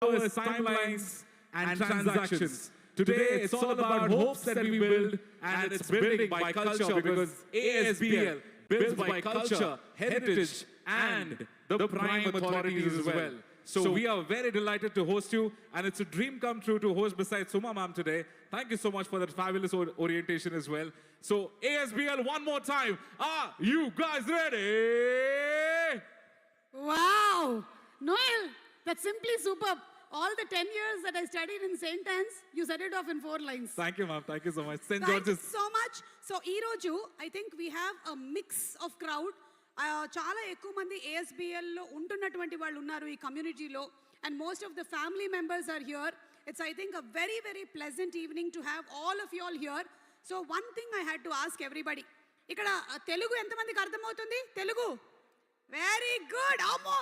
hours, timelines, and transactions. Today, it's all about hopes that we build, and it's building by culture because ASBL builds by culture, heritage, and the prime authorities as well. So we are very delighted to host you, and it's a dream come true to host besides Suma ma'am today. Thank you so much for that fabulous orientation as well. So ASBL, one more time. Are you guys ready? Wow! Noel, that's simply superb. All the 10 years that I studied in St. Anne's, you said it off in 4 lines. Thank you, ma'am. Thank you so much. St. Thank George's. you so much. So, ee roju, I think we have a mix of crowd. Chala ekku mandi ASBL lo untunnatuvanti vallu unnaru ee community lo, and most of the family members are here. It's, I think, a very, very pleasant evening to have all of you all here. So, one thing I had to ask everybody. Ikkada Telugu entamandiki ardhamautundi? Telugu? Very good. Ammo.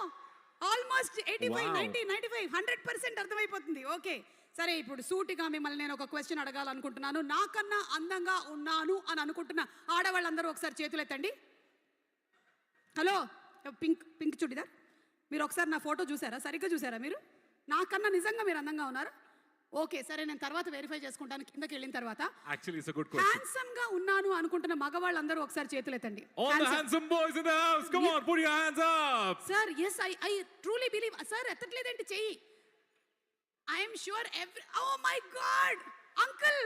Almost 85, 90, 95, 100% అర్థమైపోతుంది. Okay, సరే, ఇప్పుడు సూటిగా మిమ్మల్ని నేను ఒక question అడగాలనుకుంటున్నాను. నాకన్నా అందంగా ఉన్నాను అని అనుకుంటున్న ఆడవాళ్ళందరూ ఒకసారి చేతులు ఎత్తండి. హలో, పింక్ చుడిదార్, మీరు ఒకసారి నా ఫోటో చూసారా? సరిగ్గా చూసారా మీరు? నాకన్నా నిజంగా మీరు అందంగా ఉన్నారా? ఓకే, సరే, నేను తర్వాత వెరిఫై చేసుకుంటాను కిందకి వెళ్ళిన తర్వాత. Actually, it's a good question. Handsome గా ఉన్నాను అనుకుంటున్న మగవాళ్ళందరూ ఒకసారి చేతులు ఎత్తండి. All the handsome boys in the house, come on, put your hands up. Sir, yes, I truly believe. Sir, ఎత్తట్లేదేంటి చెయ్యి? I am sure oh my God, uncle,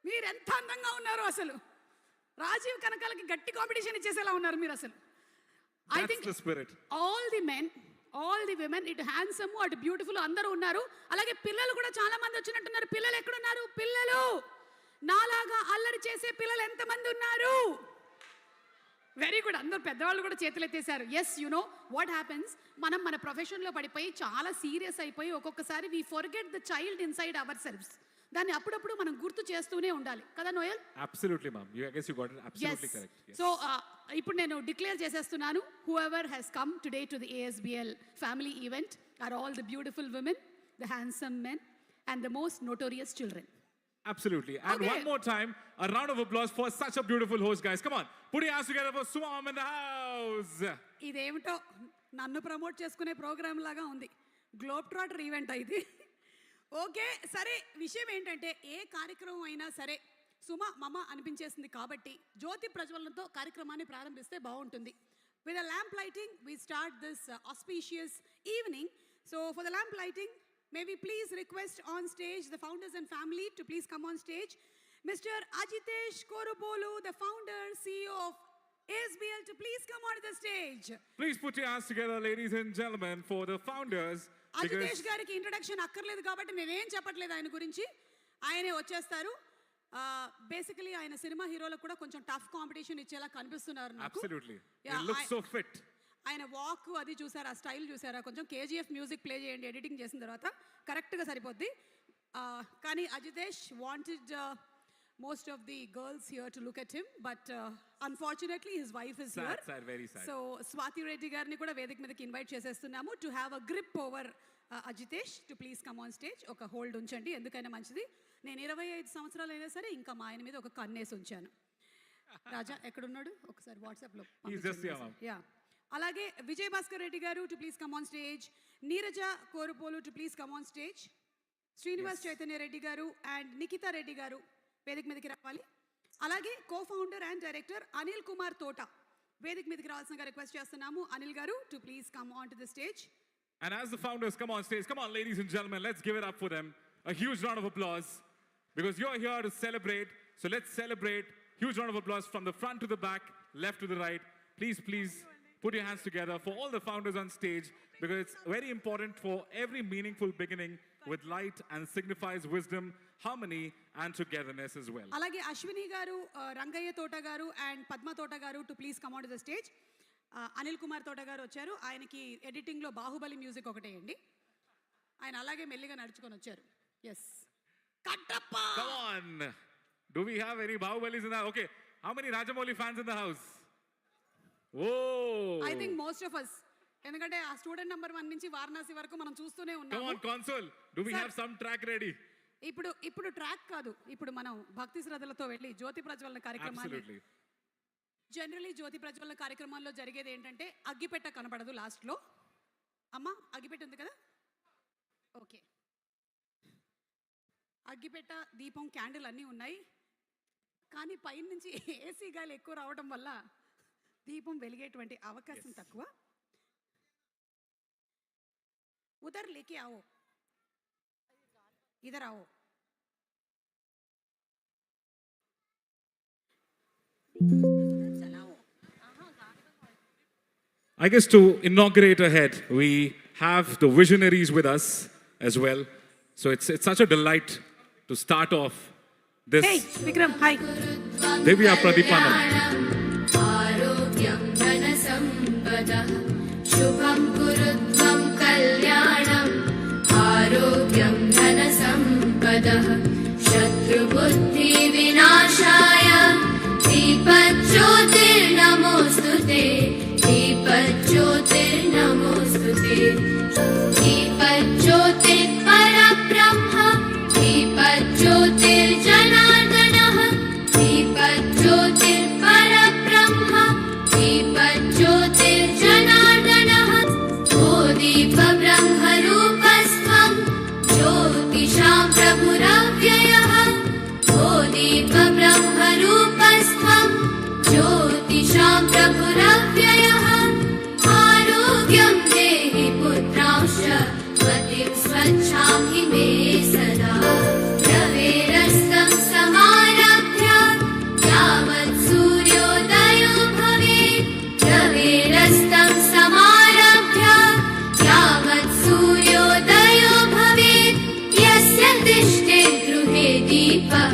మీరు ఎంత అందంగా ఉన్నారు అసలు. రాజీవ్ కనకాలకి గట్టి కాంపిటీషన్ ఇచ్చేసేలా ఉన్నారు మీరు అసలు. I think the spirit. All the men, all the women, ఇటు హ్యాండ్సమ్ అటు బ్యూటిఫుల్ అందరూ ఉన్నారు. అలాగే పిల్లలు కూడా చాలా మంది వచ్చినట్టున్నారు. పిల్లలు ఎక్కడున్నారు? పిల్లలు నాలాగా అల్లరి చేసే పిల్లలు ఎంతమంది ఉన్నారు? వెరీ గుడ్, అందరూ పెద్దవాళ్ళు కూడా చేతులు ఎత్తేసారు. Yes, you know what happens, మనం మన ప్రొఫెషన్లో పడిపోయి చాలా సీరియస్ అయిపోయి ఒక్కొక్కసారి we forget the child inside our selfs. దాన్ని అప్పుడప్పుడు మనం గుర్తు చేస్తూనే ఉండాలి కదా Noel? Absolutely, ma'am. I guess you got it absolutely correct. Yes. So, ఇప్పుడు నేను డిక్లేర్ చేసేస్తున్నాను. Whoever has come today to the ASBL family event are all the beautiful women, the handsome men, and the most notorious children. Absolutely. And Okay. one more time, a round of applause for such a beautiful host, guys. Come on, put your hands together for Suma ma'am in the house. ఇదేమిటో నన్ను promote చేసుకునే programme లాగా ఉంది. Globe trotter event ఇది. Okay, సరే, విషయం ఏంటంటే ఏ కార్యక్రమం అయినా సరే సుమ మమ అనిపించేసింది కాబట్టి జ్యోతి ప్రజ్వలనతో కార్యక్రమాన్ని ప్రారంభిస్తే బాగుంటుంది. With a lamp lighting, we start this auspicious evening. So for the lamp lighting, May we please request on stage the founders and family to please come on stage. Mr. Ajitesh Korupolu, the founder, CEO of ASBL, to please come onto the stage. Please put your hands together, ladies and gentlemen, for the founders. Ajitesh gariki introduction akkarledu kabatti నేనేం చెప్పట్లేదు ఆయన గురించి. ఆయనే వచ్చేస్తారు. Basically ఆయన cinema హీరోలకు కూడా కొంచెం టఫ్ కాంపిటీషన్ ఇచ్చేలా కనిపిస్తున్నారు నాకు. Absolutely. He looks so fit. ఆయన వాక్ అది చూసారా, స్టైల్ చూసారా, కొంచెం కేజీఎఫ్ మ్యూజిక్ ప్లే చేయండి ఎడిటింగ్ చేసిన తర్వాత కరెక్ట్గా సరిపోద్ది. కానీ Ajitesh wanted most of the girls here to look at him, but unfortunately his wife is here. Sad, very sad. So Swati Reddy garni kuda vedik meedaki invite chesestunnamo to have a grip over Ajitesh to please come on stage. Oka hold unchandi endukaina manchidi. Nenu 25 samvatsaralu aina sare inka ma ayana meeda oka kannesi unchanu. Raja ekkada unnadu okasari WhatsApp lo he's just here. Yeah. Alage Vijay Bhaskar Reddy garu to please come on stage. Neeraja Korupolu to please come on stage. Srinivas Chaitanya Reddy garu and Nikita Reddy garu వేదిక మీదకి రావాలి. అలాగే co-founder and director Anil Kumar తోట వేదిక మీదకి రావాల్సిందిగా request చేస్తున్నాము. అనిల్ గారు to please come on to the stage. And as the founders come on stage, come on ladies and gentlemen, let's give it up for them. A huge round of applause because you're here to celebrate. So let's celebrate. Huge round of applause from the front to the back, left to the right. Please put your hands together for all the founders on stage because it's very important for every meaningful beginning with light and signifies wisdom, harmony and togetherness as well. అలాగే అశ్విని గారు, రంగయ్య తోట గారు and Padma తోట గారు to please come on to the stage. Anil Kumar తోట గారు వచ్చారు. ఆయనకి ఎడిటింగ్ లో బాహుబలి మ్యూజిక్ ఒకటేయండి. ఆయన అలాగే మెల్లిగా నడుచుకొని వచ్చారు. yes Kattappa. Come on, do we have any bahubalis in the okay, how many Rajamouli fans in the house? Oh, I think most of us, ఎందుకంటే ఆ స్టూడెంట్ నంబర్ 1 నుంచి వారణాసి వరకు మనం చూస్తూనే ఉన్నాము. Come on console, do we have some track ready? ఇప్పుడు track కాదు, ఇప్పుడు మనం భక్తి శ్రద్ధలతో వెళ్ళి జ్యోతి ప్రజ్వలన కార్యక్రమాన్ని. జనరలీ జ్యోతి ప్రజ్వలన కార్యక్రమాల్లో జరిగేది ఏంటంటే అగ్గిపెట్ట కనపడదు లాస్ట్ లో. అమ్మా అగ్గిపెట్ట ఉంది కదా, ఓకే. అగ్గిపెట్ట, దీపం, క్యాండిల్ అన్నీ ఉన్నాయి. కానీ పైన నుంచి ఏసీ గాలి ఎక్కువ రావడం వల్ల దీపం వెలిగేటువంటి అవకాశం తక్కువ. उधर लेके आओ, इधर आओ. I guess to inaugurate ahead, we have the visionaries with us as well. So it's such a delight to start off this. Hey, Vikram, hi. Divya Pradipanam. शुभं कुरुत्वं कल्याणम् आरोग्यं धनसम्पदः शत्रुबुद्धिविनाशाय दीपज्योतिर्नमोऽस्तु ते दीपज्योतिर्नमोऽस्तु ते दीपज्योतिर्परब्रह्म दीपज्योतिर्जनार्दनः दीपज्योतिर्परब्रह्म दीपज्योतिर्जनार्दनः दीपब्रह्मरूपस्त्वं ज्योतिषां प्रभुरव्ययः ओ दीपब्रह्मरूपस्त्वं ज्योतिषां प्रभुरव्ययः आरोग्यं देहि पुत्रांश मतिं स्वच्छां हि मे सदा रवेरस्तं समारभ्य यावत् सूर्योदयो भवेत् रवेरस्तं समारभ्य यावत् सूर्योदयो भवेत् यस्य तिष्ठे गृहे दीपः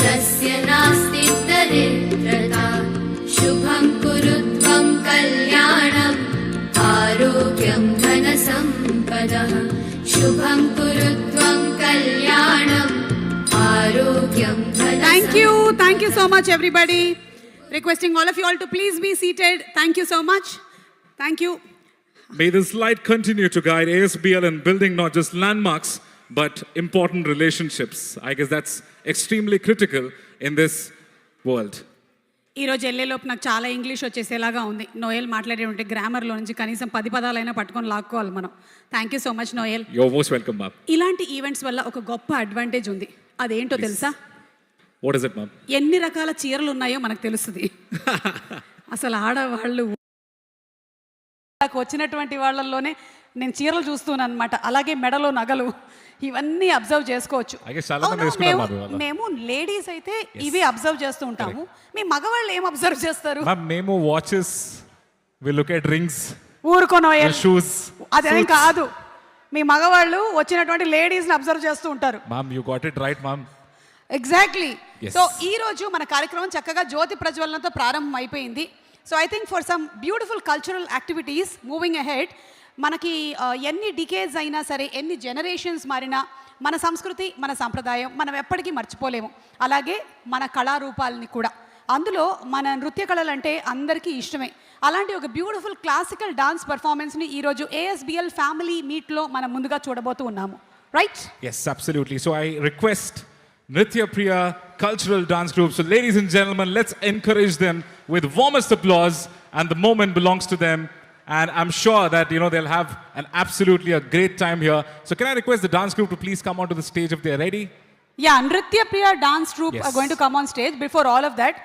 तस्य नास्ति दरिद्रता शुभं कुरुत्वं कल्याणम् आरोग्यं धनसम्पदः शुभं कुरुत्वं कल्याणम् आरोग्यं धनसम्पदः. Thank you so much everybody. Requesting all of you all to please be seated. Thank you so much. Thank you. May this light continue to guide ASBL in building not just landmarks but important relationships. I guess that's extremely critical in this world. ఈరోజు వెళ్ళేలోపు నాకు చాలా English వచ్చేసేలాగా ఉంది. Noel మాట్లాడేటువంటి గ్రామర్లో నుంచి కనీసం 10 పదాలైనా పట్టుకొని లాక్కోవాలి మనం. Thank you so much Noel. You're most welcome, ma'am. ఇలాంటి ఈవెంట్స్ వల్ల ఒక గొప్ప అడ్వాంటేజ్ ఉంది. అదేంటో తెలుసా? What is it, ma'am? ఎన్ని రకాల చీరలు ఉన్నాయో మనకు తెలుస్తుంది. అసలు ఆడవాళ్ళు వచ్చినటువంటి వాళ్ళల్లోనే నేను చీరలు చూస్తున్నాను అనమాట, అలాగే మెడలో నగలు ఇవన్నీ అబ్జర్వ్ చేసుకోవచ్చు. మేము లేడీస్ అయితే ఇవి అబ్జర్వ్ చేస్తూ ఉంటాము. మీ మగవాళ్ళు ఏం అబ్జర్వ్ చేస్తారు? మేము watches, we look at rings, ఊరుకోనో షూస్. అదేం కాదు, మీ మగవాళ్ళు వచ్చినటువంటి లేడీస్ని అబ్జర్వ్ చేస్తూ ఉంటారు. Ma'am you got it right ma'am. Exactly. So ఈ రోజు మన కార్యక్రమం చక్కగా జ్యోతి ప్రజ్వలనతో ప్రారంభం అయిపోయింది. So I think for some beautiful cultural activities moving ahead, మనకి ఎన్ని డికేడ్స్ అయినా సరే, ఎన్ని జనరేషన్స్ మారినా మన సంస్కృతి, మన సాంప్రదాయం మనం ఎప్పటికీ మర్చిపోలేము. అలాగే మన కళారూపాలని కూడా. అందులో మన నృత్య కళలు అంటే అందరికీ ఇష్టమే. అలాంటి ఒక బ్యూటిఫుల్ క్లాసికల్ డాన్స్ పర్ఫార్మెన్స్ని ఈరోజు ASBL ఫ్యామిలీ మీట్లో మనం ముందుగా చూడబోతూ ఉన్నాము, right? Yes, absolutely. So I request Nritya Priya cultural dance group. So ladies and gentlemen, let's encourage them with warmest applause, and the moment belongs to them. And I'm sure that, they'll have an absolutely a great time here. So can I request the dance group to please come onto the stage if they're ready? Yeah, Nritya Priya dance troupe Yes. are going to come on stage. Before all of that,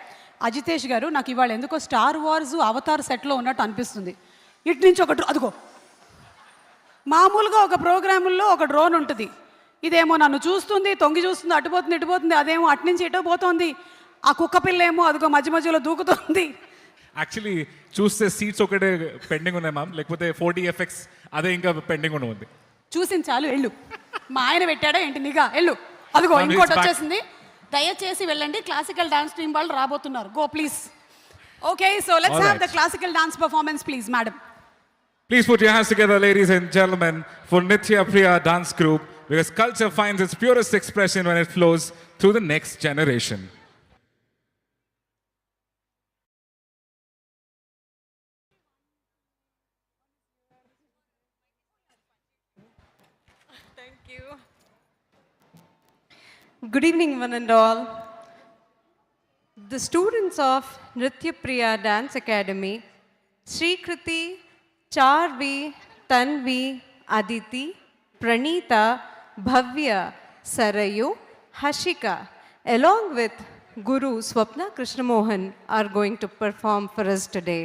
Ajitesh గారు, నాకు ఇవాళ ఎందుకో star wars Avatar సెట్లో ఉన్నట్టు అనిపిస్తుంది. ఇటు నుంచి ఒక అదిగో, మామూలుగా ఒక ప్రోగ్రాముల్లో ఒక డ్రోన్ ఉంటుంది, ఇదేమో నన్ను చూస్తుంది, తొంగి చూస్తుంది, అటుపోతుంది ఇటుపోతుంది, అదేమో అటు నుంచి ఇటు పోతుంది, ఆ కుక్క పిల్ల ఏమో అదిగో మధ్య మధ్యలో దూకుతుంది. యాక్చువల్లీ చూస్తే సీట్స్ ఒకటే పెండింగ్ ఉన్నాయి మ్యామ్, లేకపోతే 4DFX అదే ఇంకా పెండింగ్ ఉంది. చూసింది చాలు, వెళ్ళు. మా ఆయన పెట్టాడా ఏంటి నిగా, వెళ్ళు. అదిగో ఇంకోటి వచ్చేసింది. దయచేసి వెళ్ళండి, క్లాసికల్ డాన్స్ టీమ్ వాళ్ళు రాబోతున్నారు. Go please. Okay, so let's have the classical dance performance please madam. Please put your hands together, ladies and gentlemen, for Nritya Priya dance group, because culture finds its purest expression when it flows through the next generation. Good evening, one and all. The students of Nritya Priya Dance Academy, Sri Kriti, Charvi, Tanvi, Aditi, Pranita, Bhavya, Sarayu, Hashika, along with Guru Swapna Krishnamohan, are going to perform for us today.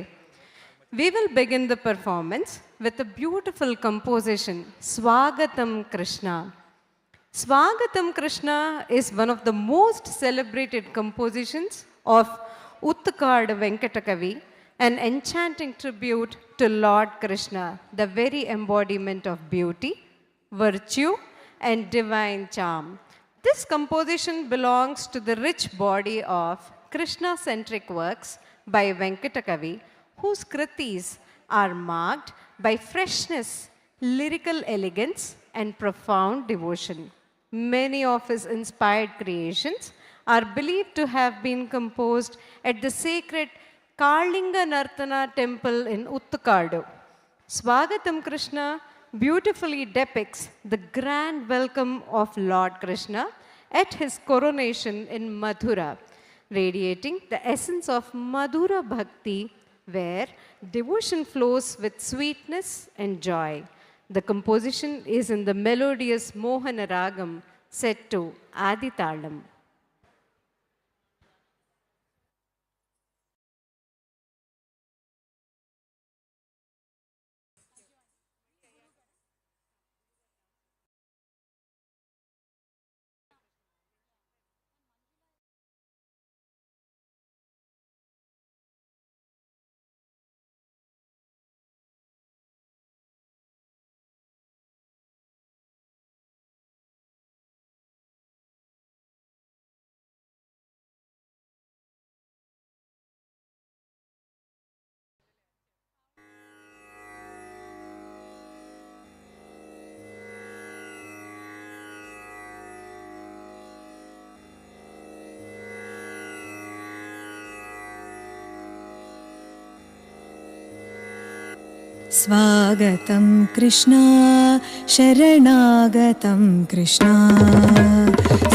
We will begin the performance with a beautiful composition, Swagatam Krishna. Swagatam Krishna is one of the most celebrated compositions of Uttkad Venkatakavi, an enchanting tribute to Lord Krishna, the very embodiment of beauty, virtue, and divine charm. This composition belongs to the rich body of Krishna-centric works by Venkatakavi, whose kritis are marked by freshness, lyrical elegance, and profound devotion. Many of his inspired creations are believed to have been composed at the sacred Kalinga Nartana temple in Uttkadu. Swagatam Krishna beautifully depicts the grand welcome of Lord Krishna at his coronation in Mathura, radiating the essence of Madhura Bhakti, where devotion flows with sweetness and joy. The composition is in the melodious Mohana Ragam set to Aditalam. स्वागतं कृष्णा शरणागतं कृष्णा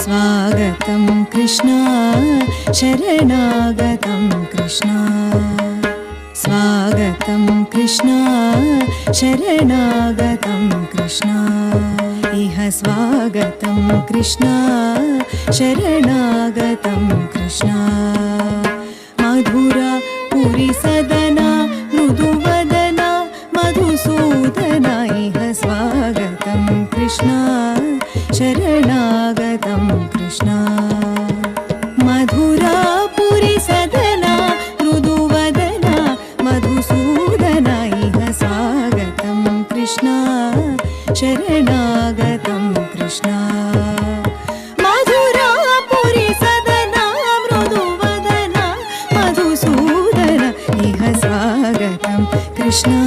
स्वागतं कृष्णा शरणागतं कृष्णा स्वागतं कृष्णा शरणागतं कृष्णा इह स्वागतं कृष्णा शरणागतं कृष्णा मधुरा पुरी सदना मृदुवदना मधुसूदना इह मधुरापुरि सदना मृदुवदना मधुसूदना इह स्वागतं कृष्णा शरणागतं कृष्णा मधुरापुरि सदना मृदुवदना मधुसूदना इह स्वागतं कृष्णा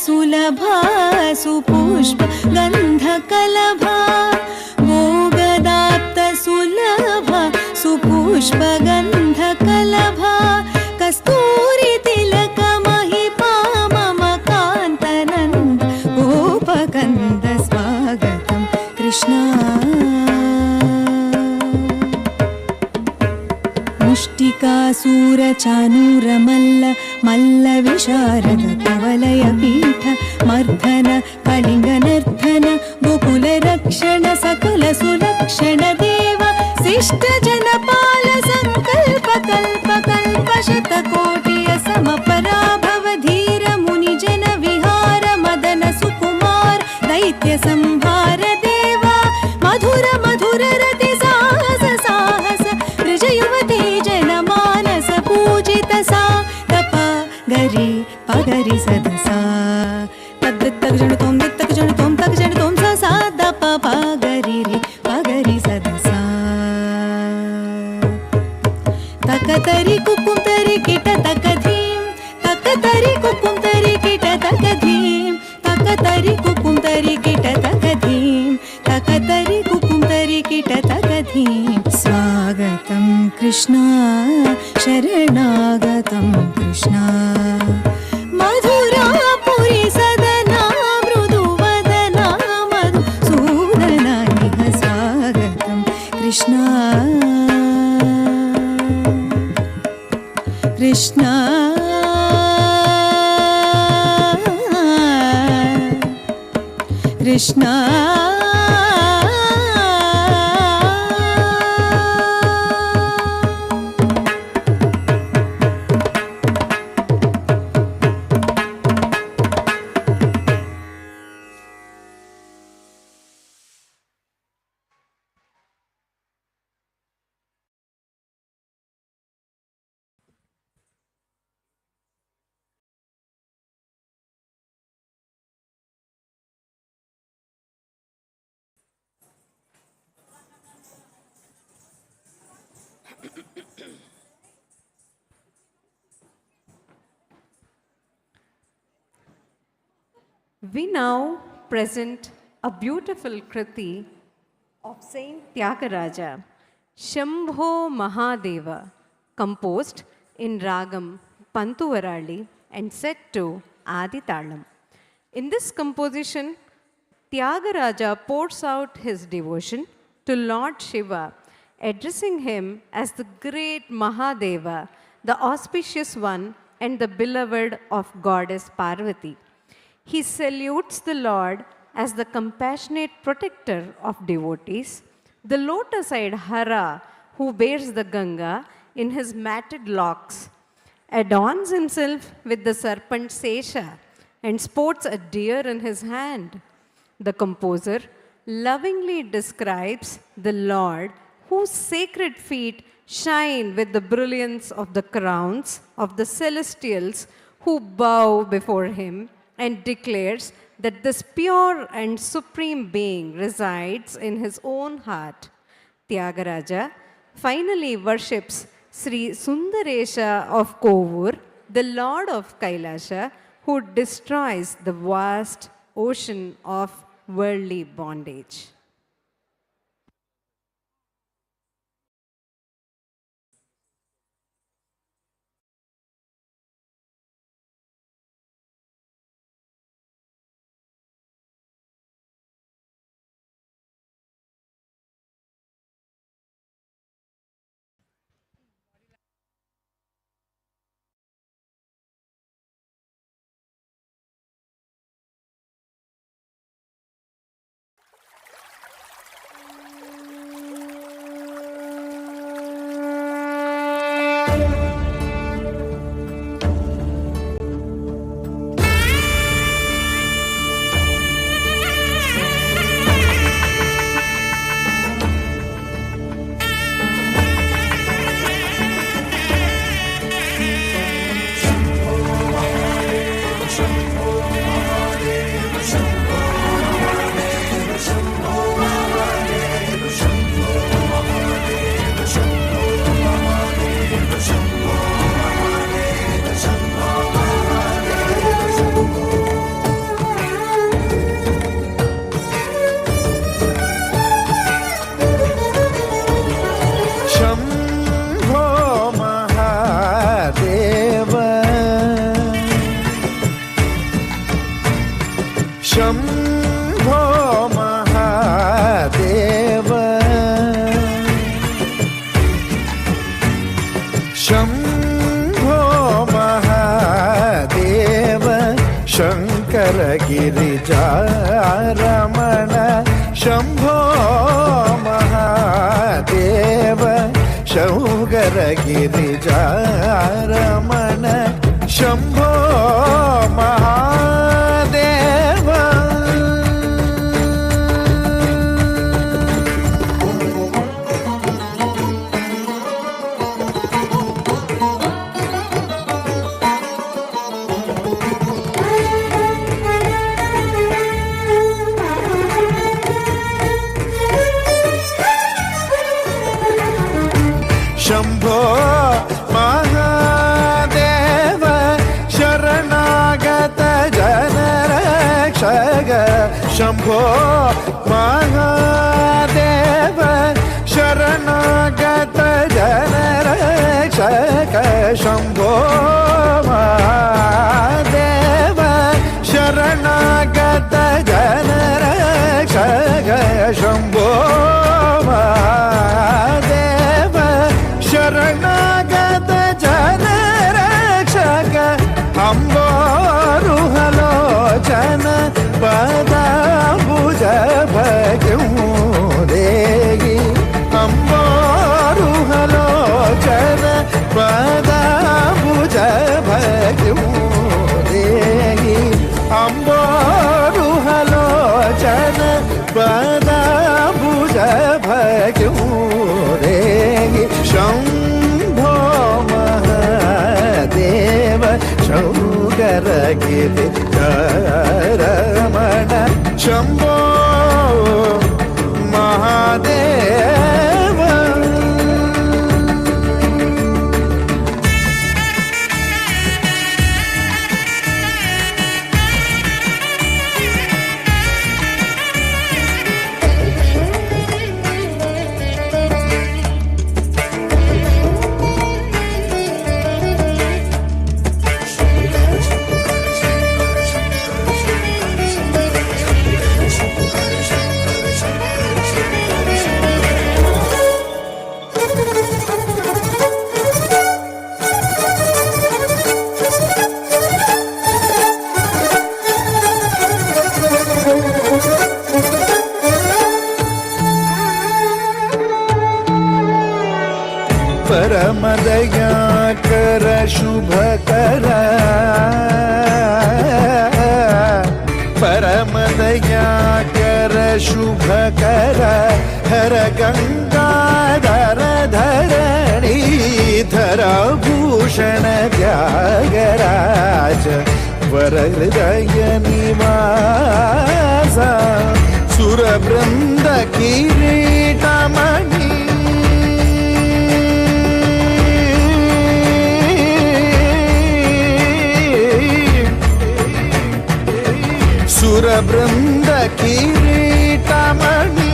सुलभा सुपुष्प गन्धकलभा भोगदाप्त सुलभा सुपुष्प गन्धकलभा कस्तूरि तिलक महिपा मम कान्तनन्द गोपकन्द स्वागतं कृष्णा मुष्टिकासूरचानूरमल्ल मल्लविशारद कवलयपीठ मर्दन कलिङ्गनर्धन गोकुलरक्षण सकल सुलक्षण देव शिष्टजनपाल सङ्कल्प कल्प कल्प शतकोटिय समपराभव धीर मुनिजन विहार मदन सुकुमार दैत्य संहार देवा मधुर मधुर रति साहस साहस युवती जनमानस पूजित सा तप गरी पगरि सदसा तद्दत्तक जन तोम दित्तक जन तोम तक जन तोम सा सा दप पगरि रि पगरि सदसा तक तरी कुकुम तरी किट तक धीम तक तरी कुकुम तरी किट तक धीम तक तरी कुकुम तरी किट तक धीम तक तरी कुकुम तरी किट तक धीम स्वागतं कृष्णा शरणागतं कृष्णा मधुरापुरि सदना मृदुवदना मधुसूदना इह स्वागतं Krishna Krishna Krishna We now present a beautiful Kriti of Saint Tyagaraja, Shambho Mahadeva, composed in Ragam Pantuvarali and set to Adi Talam. In this composition, Tyagaraja pours out his devotion to Lord Shiva, addressing him as the great Mahadeva, the auspicious one and the beloved of goddess Parvati. He salutes the Lord as the compassionate protector of devotees, the lotus-eyed Hara who bears the Ganga in his matted locks, adorns himself with the serpent Sesha and sports a deer in his hand. The composer lovingly describes the Lord whose sacred feet shine with the brilliance of the crowns of the celestials who bow before him, and declares that this pure and supreme being resides in his own heart. Tyagaraja finally worships Sri Sundaresha of Kovur, the Lord of Kailasha, who destroys the vast ocean of worldly bondage. गिरिजारमण Shambho Mahadev शौगर गिरिजारमण Shambho Mahadev Shambho Mahadev शरणागत जनरक्षक शम्भो महादेव शरणागत जनरक्षक शम्भो महादेव शरणागत जनरक्षक शम्भो महादेव शरणागत जनरक्षक अम्बोरुहलोचन पदाम्बुज भगुदेहि अम्बोरुहलोचन पदाम्बुज भगुदेहि अम्बोरुहलोचन पदाम्बुज भगुदेहि शम्भो महादेव शौकर गिरिजारमण शम्भो महादेव परमदयाकर शुभकर परमदयाकर शुभकर हर गंगाधर धरणीधर भूषण त्यागराज वरहृदय निवास सुरवृंद किरीटमणि सुरवृंद किरीटमणि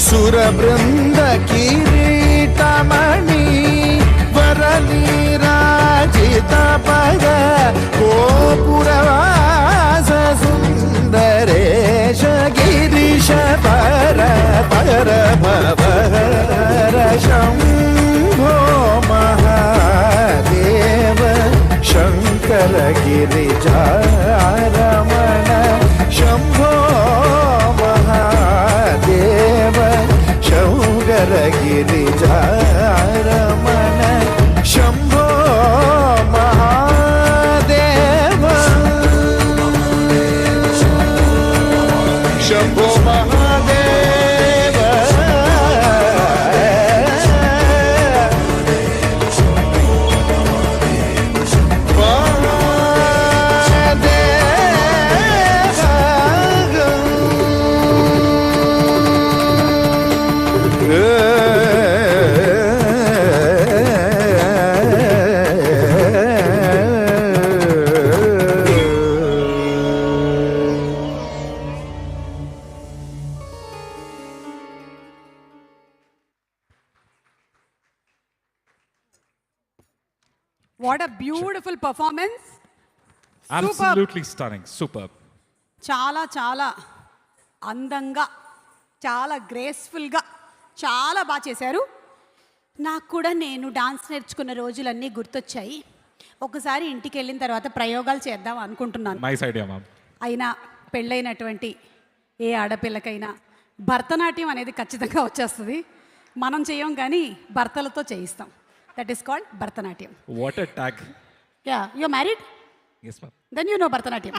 सुरवृंद किरीटमणि वरनीराजित पद गोपुरवास सुंदरेश गिरीश पर पर भवर Shambho Mahadev Shankar गिरिजारमण Shambho Mahadev शौगर गिरिजारमण Shambho Mahadev Shambho Mahadev What a beautiful performance. Absolutely stunning. Superb. చాలా చాలా అందంగా చాలా గ్రేస్ఫుల్గా చాలా బాగా చేశారు. నాకు కూడా నేను డాన్స్ నేర్చుకున్న రోజులన్నీ గుర్తొచ్చాయి. ఒకసారి ఇంటికి వెళ్ళిన తర్వాత ప్రయోగాలు చేద్దాం అనుకుంటున్నాను. Nice idea ma'am. అయినా పెళ్ళైనటువంటి ఏ ఆడపిల్లకైనా భరతనాట్యం అనేది ఖచ్చితంగా వచ్చేస్తుంది. మనం చేయం కానీ భర్తలతో చేయిస్తాం. That is called Bharatanatyam. What a tag. Ya, you married? Yes ma'am. Then you know Bharatanatyam.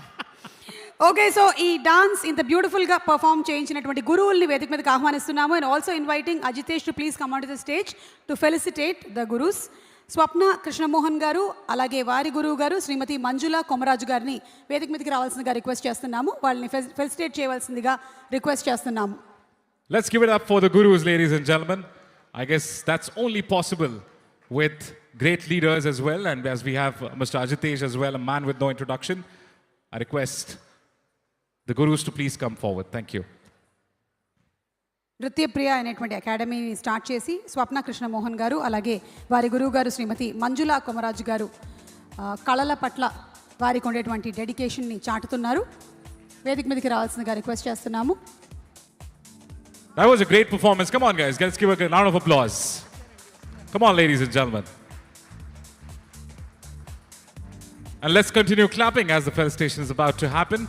Okay, so ఈ డాన్స్ ఇంత బ్యూటిఫుల్గా పర్ఫామ్ చేయించినటువంటి గురువుల్ని వేదిక మీదకి ఆహ్వానిస్తున్నాము. And also inviting Ajitesh to please come on to the stage to felicitate the gurus. Swapna Krishnamohan garu అలాగే వారి గురువు గారు శ్రీమతి మంజుల కొమరాజు గారిని వేదిక మీదకి రావాల్సిందిగా రిక్వెస్ట్ చేస్తున్నాము. వాళ్ళని ఫెలిసిటేట్ చేయవలసిందిగా రిక్వెస్ట్ చేస్తున్నాము. Let's give it up for the gurus, ladies and gentlemen. I guess that's only possible with great leaders as well. And as we have Mr. Ajitesh as well, a man with no introduction, I request the gurus to please come forward. Thank you. నృత్యప్రియ అనేటువంటి అకాడమీని start చేసి స్వప్న కృష్ణమోహన్ గారు అలాగే వారి గురువు గారు శ్రీమతి మంజుల కొమరాజు గారు కళల పట్ల వారికి ఉండేటువంటి డెడికేషన్ని చాటుతున్నారు. వేదిక మీదకి రావాల్సిందిగా రిక్వెస్ట్ చేస్తున్నాము. That was a great performance. Come on, guys. Let's give a round of applause. Come on, ladies and gentlemen. And let's continue clapping as the felicitation is about to happen.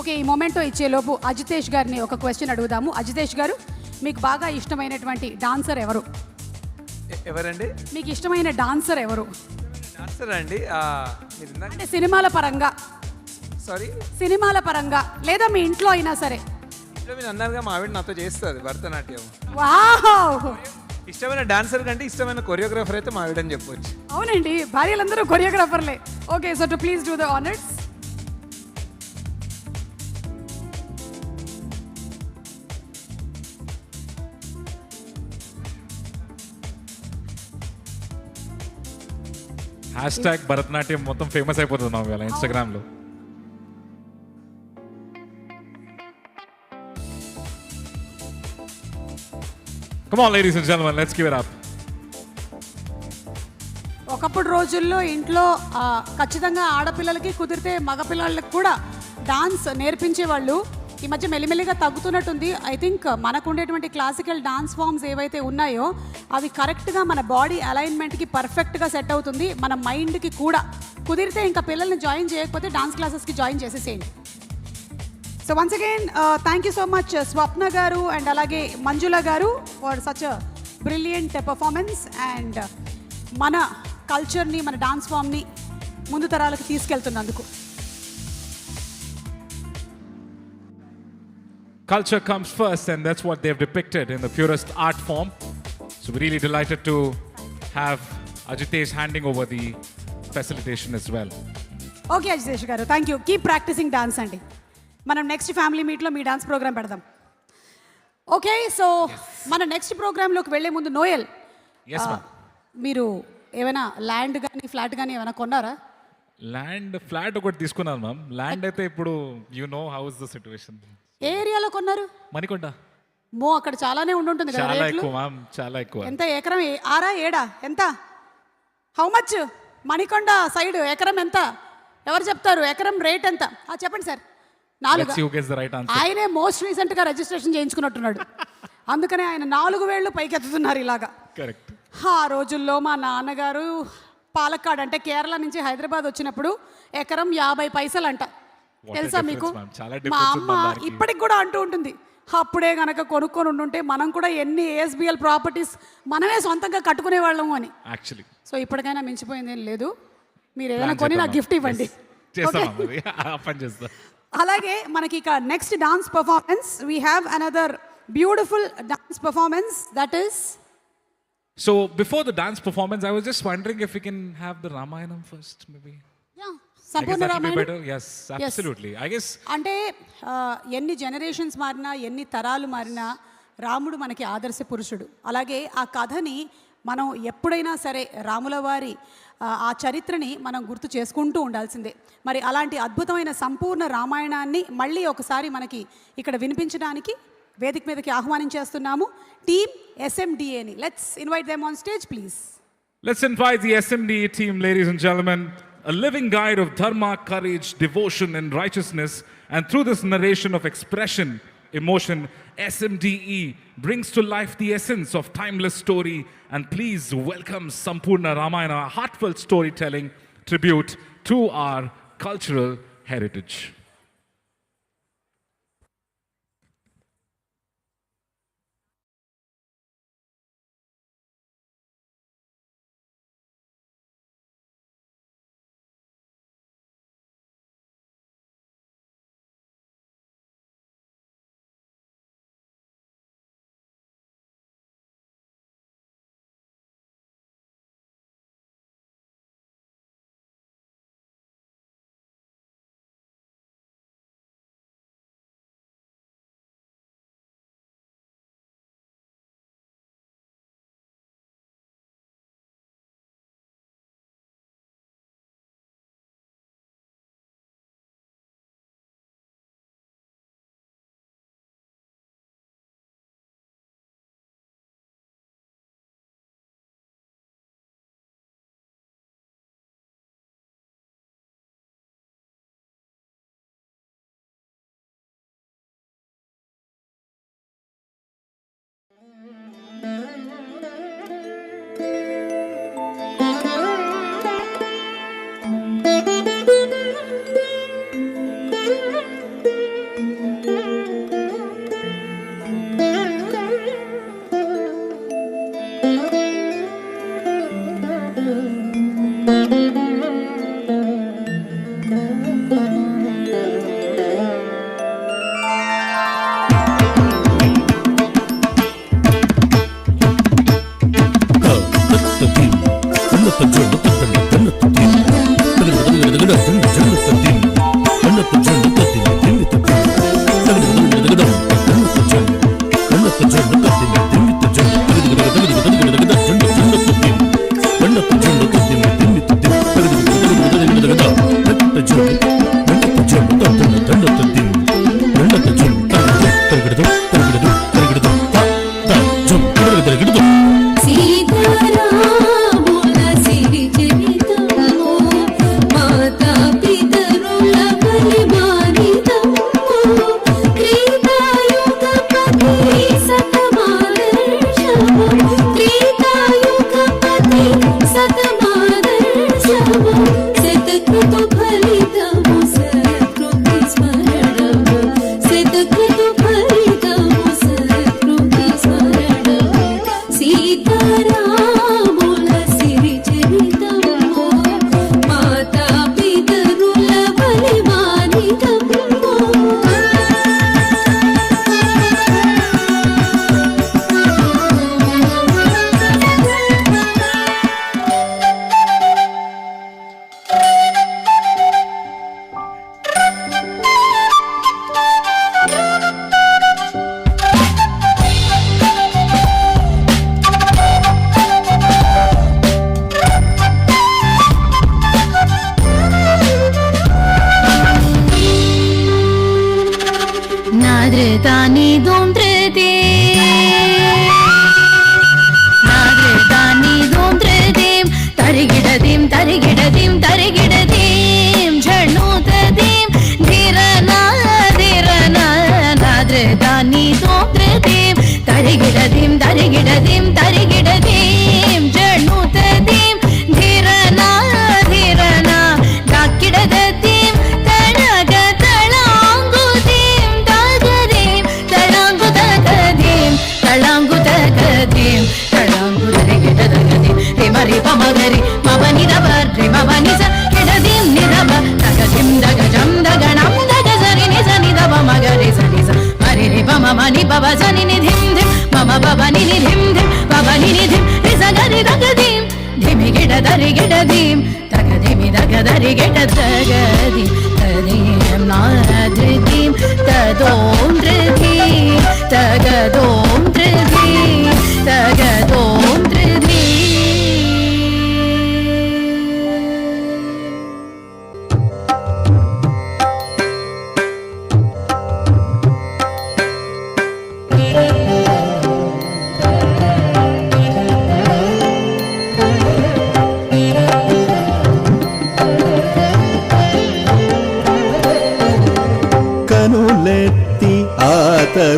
Okay, ఈ memento ఇచ్చేలోపు Ajitesh గారిని ఒక question అడుగుదాము. అజితేష్ గారు, మీకు బాగా ఇష్టమైనటువంటి dancer ఎవరు? ఎవరండి? మీకు ఇష్టమైన డాన్సర్ ఎవరు? డాన్సర్ అండి. అంటే సినిమాల పరంగా, సారీ, సినిమాల పరంగా లేదా మీ ఇంట్లో అయినా సరే. ఇంట్లో మీరు అన్నారుగా మా ఆవిడ నాతో చేస్తుంది భరతనాట్యం. వావ్! ఇష్టమైన డాన్సర్ కంటే ఇష్టమైన కొరియోగ్రాఫర్ అయితే మా ఆవిడ అని చెప్పొచ్చు. అవునండి, భార్యలందరూ కొరియోగ్రాఫర్లే. Okay, so to please do the honours. Hashtag Bharatanatyam మొత్తం ఫేమస్ అయిపోతున్నాం ఇవాళ ఇన్స్టాగ్రామ్లో. Come on, ladies and gentlemen, let's give it up. ఒకప్పుడు రోజుల్లో ఇంట్లో ఖచ్చితంగా ఆడపిల్లలకి కుదిరితే మగపిల్లలకి కూడా డాన్స్ నేర్పించేవాళ్ళు. ఈ మధ్య మెల్లిమెల్లిగా తగ్గుతున్నట్టుంది. ఐ థింక్ మనకు ఉండేటువంటి క్లాసికల్ డాన్స్ ఫామ్స్ ఏవైతే ఉన్నాయో అవి కరెక్ట్గా మన బాడీ అలైన్మెంట్కి పర్ఫెక్ట్గా సెట్ అవుతుంది. మన మైండ్కి కూడా కుదిరితే ఇంకా పిల్లల్ని జాయిన్ చేయకపోతే డాన్స్ క్లాసెస్కి జాయిన్ చేసేసేయండి. So once again thank you so much Swapna garu and అలాగే Manjula garu for such a brilliant performance and మన కల్చర్ని, మన డాన్స్ ఫామ్ని ముందు తరాలకు తీసుకెళ్తున్నందుకు. Culture comes first, and that's what they've depicted in the purest art form. So we're really delighted to have Ajitesh handing over the facilitation as well. Okay Ajitesh garu, thank you. Keep practising dance అండి. మనం next family మీట్లో మీ dance programme పెడదాం. Okay, so మన next ప్రోగ్రాంలోకి వెళ్లే ముందు Noel, మీరు ఏమైనా ల్యాండ్ కానీ ఫ్లాట్ కానీ ఏమైనా కొన్నారా? ల్యాండ్ ఫ్లాట్ ఒకటి తీసుకున్నాను మ్యామ్. ల్యాండ్ అయితే ఇప్పుడు you know how is the situation. ఏ ఏరియాలో కొన్నారు? మణికొండ. మో అక్కడ చాలానే ఉండుంటుంది కదా. చాలా ఎక్కువ మ్యామ్, చాలా ఎక్కువ. ఎంత ఎకరం? 6 7 ఎంత? How much? మణికొండ సైడ్ ఎకరం ఎంత? ఎవరు చెప్తారు? ఎకరం రేట్ ఎంత? చెప్పండి సార్. 4. ఆయనే మోస్ట్ రీసెంట్ గా రిజిస్ట్రేషన్ చేయించుకున్నట్టున్నాడు. అందుకనే ఆయన 4 వేళ్ళు పైకెత్తుతున్నారు ఇలాగా. కరెక్ట్. ఆ రోజుల్లో మా నాన్నగారు పాలక్కాడ్ అంటే కేరళ నుంచి హైదరాబాద్ వచ్చినప్పుడు ఎకరం 50 పైసలు అంట. తెలుసా మీకు? మా అమ్మ ఇప్పటికి కూడా అంటూ ఉంటుంది, అప్పుడే గనక కొనుక్కొని ఉండుంటే మనం కూడా ఎన్ని ASBL ప్రాపర్టీస్ మనమే సొంతంగా కట్టుకునే వాళ్ళము అని. సో ఇప్పటికైనా మించిపోయింది ఏం లేదు. మీరు ఏదైనా కొని నాకు గిఫ్ట్ ఇవ్వండి. అలాగే మనకి ఇక next dance performance, we have another beautiful dance performance that is. So before the dance performance, I was just wondering if we can have the Ramayanam first, maybe. Yeah, Sampoorna Ramayanam. Yes, absolutely. I guess అంటే ఎన్ని generations మారినా, ఎన్ని తరాలు మారినా రాముడు మనకి ఆదర్శ పురుషుడు. అలాగే ఆ కథని మనం ఎప్పుడైనా సరే రాముల వారి ఆ చరిత్రని మనం గుర్తు చేసుకుంటూ ఉండాల్సిందే. మరి అలాంటి అద్భుతమైన సంపూర్ణ రామాయణాన్ని మళ్ళీ ఒకసారి మనకి ఇక్కడ వినిపించడానికి వేదిక మీదకి ఆహ్వానించేస్తున్నాము టీమ్ SMDAని. Let's invite them on stage please. Let's invite the SMDA team, ladies and gentlemen. a living guide of dharma, courage, devotion, and righteousness. And through this narration of expression, emotion, SMDE brings to life the essence of timeless story. And please welcome Sampurna Ramayana, a heartfelt storytelling tribute to our cultural heritage.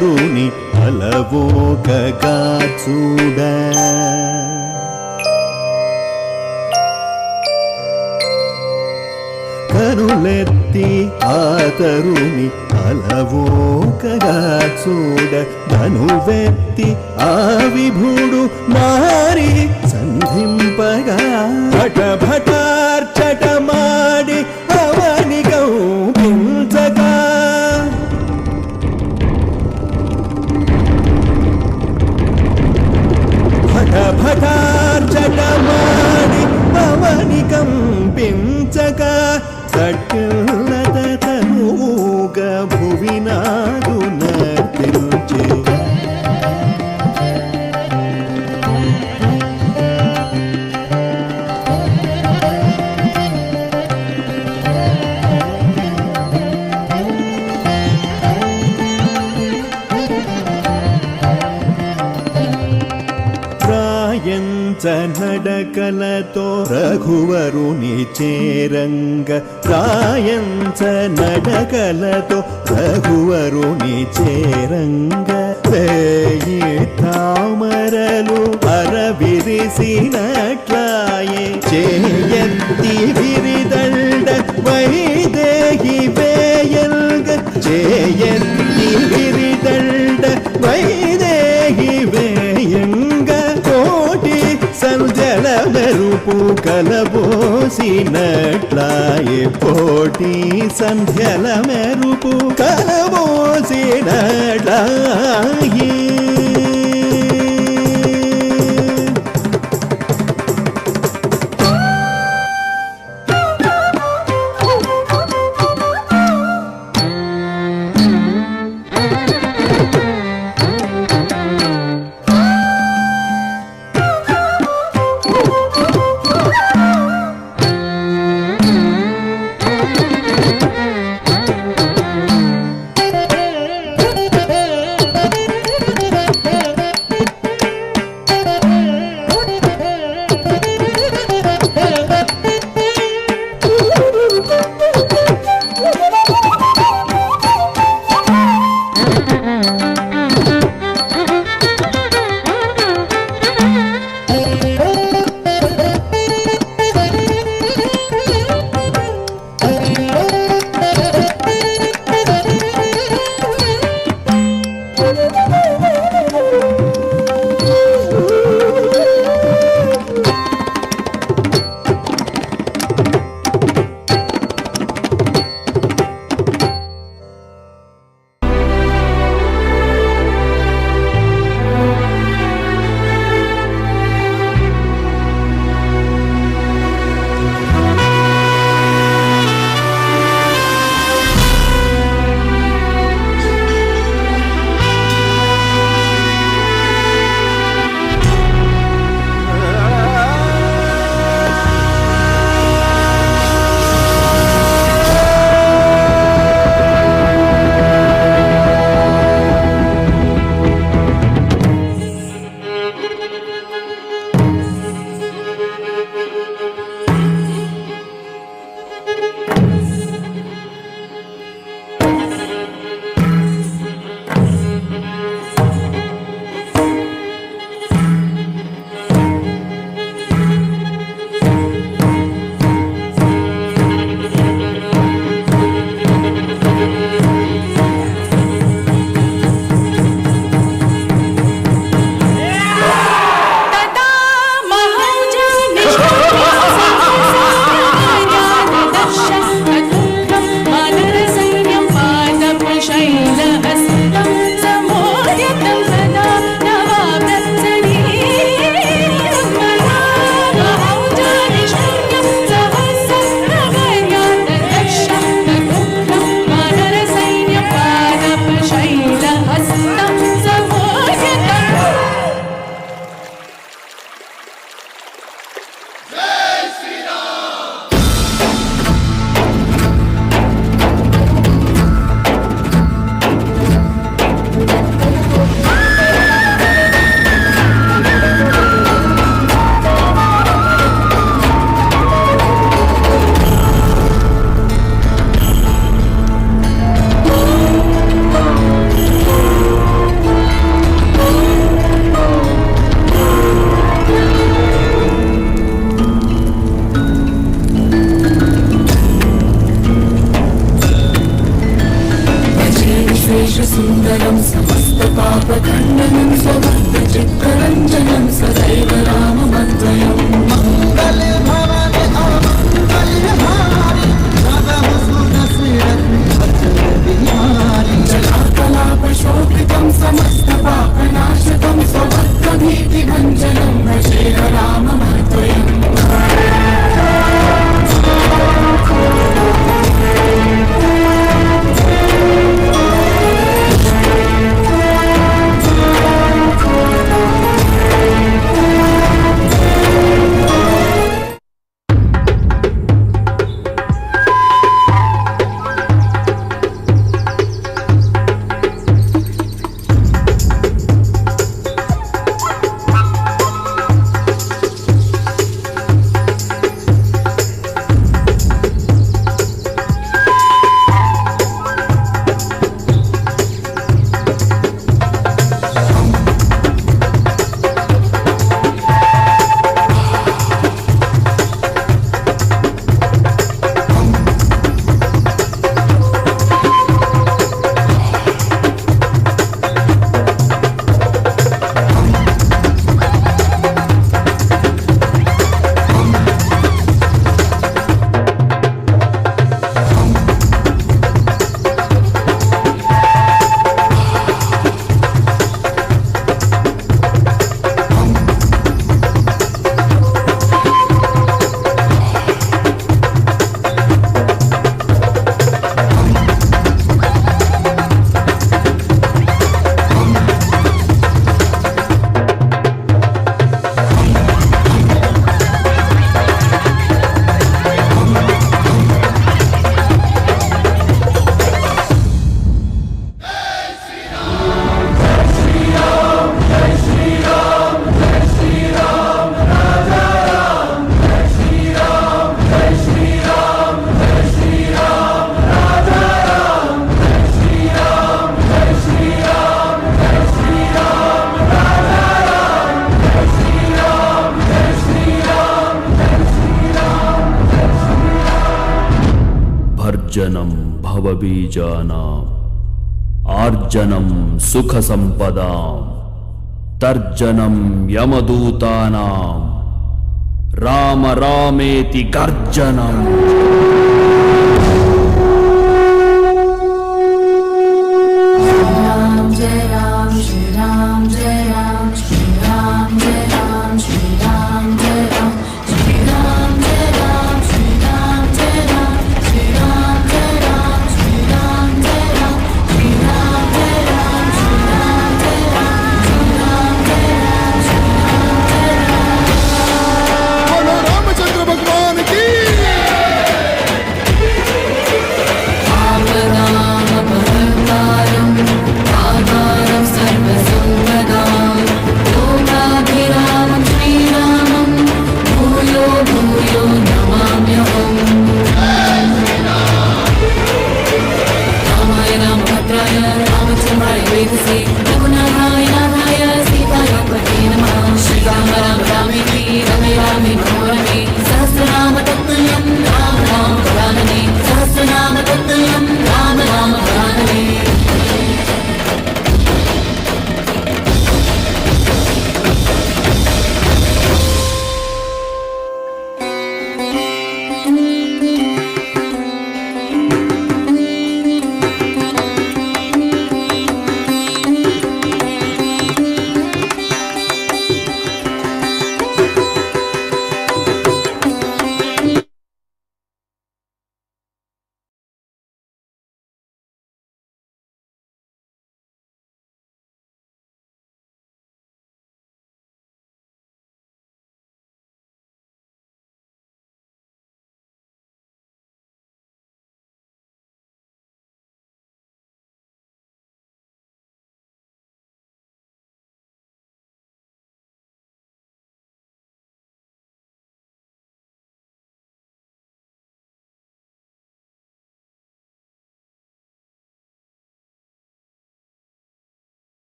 ఆతరుని అలవోకగా చూడ కనులెత్తి ఆతరుని అలవోకగా చూడ ధనువెత్తి ఆ విభుడు మారి సంధింపగా భటభటార్చట మాడి అవని కౌపించగా భటభటార్చట మాడి అవని కంపించగా సకలత తనుగా భువినాడు నర్తించే నడకలతో రఘువరుని చేరంగ రాయంచ నడకలతో రఘువరుని చేరంగ వేయి తామరలు అరవిరిసినట్లాయే చేయత్తి విరిదండ వైదేహి వేయంగ చేయత్తి విరిదండ వైదేహి వేయంగ కోటి సంజల మెరుపు కలబోసినట్లాయే కోటి సంధ్యల మెరుపు కలబోసినట్లాయే मङ्गलं समस्तपापखण्डनं स्वभक्तचित्तरञ्जनं सदैव राममन्त्रयम् जलाकलापशोभितं समस्तपापनाशकं स्वभक्तभीतिभञ्जनं भजेह राममन्त्रयम् भर्जनं भवबीजानाम् आर्जनं सुखसम्पदां तर्जनं यमदूतानां राम रामेति गर्जनम् राम जय राम श्री राम जय राम श्री राम जय राम श्री राम जय राम श्री राम जय राम श्री राम जय राम श्री राम जय राम श्री राम जय राम श्री राम जय राम श्री राम जय राम श्री राम जय राम श्री राम जय राम। बोलो रामचंद्र भगवान की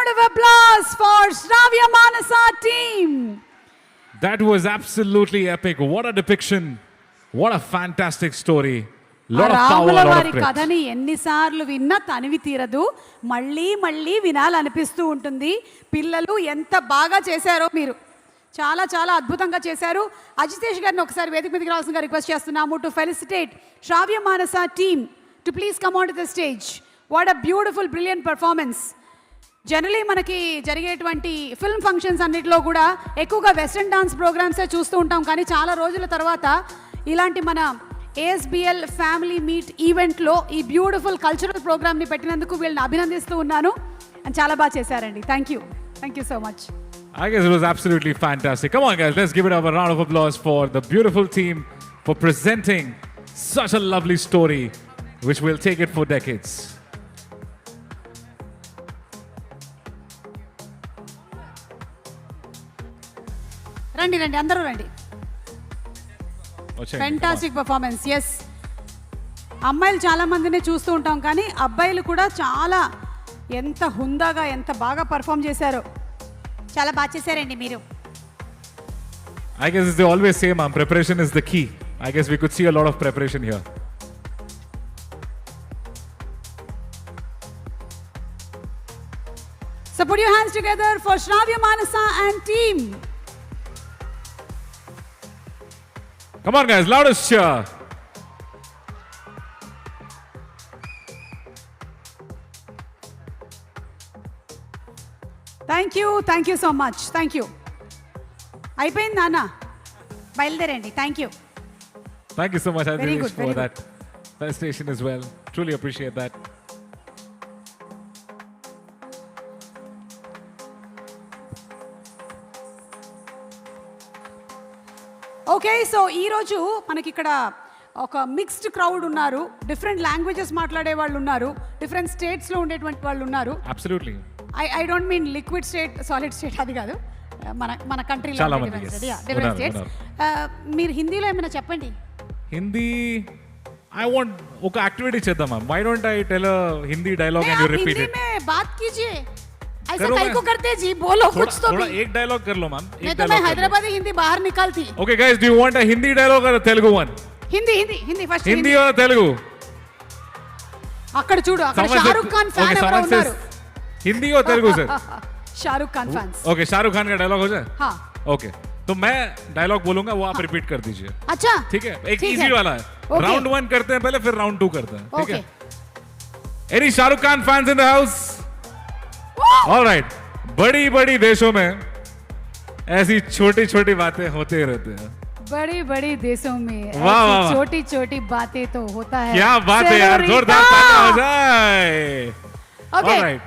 round of applause for Shravya Manasa team. That was absolutely epic. What a depiction. What a fantastic story. Lot of power, రాముల lot వారి of credit. కథని ఎన్నిసార్లు విన్నా తనివి తీరదు, మళ్ళీ మళ్ళీ వినాలనిపిస్తూ ఉంటుంది. పిల్లలు ఎంత బాగా చేశారో మీరు, చాలా చాలా అద్భుతంగా చేశారు. అజితేష్ గారిని ఒకసారి వేదిక మీదకి రావాల్సిందిగా రిక్వెస్ట్ చేస్తున్నాము to felicitate Shravya Manasa team to please come on to the stage. What a beautiful brilliant performance. Generally మనకి జరిగేటువంటి ఫిల్మ్ ఫంక్షన్స్ అన్నిటిలో కూడా ఎక్కువగా వెస్ట్రన్ డాన్స్ ప్రోగ్రామ్సే చూస్తూ ఉంటాం, కానీ చాలా రోజుల తర్వాత ఇలాంటి మన ASBL ఫ్యామిలీ మీట్ ఈవెంట్లో ఈ బ్యూటిఫుల్ కల్చరల్ ప్రోగ్రామ్ని పెట్టినందుకు వీళ్ళని అభినందిస్తూ ఉన్నాను. అండ్ చాలా బాగా చేశారండి. Thank you so much. I guess it was absolutely fantastic. Come on, guys, let's give it up a round of applause for the beautiful team for presenting such a lovely story, which will take it for decades. రండి రండి అందరూ రండి. Ochayandi, fantastic performance. Yes, అమ్మాయిలు చాలా మందిని చూస్తూ ఉంటాం, కానీ అబ్బాయిలు కూడా చాలా ఎంత హుందాగా ఎంత బాగా పర్ఫామ్ చేశారో. చాలా బాగా చేశారండి మీరు. I guess as they always say, ma'am, preparation is the key. I guess we could see a lot of preparation here. So put your hands together for Shravya Manasa and team. Come on, guys, loudest cheer. Thank you so much. Thank you. అయిపోయింది నాన్న, బయలుదేరండి. Thank you. Thank you so much, Very Adish, good, for very that felicitation as well. Truly appreciate that. Okay, so ఈరోజు మనకి ఇక్కడ ఒక mixed crowd ఉన్నారు. Different languages మాట్లాడే వాళ్ళు ఉన్నారు, డిఫరెంట్ స్టేట్స్లో ఉండేటువంటి వాళ్ళు ఉన్నారు. Absolutely. I don't mean liquid state solid state అది కాదు, మన కంట్రీలో చాలా మంది, yes. డిఫరెంట్ ఉన్నారు, స్టేట్స్. మీరు హిందీలో ఏమైనా చెప్పండి. Hindi, I want ఒక యాక్టివిటీ చేద్దాం ma'am. Why don't I tell a Hindi dialogue and you repeat Hindi it? में बात कीजिए. ऐसा करो काहे मैं। को करते जी, बोलो कुछ तो थोड़ा भी. एक डायलॉग कर लो मैम. नहीं तो मैं हैदराबादी हिंदी बाहर निकालती. Okay guys, do you want a Hindi dialogue or a Telugu one? Hindi Hindi Hindi first. Hindi or Telugu? అక్కడ చూడు, అక్కడ Someone Shahrukh said- Khan okay, fan ఎవరో someone says ఉన్నారు. Hindi or Telugu sir? Shahrukh Khan fans. Okay, Shahrukh Khan का डायलॉग हो जाए? हाँ. Okay, तो मैं डायलॉग बोलूंगा, वो आप रिपीट कर दीजिए. अच्छा ठीक है, एक ठीक इजी है. वाला है. Okay. राउंड 1 करते हैं पहले, फिर राउंड 2 करते हैं. ठीक ओके. है? Any Shahrukh Khan fans in the house? All right. बड़ी बड़ी देशों में ऐसी छोटी छोटी बातें होते रहते हैं. बड़ी बड़ी देशों में वाह, वाह, वाह. छोटी छोटी बातें तो होता है. क्या बात है यार, जोरदार तालियां हो जाए. Okay, All right.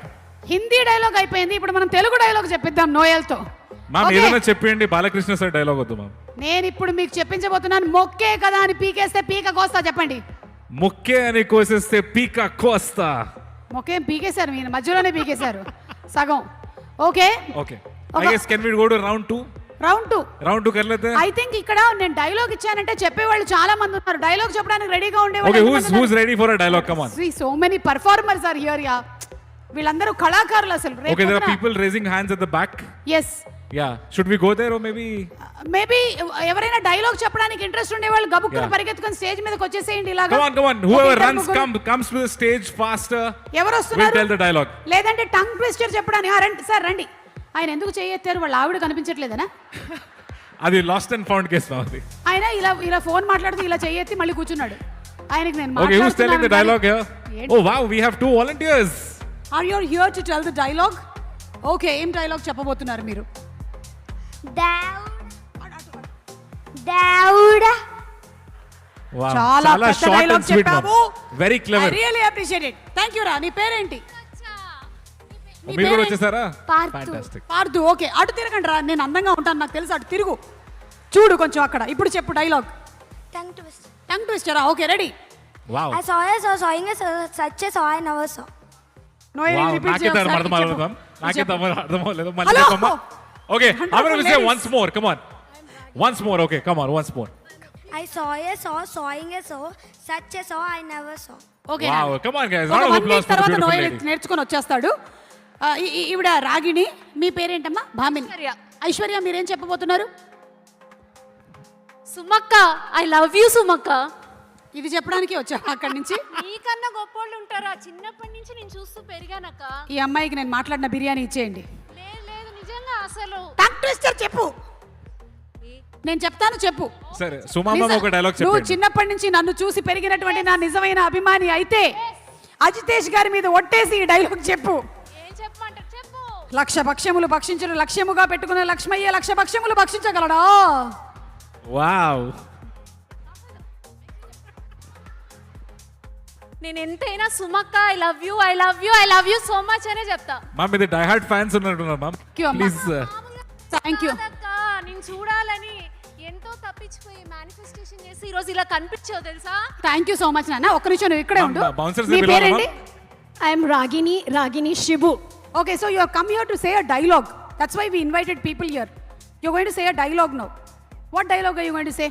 Hindi dialogue అయిపోయింది. ఇప్పుడు మనం తెలుగు డైలాగ్ చెప్పిద్దాం నోయల్తో. Ma'am Okay. ఏదైనా చెప్పండి, బాలకృష్ణ సార్ డైలాగ్ వద్దు మ్యామ్. నేను ఇప్పుడు మీకు చెప్పించబోతున్నాను. మొక్కే కదా అని పీకేస్తే పీక కోస్తా. చెప్పండి. ముక్కే అని కోసేస్తే పీక కోస్తా. మొక్కేం పీకేశారు, మీరు మధ్యలోనే పీకేశారు సగం. Okay okay, I guess can we go to round 2? Round 2. Round 2 कर लेते हैं. ఐ థింక్ ఇక్కడ నేను డైలాగ్ ఇచ్చానంటే చెప్పేవాళ్ళు చాలా మంది ఉన్నారు. డైలాగ్ చెప్పడానికి రెడీగా ఓకే, ఉండేవాళ్ళు. who's ready for a dialogue? Come on. So many performers are here. Yeah, వీళ్ళందరూ కళాకారులు అసలు. Okay, there are people raising hands at the back. Yes, Yeah, should we go there or maybe? Maybe ఎవరైనా dialogue చెప్పడానికి interest ఉండేవాళ్ళు గబుక్కున Yeah. పరిగెత్తుకొని stage మీదకి వచ్చేసేయండి ఇలాగా. Come on. Whoever Okay, runs comes to the stage faster. ఎవరు We'll వస్తున్నారు? tell the dialogue. లేదంటే టంగ్ ట్విస్టర్ చెప్పడానికి. రండి సార్ రండి. ఆయన ఎందుకు చేయెత్తారు? వాళ్ళ ఆవిడ కనిపించట్లేదనా? అది లాస్ట్ అండ్ ఫౌండ్ కేస్ నాది. ఆయన ఇలా ఫోన్ మాట్లాడుతూ ఇలా చేయెత్తి మళ్ళీ కూర్చున్నాడు. ఆయనకి నేను Okay, who's telling the dialogue here? ఏంటి? Oh wow, we have 2 volunteers. Are you here to tell the dialogue? Okay, ఏం డైలాగ్ చెప్పబోతున్నారు మీరు? Dauda. Wow, చాలా పెద్ద short డైలాగ్ and sweet, చెప్పావు. ma'am. Very clever. I really appreciate it. Thank you రా. నీ పేరేంటి? నీ మీరు కూడా పేరేంటి? వచ్చేసారా? పార్థు. Fantastic. పార్థు. ఓకే, అటు తిరగండి రా. నేను అందంగా ఉంటాను నాకు తెలుసు. అటు తిరుగు, చూడు కొంచెం అక్కడ. ఇప్పుడు చెప్పు డైలాగ్. Tongue twist. టంగ్ ట్విస్టరా? Okay, ready. Wow. I saw sawing a such a saw I never saw. No Wow, repeat నాకే అర్థం అవ్వలేదు మ్యామ్. నాకే అర్థం అవ్వలేదు. మళ్ళీ Hello. చెప్పమ్మా. Okay, I'm going to Wonderful say ladies. once more. Come on. Once more. Okay, come on. Once more. I saw sawing a saw such a saw I never saw. Okay, Wow, come on guys. ఒక Round of 1 applause week for the తర్వాత beautiful Noel lady. నేర్చుకొని వచ్చేస్తాడు. ఈవిడ రాగిణి. మీ పేరేంటమ్మా? భామిని. ఐశ్వర్య, మీరేం చెప్పబోతున్నారు? సుమక్క, I love you సుమక్క. ఇది చెప్పడానికి వచ్చా అక్కడి నుంచి? నీకన్నా గొప్పోళ్ళు ఉంటారా? చిన్నప్పటి నుంచి నేను చూస్తూ పెరిగానక్క. ఈ అమ్మాయికి నేను మాట్లాడిన బిర్యానీ ఇచ్చేయండి. లేదు లేదు, నిజంగా అసలు. టంగ్ ట్విస్టర్ చెప్పు. నేను చెప్తాను, చెప్పు. సరే సుమమ్మ ఒక డైలాగ్ చెప్పండి. నువ్వు చిన్నప్పటి నుంచి నన్ను చూసి పెరిగినటువంటి నా నిజమైన అభిమాని అయితే అజితేష్ గారి మీద ఒట్టేసి ఈ డైలాగ్ చెప్పు. ఏం చెప్పమంటారు? చెప్పు. లక్ష భక్ష్యములు భక్షించను లక్ష్యముగా పెట్టుకున్న లక్ష్మయ్య లక్ష భక్ష్యములు భక్షించగలడా? వావ్. నేను ఎంతైనా Sumakka, I love you, I love you, I love you so much అనే చెప్తా. మ్యామ్ ఇది డై హార్డ్ ఫ్యాన్స్ ఉన్నట్టున్నారు మ్యామ్. ప్లీజ్. Thank you. నేను చూడాలని ఎంతో తప్పించిపోయి మేనిఫెస్టేషన్ చేసి ఈ రోజు ఇలా కనిపించావు తెలుసా? థ్యాంక్ యూ సో మచ్ నాన్న. ఒక్క నిమిషం నువ్వు ఇక్కడే ఉండు. బౌన్సర్స్ మీ పేరేంటి? I'm Ragini Shibu. Okay, so you have come here to say a dialogue. That's why we invited people here. You're going to say a dialogue now. What dialogue are you going to say?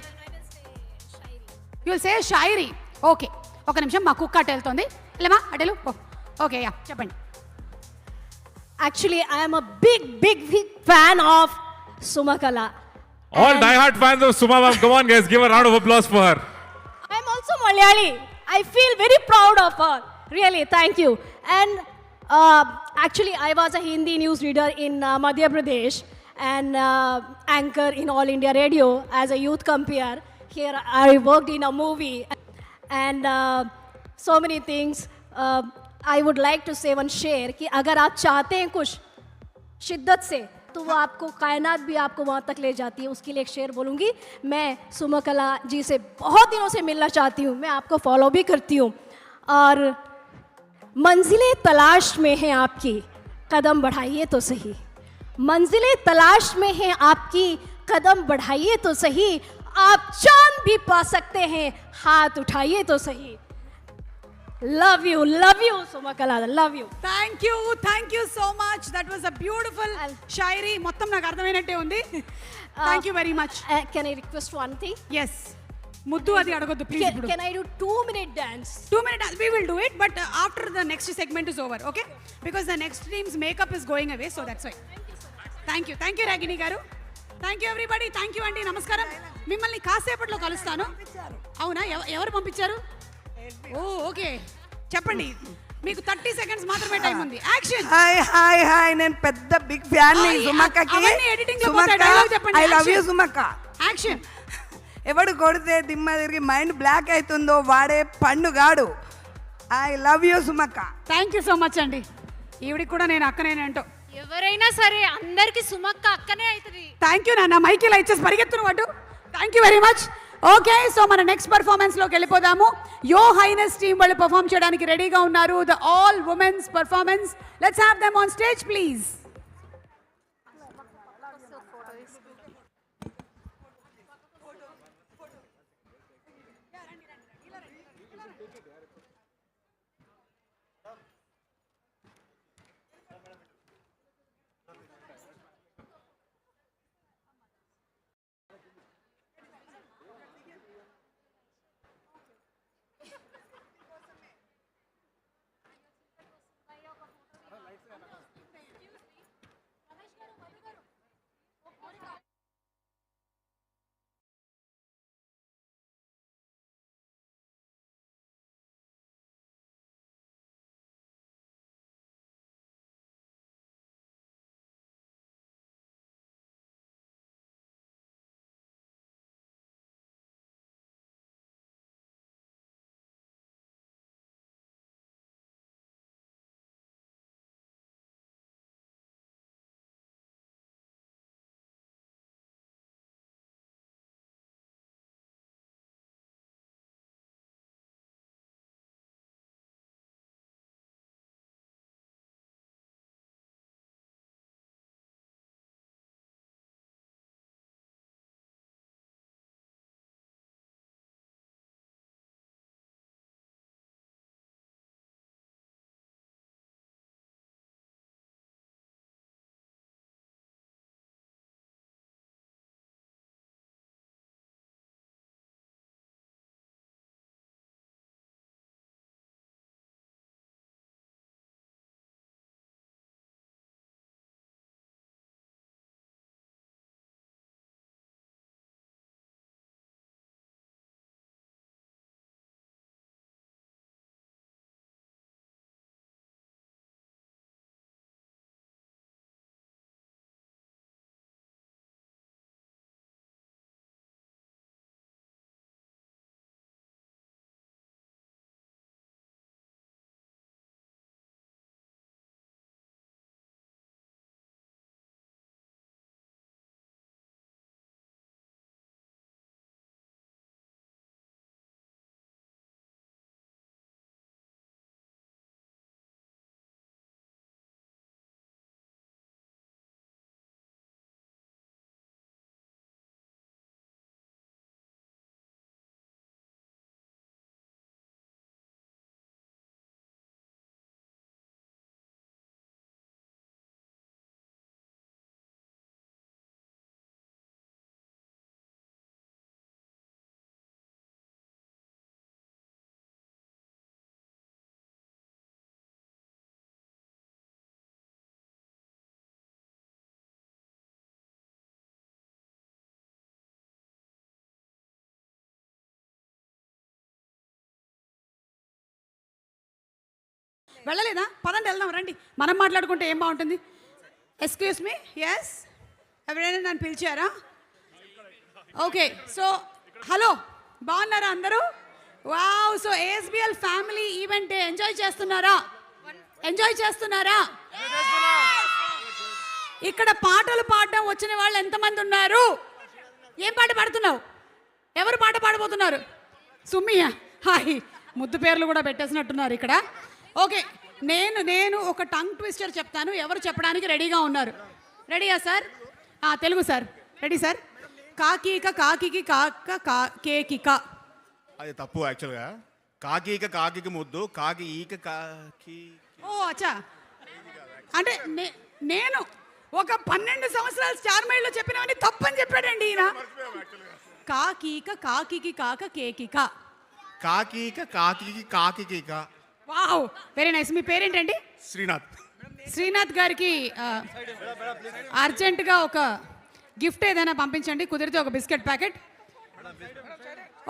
You will say a shairi. Okay. ఒక నిమిషం, మా కుక్క అటు వెళ్తుంది. వెళ్ళమా అటెలు. Okay, yeah చెప్పండి. Actually, I am a big fan of Sumakala. All die-hard fans of Suma ma'am, come on guys, give a round of applause for her. I am also Malayali. I feel very proud of her. Really, thank you. And actually, I was a Hindi news reader in Madhya Pradesh and anchor in All India Radio as a youth compere. Here, I worked in a movie and so many things. I would like to say one शेर कि अगर आप चाहते हैं कुछ शिद्दत से तो वो आपको कायनात भी आपको वहाँ तक ले जाती है. उसके लिए एक शेर बोलूँगी. मैं सुमकला जी से बहुत दिनों से मिलना चाहती हूँ. मैं आपको फॉलो भी करती हूँ और मंजिलें तलाश में हैं आपकी, कदम बढ़ाइए तो सही. मंजिलें तलाश में हैं आपकी, कदम बढ़ाइए तो सही. आप चांद भी पा सकते हैं, हाथ उठाइए तो सही. Love you Sumakala, love you. Thank you so much. That was a beautiful shairi. మొత్తం నాకు అర్థమైనట్టే ఉంది. Thank you very much. Can I request one thing? Yes. ముద్దు అది అడగొద్దు please. Can I do 2-minute dance? 2-minute dance. We will do it, but after the next segment is over, okay? Because the next team's makeup is going away, so that's why. Thank you Ragini garu. Thank you everybody. Thank you అండి. నమస్కారం. మిమ్మల్ని కాసేపట్లో కలుస్తాను. అవునా? ఎవరు పంపించారు? ఓ okay, చెప్పండి. మీకు 30 seconds మాత్రమే టైం ఉంది. యాక్షన్. హాయ్ నేను పెద్ద బిగ్ ఫ్యాన్ ని సుమక్కకి. అవన్నీ ఎడిటింగ్ లో పోతాయి. డైలాగ్ చెప్పండి. I love you Sumakka. Action. ఎవడు కొడితే దిమ్మ తిరిగి మైండ్ బ్లాక్ అవుతుందో వాడే పండుగాడు. I love you Sumakka. Thank you so much అండి. ఈవిడికి కూడా నేను అక్కనేనంటో. ఎవరైనా సరే అందరికి సుమక్క అక్కనే అవుతుంది. థ్యాంక్ యూ నాన్న. మైకిల్ ఇచ్చేసి పరిగెత్తును వాడు. Thank you very much. Okay, so మన నెక్స్ట్ పర్ఫార్మెన్స్ లోకి వెళ్ళిపోదాము. యో హైనెస్ టీమ్ వాళ్ళు పర్ఫార్మ్ చేయడానికి రెడీగా ఉన్నారు. The all women's performance. Let's have them on stage please. వెళ్ళలేదా? పదండి వెళ్దాం రండి. మనం మాట్లాడుకుంటే ఏం బాగుంటుంది. ఎక్స్క్యూజ్ మీ, ఎస్, ఎవరైనా నన్ను పిలిచారా? ఓకే, సో హలో, బాగున్నారా అందరూ? Wow, so ASBL family event enjoy చేస్తున్నారా? ఎంజాయ్ చేస్తున్నారా? ఇక్కడ పాటలు పాడడం వచ్చిన వాళ్ళు ఎంతమంది ఉన్నారు? ఏం పాట పాడుతున్నావు? ఎవరు పాట పాడబోతున్నారు? సుమ్మియా? హాయ్, ముద్దు పేర్లు కూడా పెట్టేసినట్టున్నారు ఇక్కడ. ఓకే, నేను ఒక టంగ్ ట్విస్టర్ చెప్తాను, ఎవరు చెప్పడానికి రెడీగా ఉన్నారు? రెడీయా sir? Telugu sir, ready sir? కాకీక కాకికి కాక కేకిక. అది తప్పు యాక్చువల్గా. కాకీక కాకికి ముద్దు, కాకి ఈక కాకి. ఓ అచ్చా, అంటే నేను ఒక 12 సంవత్సరాలు స్టార్ మైల్లో చెప్పినవని తప్పని చెప్పాడండి ఈయన. కాకీక కాకికి కాక కేకిక. కాకీక కాకికి కాకిక. Wow, very nice. మీ పేరేంటండి? శ్రీనాథ్. శ్రీనాథ్ గారికి అర్జెంటుగా ఒక గిఫ్ట్ ఏదైనా పంపించండి, కుదిరితే ఒక biscuit packet.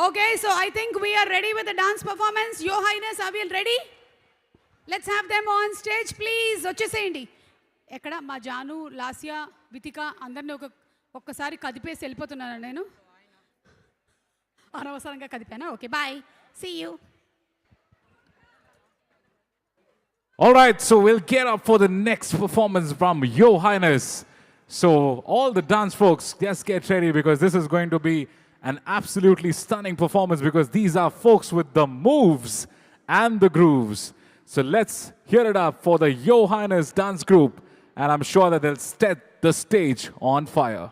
Okay, so I think we're ready with the dance performance. Your highness, are we ready? Let's have them on stage please. వచ్చేసేయండి. ఎక్కడ మా జాను, లాస్యా, వితిక అందరినీ ఒక్కసారి కదిపేసి వెళ్ళిపోతున్నాను నేను. అనవసరంగా కదిపానా? Okay, bye, see you. All right, so we'll get up for the next performance from Your Highness. So all the dance folks, just get ready because this is going to be an absolutely stunning performance because these are folks with the moves and the grooves. So let's hear it up for the Your Highness dance group, and I'm sure that they'll set the stage on fire.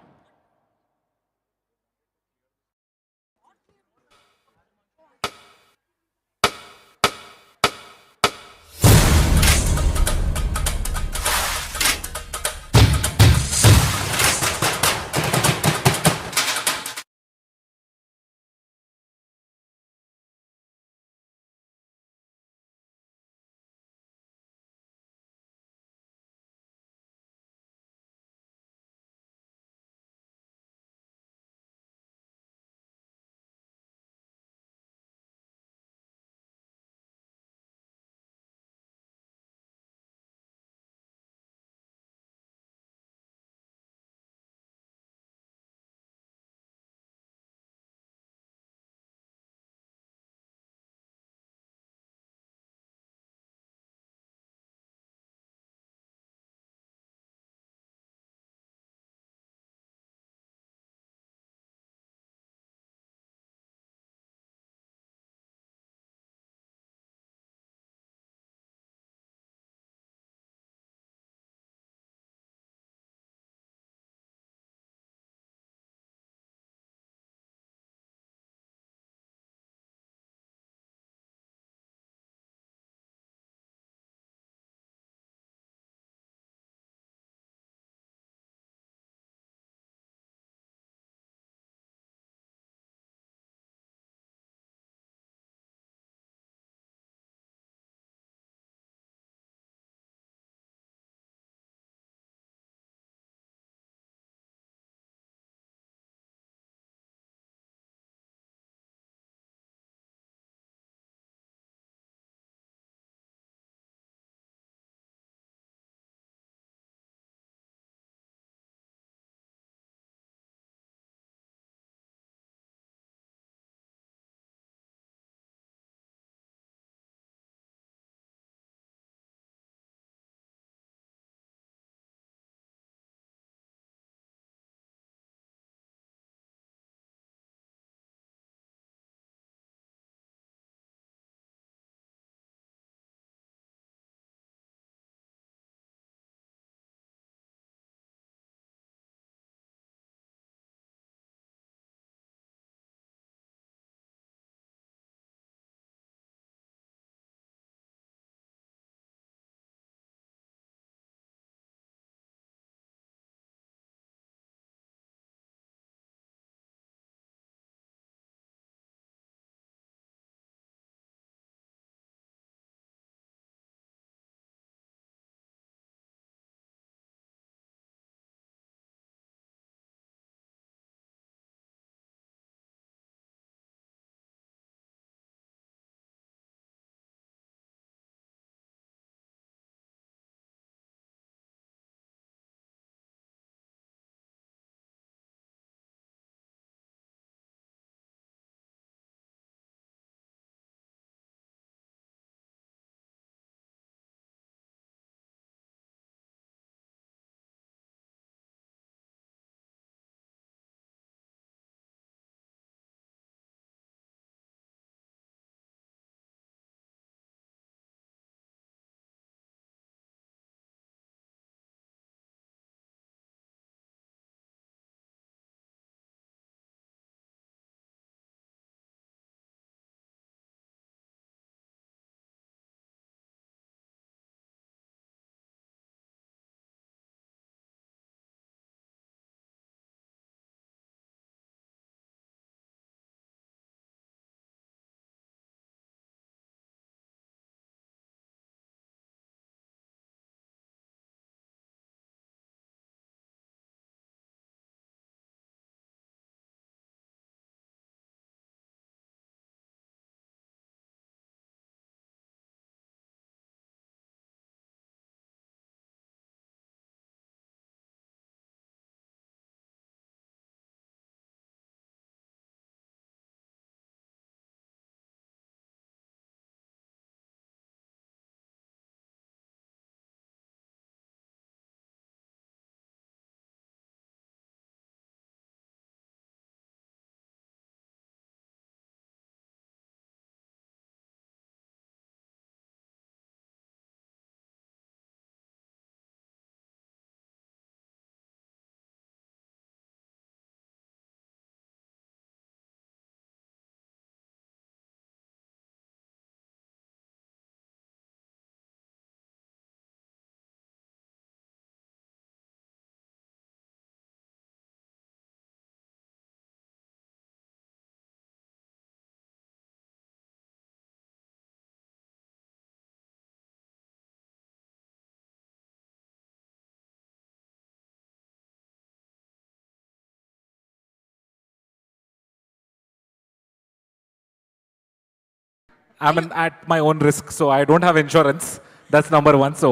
I'm at my own risk, so I don't have insurance. That's number one. So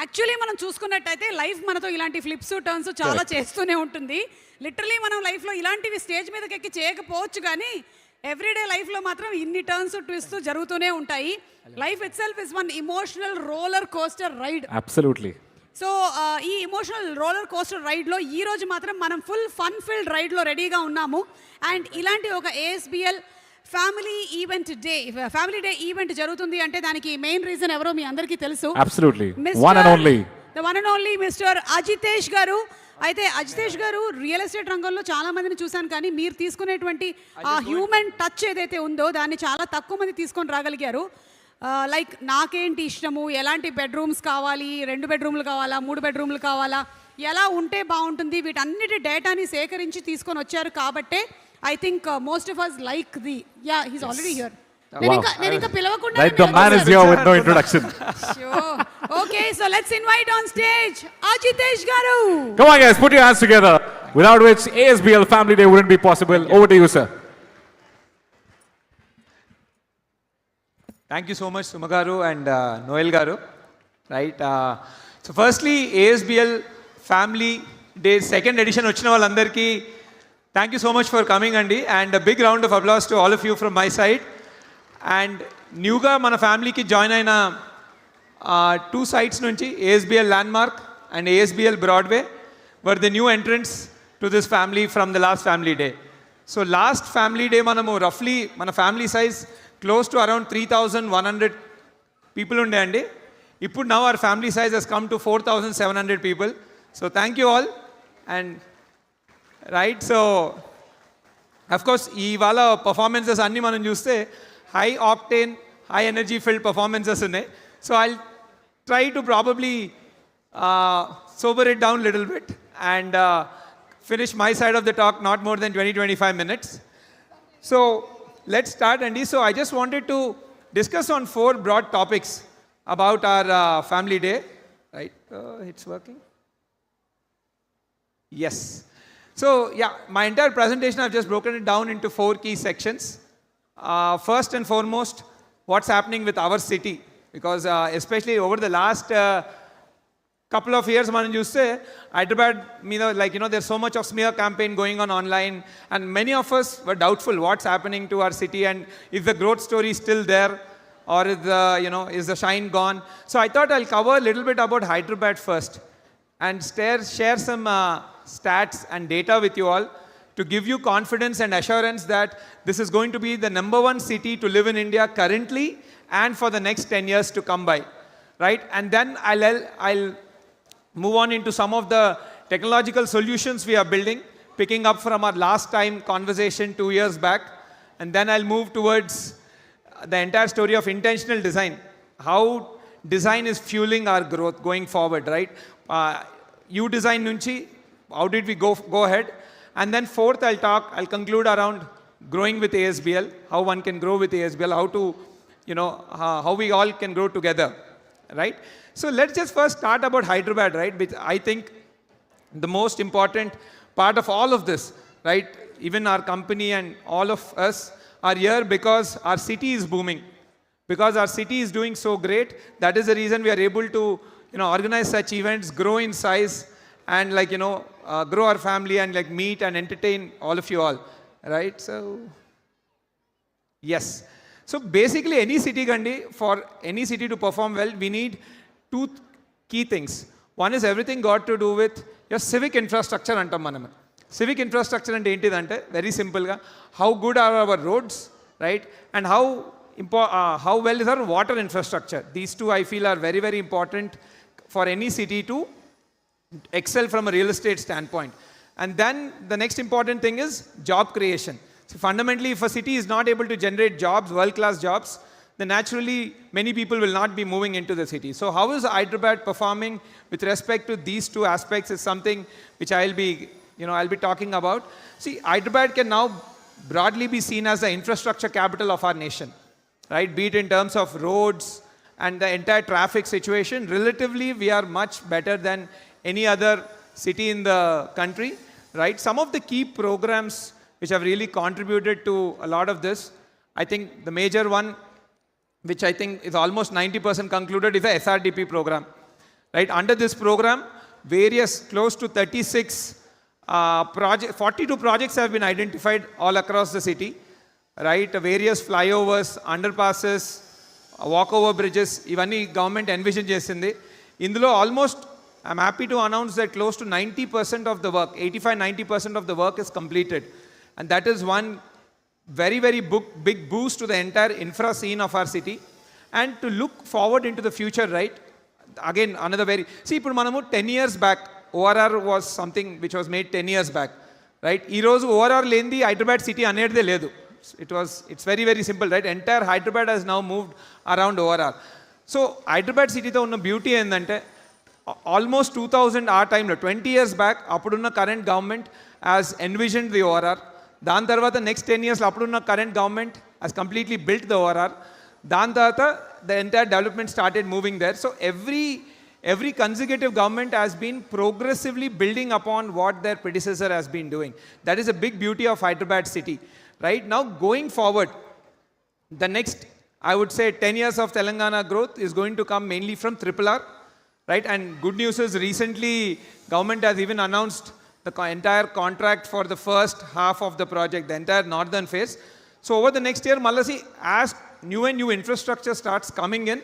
actually మనం చూసుకున్నట్టయితే life మనతో ఇలాంటి flips turns చాలా చేస్తూనే ఉంటుంది. Literally మనం లైఫ్లో ఇలాంటివి స్టేజ్ మీదకి ఎక్కి చేయకపోవచ్చు, కానీ ఎవ్రీడే లైఫ్లో మాత్రం ఇన్ని టర్న్స్ ట్విస్ట్ జరుగుతూనే ఉంటాయి. Life itself is one emotional roller coaster ride. absolutely. So ఈ ఇమోషనల్ రోలర్ కోస్టర్ రైడ్లో ఈ రోజు మాత్రం మనం ఫుల్ ఫన్ ఫిల్డ్ రైడ్లో రెడీగా ఉన్నాము. అండ్ ఇలాంటి ఒక ASBL ఫ్యామిలీ డే ఈవెంట్ జరుగుతుంది అంటే దానికి మెయిన్ రీజన్ ఎవరో మీ అందరికీ తెలుసు. Absolutely. One and only. The one and only mister Ajitesh గారు. అయితే అజితేష్ గారు రియల్ ఎస్టేట్ రంగంలో చాలా మందిని చూశాను, కానీ మీరు తీసుకునేటువంటి ఆ హ్యూమన్ టచ్ ఏదైతే ఉందో దాన్ని చాలా తక్కువ మంది తీసుకొని రాగలిగారు. లైక్ నాకేంటి ఇష్టము, ఎలాంటి బెడ్రూమ్స్ కావాలి, 2 బెడ్రూమ్లు కావాలా, 3 బెడ్రూమ్లు కావాలా, ఎలా ఉంటే బాగుంటుంది, వీటన్నిటి డేటాని సేకరించి తీసుకొని వచ్చారు. కాబట్టే I think most of us like he's already here. నేను ఇంకా పిలవకుండా Like the man is here with no introduction. Okay, so let's invite on stage Ajitesh garu. Come on guys, put your hands together. Without which ASBL Family Day wouldn't be possible. Over to you, sir. Thank you so much, Sumagaru and Noel Garu. Right. So firstly, ASBL Family Day second edition వచ్చిన వాళ్ళందరికీ thank you so much for coming అండి, and a big round of applause to all of you from my side. And న్యూగా మన ఫ్యామిలీకి join అయిన 2 sites నుంచి ASBL Landmark and ASBL Broadway were the new entrants to this family from the last family day. So last family day మనము roughly మన family size close to around 3,100 people ఉండే అండి. ఇప్పుడు now our family size has come to 4,700 people. So thank you all. And right, so of course ఇవాళ performances అన్నీ మనం చూస్తే high octane high energy filled performances ఉన్నాయి. So I'll try to probably sober it down a little bit and finish my side of the talk not more than 20-25 minutes. So let's start, Andy. So I just wanted to discuss on 4 broad topics about our family day. Right? It's working? Yes. So yeah, my entire presentation I've just broken it down into 4 key sections. First and foremost, what's happening with our city, because especially over the last couple of years మనం చూస్తే Hyderabad మీద like there's so much of smear campaign going on online, and many of us were doubtful what's happening to our city and is the growth story still there or is the is the shine gone. So I thought I'll cover a little bit about Hyderabad first and share some stats and data with you all to give you confidence and assurance that this is going to be the number 1 city to live in India currently and for the next 10 years to come by. Right? And then I'll move on into some of the technological solutions we are building, picking up from our last time conversation 2 years back. And then I'll move towards the entire story of intentional design, how design is fueling our growth going forward, right? You design nunchi, how did we go ahead? And then fourth, I'll conclude around growing with ASBL, how one can grow with ASBL, how to, how we all can grow together, right? So let's just first start about Hyderabad, right? Which I think the most important part of all of this, right? Even our company and all of us are here because our city is booming. Because our city is doing so great, that is the reason we are able to, organize such events, grow in size, and grow our family and meet and entertain all of you all, right? So yes, so basically any city gandi, for any city to perform well, we need 2 key things. One is everything got to do with your civic infrastructure antam manam. Civic infrastructure ante entidante very simple ga how good are our roads, right? And how well is our water infrastructure. These 2 I feel are very, very important for any city to excel from a real estate standpoint. And then the next important thing is job creation. So fundamentally, if a city is not able to generate jobs, world-class jobs, then naturally many people will not be moving into the city. So how is Hyderabad performing with respect to these 2 aspects is something which I'll be talking about. See, Hyderabad can now broadly be seen as the infrastructure capital of our nation, right? Be it in terms of roads and the entire traffic situation. Relatively, we are much better than any other city in the country, right? Some of the key programs which have really contributed to a lot of this, I think the major one which I think is almost 90% concluded, is the SRDP program. Right? Under this program, various close to 36 42 projects have been identified all across the city. Right? Various flyovers, underpasses, walkover bridges, ivanni government envision chesindi. Indulo almost, I'm happy to announce that close to 90% of the work, 85-90% of the work is completed. And that is one very, very big boost to the entire infra scene of our city. And to look forward into the future, right? Again, another very... See, ఇప్పుడు మనము 10 years back, ORR was something which was made 10 years back. Right? ఈ రోజు ORR లేనిది Hyderabad city అనేదే లేదు. It's very, very simple, right? Entire Hyderabad has now moved around ORR. So, Hyderabad city తో ఉన్న beauty ఏంటంటే almost 2000 ఆ టైంలో 20 years back అప్పుడున్న current government has envisioned the ORR. దాని తర్వాత నెక్స్ట్ 10 years అప్పుడున్న current government has completely built the ORR. దాని తర్వాత the entire development started moving there. So every consecutive government has been progressively building upon what their predecessor has been doing. That is a big beauty of Hyderabad city. Right now, going forward, the next, I would say, 10 years of Telangana growth is going to come mainly from RRR. Right? And good news is recently government has even announced the entire contract for the first half of the project, the entire northern phase. So over the next year, Malasi, as new and new infrastructure starts coming in,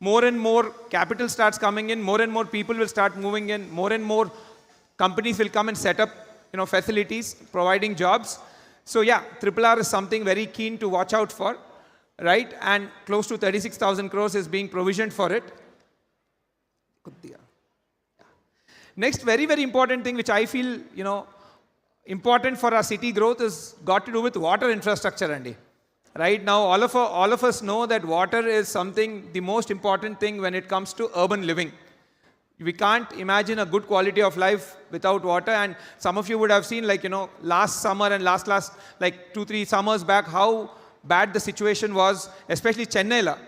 more and more capital starts coming in, more and more people will start moving in, more and more companies will come and set up, facilities, providing jobs. So yeah, RRR is something very keen to watch out for, right? And close to 36,000 crores is being provisioned for it. Next, very, very important thing which I feel, important for our city growth is got to do with water infrastructure, Andy. Right now, all of us know that water is something, the most important thing when it comes to urban living. We can't imagine a good quality of life without water. And some of you would have seen, last summer and last 2-3 summers back, how bad the situation was, especially Chennai.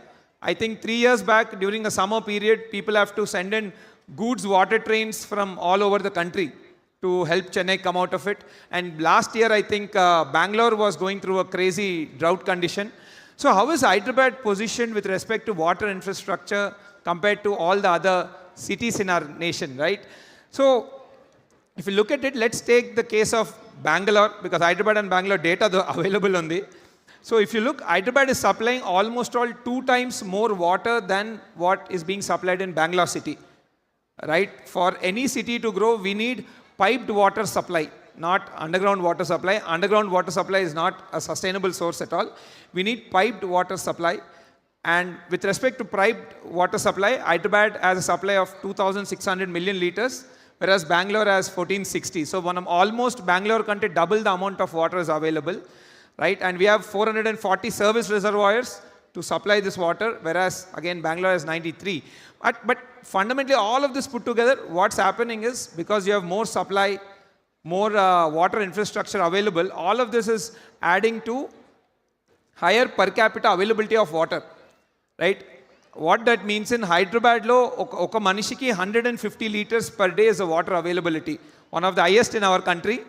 I think 3 years back, during the summer period, people have to send in goods water trains from all over the country to help Chennai come out of it. And last year, I think Bangalore was going through a crazy drought condition. So how is Hyderabad positioned with respect to water infrastructure compared to all the other cities in our nation, right? So if you look at it, let's take the case of Bangalore, because Hyderabad and Bangalore data are available on the... So if you look, Hyderabad is supplying almost all 2 times more water than what is being supplied in Bangalore city, right? For any city to grow, we need piped water supply, not underground water supply. Underground water supply is not a sustainable source at all. We need piped water supply. And with respect to piped water supply, Hyderabad has a supply of 2,600 million liters, whereas Bangalore has 1,460. So almost Bangalore kante double the amount of water is available, right? And we have 440 service reservoirs to supply this water, whereas again Bangalore has 93. But fundamentally, all of this put together, what's happening is because you have more supply, more water infrastructure available, all of this is adding to higher per capita availability of water, right? What that means in Hyderabad, oka manishiki 150 liters per day is the water availability, one of the highest in our country.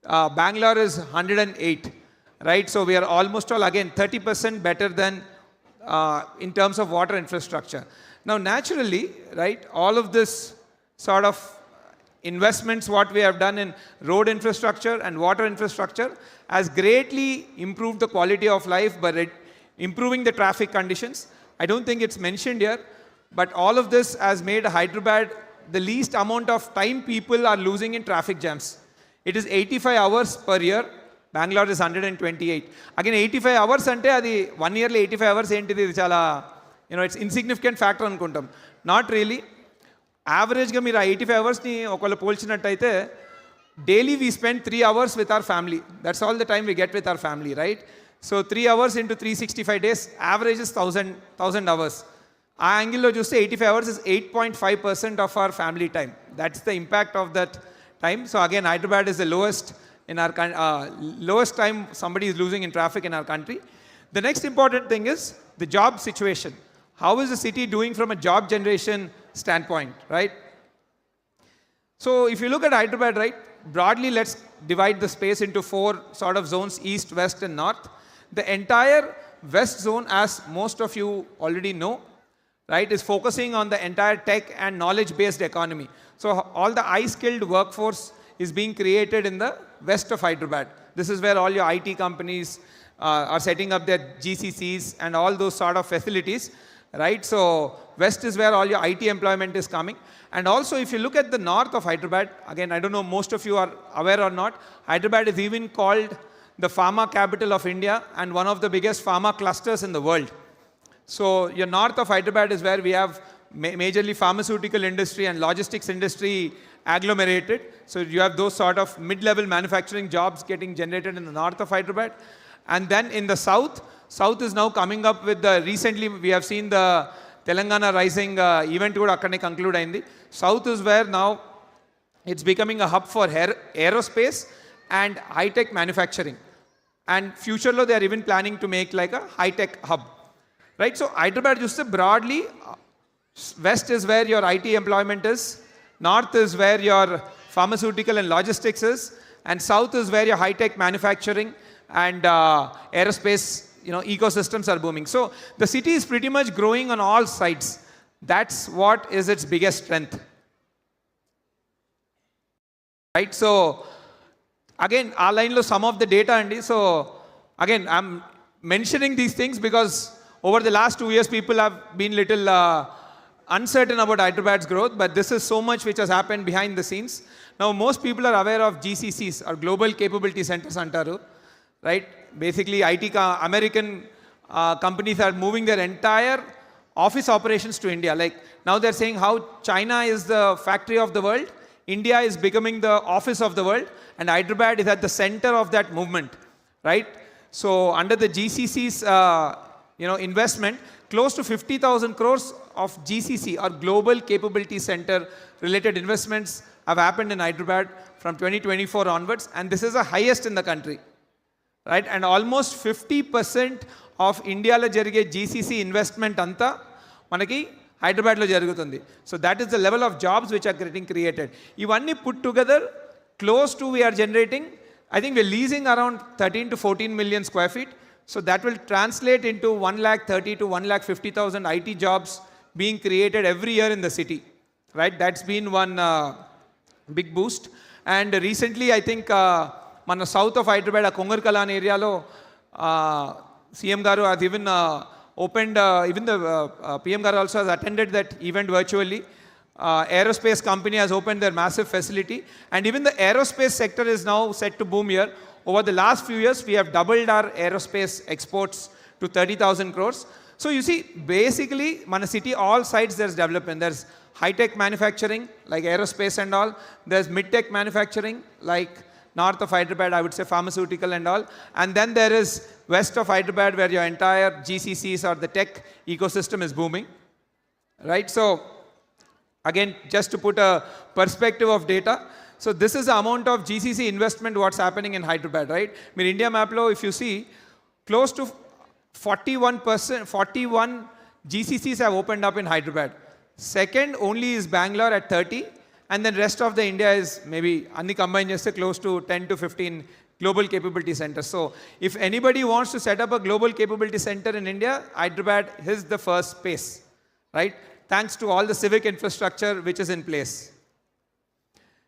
Bangalore is 108, right? So we are almost all again 30% better than in terms of water infrastructure. Now, naturally, right, all of this sort of investments, what we have done in road infrastructure and water infrastructure has greatly improved the quality of life by improving the traffic conditions. I don't think it's mentioned here, but all of this has made Hyderabad the least amount of time people are losing in traffic jams. It is 85 hours per year. Bangalore is 128. Again, 85 hours ante adi 1 yearly 85 hours entidi chala, it's insignificant factor anukuntam. Not really. Average ga meer 85 hours ni okala polchinattaithe daily we spend 3 hours with our family. That's all the time we get with our family, right? So 3 hours into 365 days, average is 1,000 hours. Aa angle lo chuste 85 hours is 8.5% of our family time. That's the impact of that time. So again, Hyderabad is the lowest in our lowest time somebody is losing in traffic in our country. The next important thing is the job situation. How is the city doing from a job generation standpoint, right? So if you look at Hyderabad, right, broadly let's divide the space into 4 sort of zones, east, west and north. The entire West Zone, as most of you already know, right, is focusing on the entire tech and knowledge-based economy. So all the high-skilled workforce is being created in the west of Hyderabad. This is where all your IT companies are setting up their GCCs and all those sort of facilities, right? So west is where all your IT employment is coming. And also, if you look at the north of Hyderabad, again, I don't know most of you are aware or not, Hyderabad is even called the pharma capital of India and one of the biggest pharma clusters in the world. So your north of Hyderabad is where we have majorly pharmaceutical industry and logistics industry agglomerated. So you have those sort of mid-level manufacturing jobs getting generated in the north of Hyderabad. And then in the south is now coming up with the, recently we have seen the Telangana Rising event kuda akkane conclude ayindi. South is where now it's becoming a hub for aerospace and high-tech manufacturing. And future lo they are even planning to make like a high-tech hub. Right? So Hyderabad just broadly, west is where your IT employment is, north is where your pharmaceutical and logistics is, and south is where your high-tech manufacturing and aerospace, ecosystems are booming. So the city is pretty much growing on all sides. That's what is its biggest strength. Right? So again, our line lo some of the data, Andy. So again, I'm mentioning these things because over the last 2 years, people have been little uncertain about Hyderabad's growth, but this is so much which has happened behind the scenes. Now, most people are aware of GCCs, or Global Capability Centers antaru, right? Basically, American companies are moving their entire office operations to India. Like now they're saying how China is the factory of the world, India is becoming the office of the world, and Hyderabad is at the center of that movement, right? So under the GCC's investment, close to 50,000 crores of GCC or Global Capability Center related investments have happened in Hyderabad from 2024 onwards, and this is the highest in the country, right? And almost 50% of India lo jarige GCC investment anta manaki Hyderabad lo jarugutundi. So that is the level of jobs which are getting created. Ivanni put together, close to we are generating, I think we're leasing around 13 to 14 million square feet. So that will translate into 130 to 150,000 IT jobs being created every year in the city, right? That's been one big boost. And recently, I think, మన south of Hyderabad, Kongarkalan area lo, CM Garu has even opened, even the PM Garu also has attended that event virtually. Aerospace company has opened their massive facility, and even the aerospace sector is now set to boom here. Over the last few years, we have doubled our aerospace exports to 30,000 crores. So you see, basically, Mana city, all sides there's development. There's high-tech manufacturing, like aerospace and all. There's mid-tech manufacturing, like north of Hyderabad, I would say pharmaceutical and all. And then there is west of Hyderabad, where your entire GCCs or the tech ecosystem is booming, right? So again, just to put a perspective of data, so this is the amount of GCC investment what's happening in Hyderabad, right? I mean, India map lo, if you see, close to 41 GCCs have opened up in Hyderabad. Second only is Bangalore at 30, and then rest of the India is maybe anni combined just close to 10 to 15 global capability centers. So if anybody wants to set up a global capability center in India, Hyderabad is the first space, right? Thanks to all the civic infrastructure which is in place.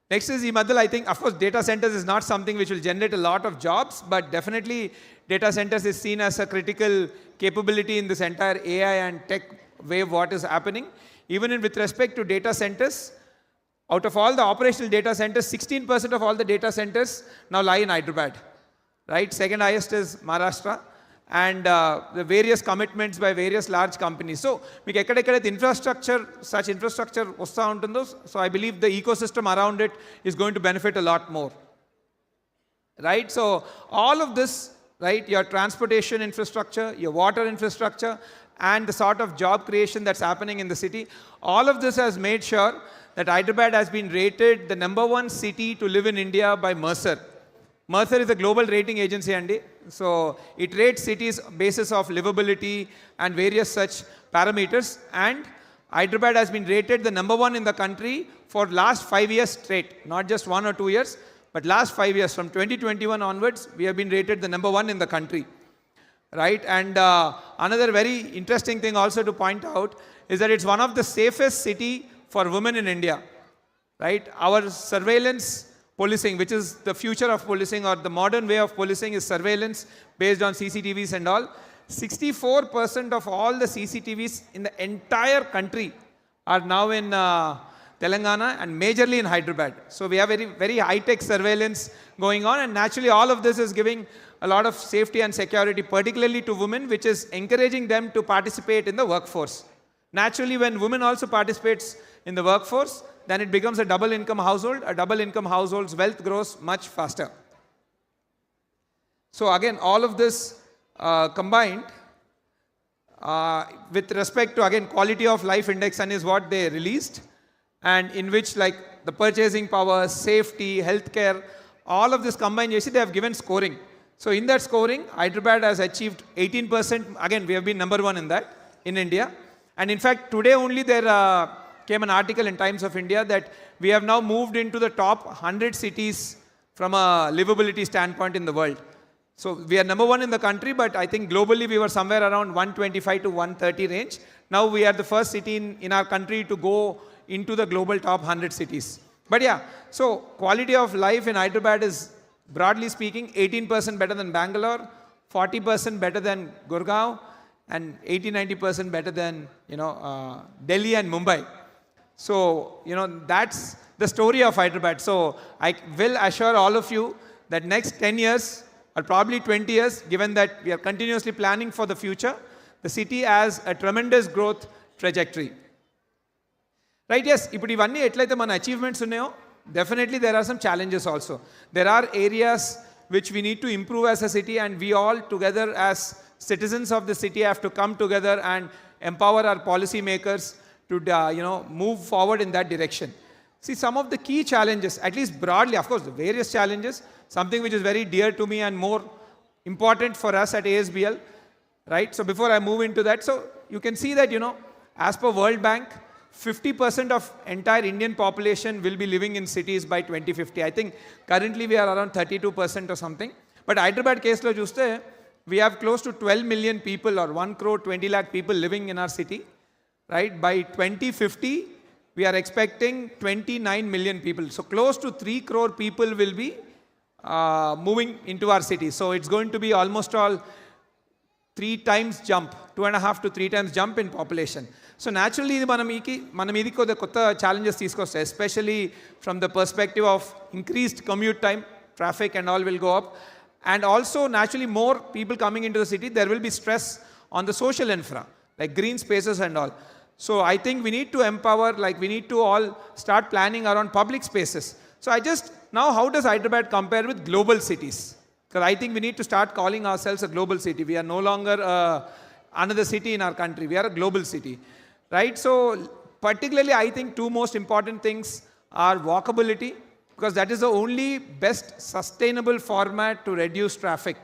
Next is Madhul. I think, of course, data centers is not something which will generate a lot of jobs, but definitely data centers is seen as a critical capability in this entire AI and tech wave what is happening. Even with respect to data centers, out of all the operational data centers, 16% of all the data centers now lie in Hyderabad, right? Second highest is Maharashtra. And the various commitments by various large companies. So, మీకు ఎక్కడెక్కడైతే infrastructure, such infrastructure వస్తూ ఉంటుందో, so I believe the ecosystem around it is going to benefit a lot more, right? So, all of this, right, your transportation infrastructure, your water infrastructure, and the sort of job creation that's happening in the city, all of this has made sure that Hyderabad has been rated the #1 city to live in India by Mercer. Mercer is a global rating agency, Andy. So it rates cities basis of livability and various such parameters. And Hyderabad has been rated the #1 in the country for last 5 years straight, not just 1 or 2 years, but last 5 years. From 2021 onwards, we have been rated the #1 in the country. right? And another very interesting thing also to point out is that it's one of the safest city for women in India, right? Our surveillance policing, which is the future of policing or the modern way of policing, is surveillance based on CCTVs and all. 64% of all the CCTVs in the entire country are now in Telangana and majorly in Hyderabad. So we have very, very high-tech surveillance going on, and naturally all of this is giving a lot of safety and security, particularly to women, which is encouraging them to participate in the workforce. Naturally, when women also participates in the workforce, then it becomes a double income household. A double income household's wealth grows much faster. So again, all of this combined with respect to, again, quality of life index and is what they released, and in which like the purchasing power, safety, healthcare, all of this combined, you see, they have given scoring. So in that scoring, Hyderabad has achieved 18%. Again, we have been number one in that in India. And in fact, today only there came an article in Times of India that we have now moved into the top 100 cities from a livability standpoint in the world. So we are number one in the country, but I think globally we were somewhere around 125 to 130 range. Now we are the first city in our country to go into the global top 100 cities. But yeah, so quality of life in Hyderabad is, broadly speaking, 18% better than Bangalore, 40% better than Gurgaon, and 80-90% better than, Delhi and Mumbai. So, that's the story of Hyderabad. So I will assure all of you that next 10 years or probably 20 years, given that we are continuously planning for the future, the city has a tremendous growth trajectory. Right, yes, ఇప్పుడు ఇవన్నీ ఎట్లయితే మన achievements ఉన్నాయో, definitely there are some challenges also. There are areas which we need to improve as a city, and we all together as citizens of the city have to come together and empower our policy makers to move forward in that direction. See, some of the key challenges, at least broadly, of course, the various challenges, something which is very dear to me and more important for us at ASBL, right? So before I move into that, so you can see that, as per World Bank, 50% of entire Indian population will be living in cities by 2050. I think currently we are around 32% or something. But Hyderabad case lo chuste, we have close to 12 million people or 1 crore 20 lakh people living in our city, right? By 2050, we are expecting 29 million people. So close to 3 crore people will be moving into our city. So it's going to be almost all 3 times jump, 2.5 to 3 times jump in population. So naturally, మనం ఇది కొత్త challenges తీసుకొస్తాయి, especially from the perspective of increased commute time, traffic and all will go up. And also naturally more people coming into the city, there will be stress on the social infra, like green spaces and all. So I think we need to empower, like we need to all start planning around public spaces. So now how does Hyderabad compare with global cities? Because I think we need to start calling ourselves a global city. We are no longer another city in our country. We are a global city, right? So particularly I think 2 most important things are walkability, because that is the only best sustainable format to reduce traffic.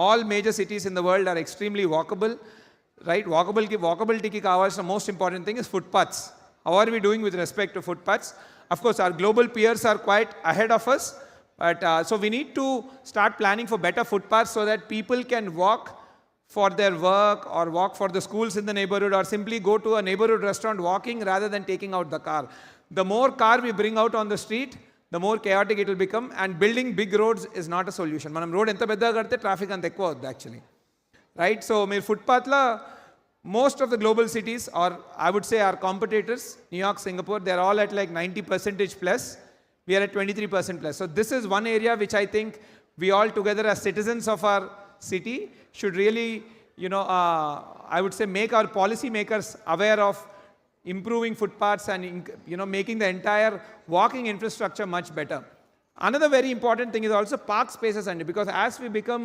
All major cities in the world are extremely walkable, right? Walkability ki kavalsina most important thing is footpaths. How are we doing with respect to footpaths? Of course, our global peers are quite ahead of us, but so we need to start planning for better footpaths so that people can walk for their work or walk for the schools in the neighborhood, or simply go to a neighborhood restaurant walking rather than taking out the car. The more car we bring out on the street, the more chaotic it will become, and building big roads is not a solution. Manam road enta peddaga kadte traffic anta ekkuva avuddu actually, right? So meer footpath la most of the global cities, or I would say our competitors, New York, Singapore, they are all at like 90% plus. We are at 23% plus. So this is one area which I think we all together as citizens of our city should really, I would say make our policy makers aware of improving footpaths and, making the entire walking infrastructure much better. Another very important thing is also park spaces, and because as we become,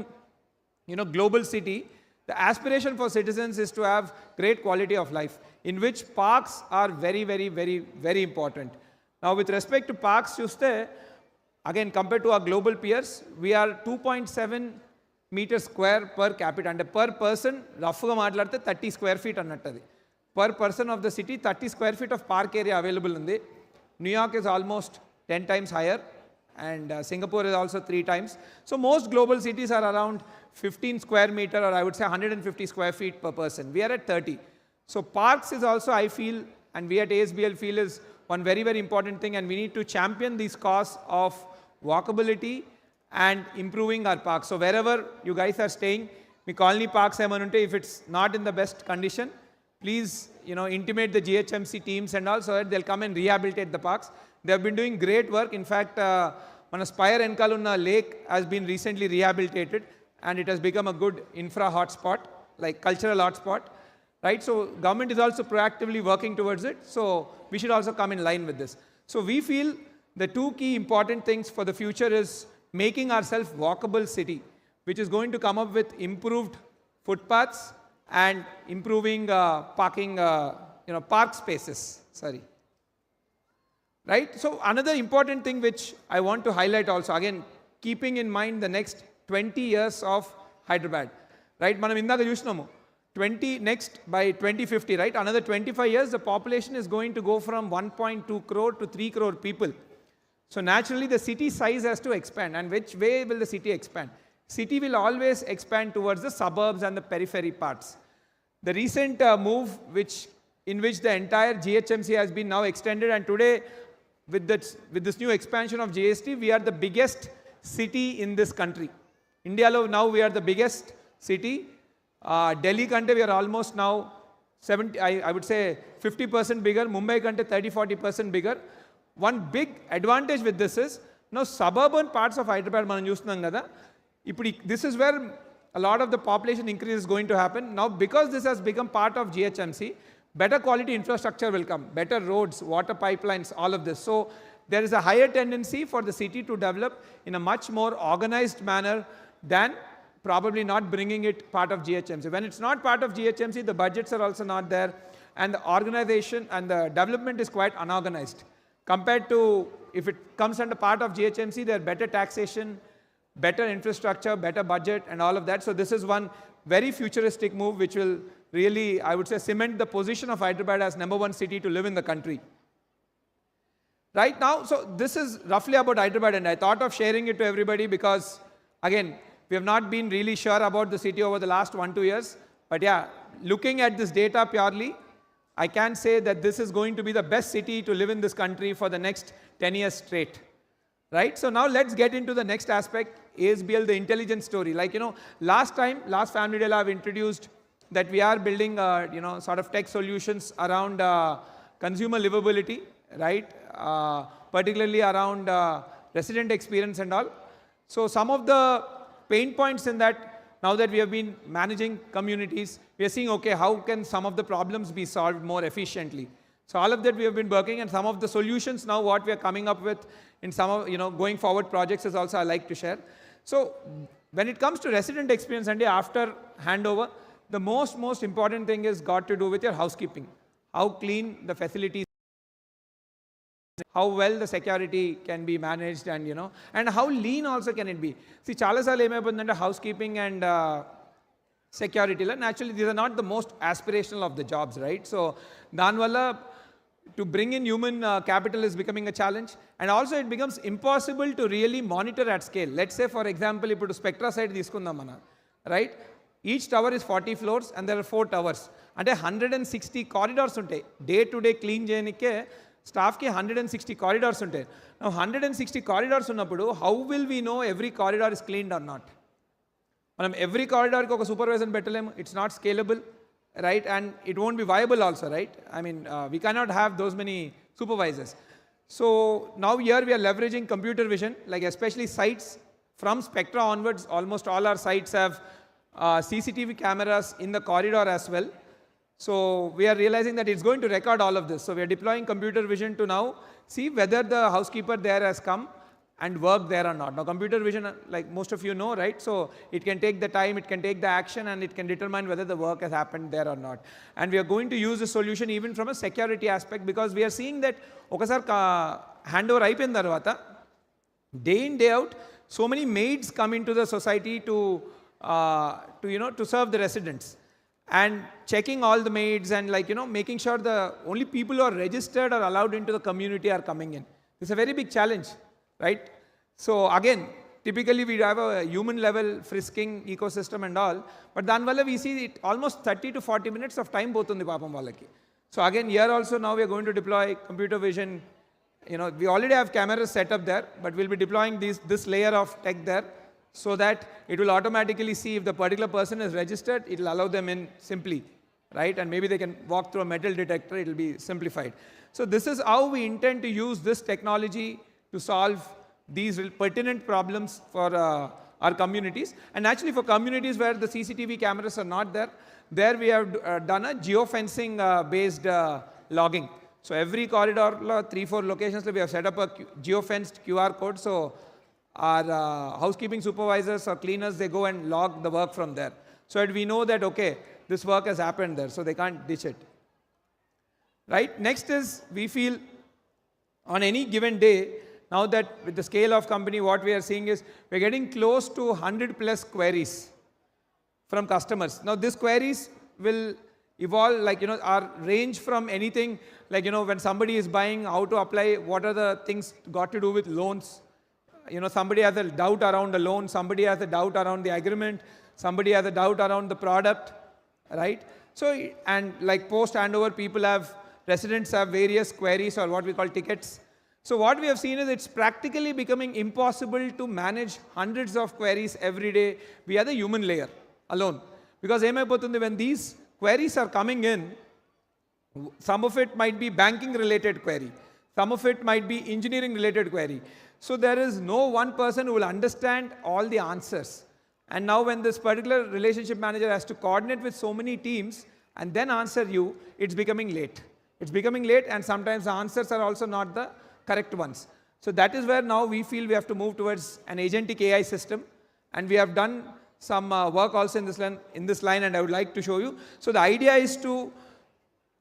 global city, the aspiration for citizens is to have great quality of life, in which parks are very, very, very, very important. Now, with respect to parks, again, compared to our global peers, we are 2.7 meters square per capita, and per person, roughly 30 square feet annattadi. Per person of the city, 30 square feet of park area available in the New York is almost 10 times higher, and Singapore is also 3 times. So most global cities are around 15 square meter, or I would say 150 square feet per person. We are at 30. So parks is also, I feel, and we at ASBL feel, is one very, very important thing, and we need to champion this cause of walkability and improving our parks. So wherever you guys are staying, me colony parks ఏమైనా ఉంటే, if it's not in the best condition, please, intimate the GHMC teams and all, so that they'll come and rehabilitate the parks. They have been doing great work. In fact, మన Spire Enkalunna lake has been recently rehabilitated, and it has become a good infra hotspot, like cultural hotspot, right? So government is also proactively working towards it. So we should also come in line with this. So we feel the 2 key important things for the future is making ourselves walkable city, which is going to come up with improved footpaths and improving parking, park spaces, sorry. Right? So another important thing which I want to highlight also, again, keeping in mind the next 20 years of Hyderabad, right? Manam indaga chusnamu, next by 2050, right? Another 25 years, the population is going to go from 1.2 crore to 3 crore people. So naturally, the city size has to expand. And which way will the city expand? City will always expand towards the suburbs and the periphery parts. The recent move in which the entire GHMC has been now extended, and today with this new expansion of GST, we are the biggest city in this country. India lo now we are the biggest city. Delhi kante we are almost now 70, I would say 50% bigger. Mumbai kante 30-40% bigger. One big advantage with this is, now suburban parts of Hyderabad manam chustunam kada. This is where a lot of the population increase is going to happen. Now, because this has become part of GHMC, better quality infrastructure will come, better roads, water pipelines, all of this. So there is a higher tendency for the city to develop in a much more organized manner than probably not bringing it part of GHMC. When it's not part of GHMC, the budgets are also not there, and the organization and the development is quite unorganized. Compared to if it comes under part of GHMC, there are better taxation, better infrastructure, better budget, and all of that. So this is one very futuristic move which will really, I would say, cement the position of Hyderabad as #1 city to live in the country. Right now, so this is roughly about Hyderabad, and I thought of sharing it to everybody because, again, we have not been really sure about the city over the last 1-2 years. But yeah, looking at this data purely, I can say that this is going to be the best city to live in this country for the next 10 years straight. Right? So now let's get into the next aspect, ASBL, the intelligence story. Like, last Family Day, I've introduced that we are building, sort of tech solutions around consumer livability, right? Particularly around resident experience and all. So some of the pain points in that, now that we have been managing communities, we are seeing, okay, how can some of the problems be solved more efficiently? So all of that we have been working, and some of the solutions now what we are coming up with in some of, going forward projects is also I like to share. So when it comes to resident experience, and after handover, the most important thing is got to do with your housekeeping. How clean the facilities, how well the security can be managed, and and how lean also can it be. See, chala saal emaipundante housekeeping and security, naturally these are not the most aspirational of the jobs, right? So danvalla to bring in human capital is becoming a challenge, and also it becomes impossible to really monitor at scale. Let's say, for example, if to Spectra side తీసుకుందాం mana, right? Each tower is 40 floors and there are 4 towers. అంటే 160 corridors ఉంటాయి. Day to day clean చేయనికే స్టాఫ్కి 160 corridors ఉంటాయి. Now 160 corridors ఉన్నప్పుడు how will we know every corridor is cleaned or not? మనం every corridorకి ఒక supervisor పెట్టలేము. It's not scalable, right? And it won't be viable also, right? I mean, we cannot have those many supervisors. So now here we are leveraging computer vision, like especially sites from Spectra onwards, almost all our sites have CCTV cameras in the corridor as well. So we are realizing that it's going to record all of this. So we are deploying computer vision to now see whether the housekeeper there has come and work there or not. Now computer vision, like most of you know, right? So it can take the time, it can take the action, and it can determine whether the work has happened there or not. And we are going to use the solution even from a security aspect, because we are seeing that okasar handover అయిపోయిన తర్వాత day in day out so many maids come into the society to serve the residents, and checking all the maids and making sure the only people who are registered or allowed into the community are coming in. It's a very big challenge, right? So again, typically we have a human level frisking ecosystem and all, but danvalla we see it almost 30 to 40 minutes of time both on the papam vallaki. So again, here also now we are going to deploy computer vision. We already have cameras set up there, but we'll be deploying this layer of tech there so that it will automatically see if the particular person is registered, it will allow them in simply, right? And maybe they can walk through a metal detector, it will be simplified. So this is how we intend to use this technology to solve these pertinent problems for our communities. And actually for communities where the CCTV cameras are not there, there we have done a geofencing based logging. So every corridor, 3-4 locations, we have set up a geofenced QR code. So our housekeeping supervisors or cleaners, they go and log the work from there. So that we know that, okay, this work has happened there, so they can't ditch it. Right? Next is, we feel on any given day, now that with the scale of company, what we are seeing is, we're getting close to 100 plus queries from customers. Now, these queries will evolve, our range from anything, when somebody is buying, how to apply, what are the things got to do with loans. Somebody has a doubt around the loan, somebody has a doubt around the agreement, somebody has a doubt around the product, right? So, and like post handover, residents have various queries or what we call tickets. So what we have seen is it's practically becoming impossible to manage hundreds of queries every day via the human layer alone. Because when these queries are coming in, some of it might be banking related query, some of it might be engineering related query. So there is no one person who will understand all the answers. And now when this particular relationship manager has to coordinate with so many teams and then answer you, it's becoming late. It's becoming late, and sometimes the answers are also not the correct ones. So that is where now we feel we have to move towards an agentic AI system. And we have done some work also in this line, and I would like to show you. So the idea is to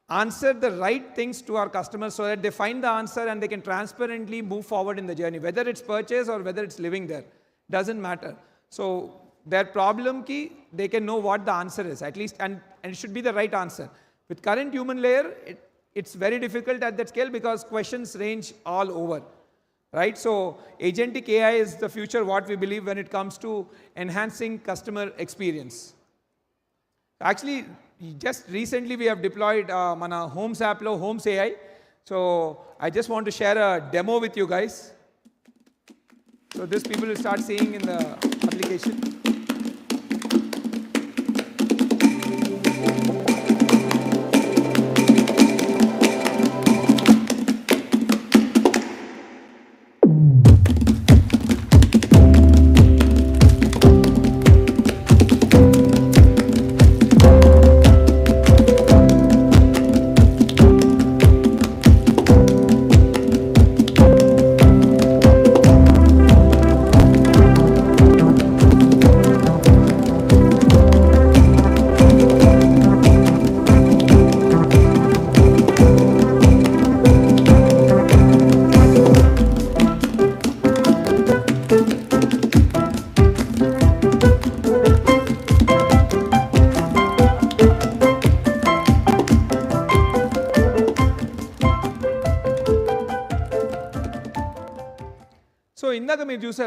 answer the right things to our customers so that they find the answer and they can transparently move forward in the journey. Whether it's purchase or whether it's living there, doesn't matter. So their problem key, they can know what the answer is, at least, and it should be the right answer. With current human layer, it's very difficult at that scale because questions range all over, right? So agentic AI is the future, what we believe when it comes to enhancing customer experience. Actually, just recently we have deployed mana Homes app lo Homes AI. So I just want to share a demo with you guys. So this people will start seeing in the application.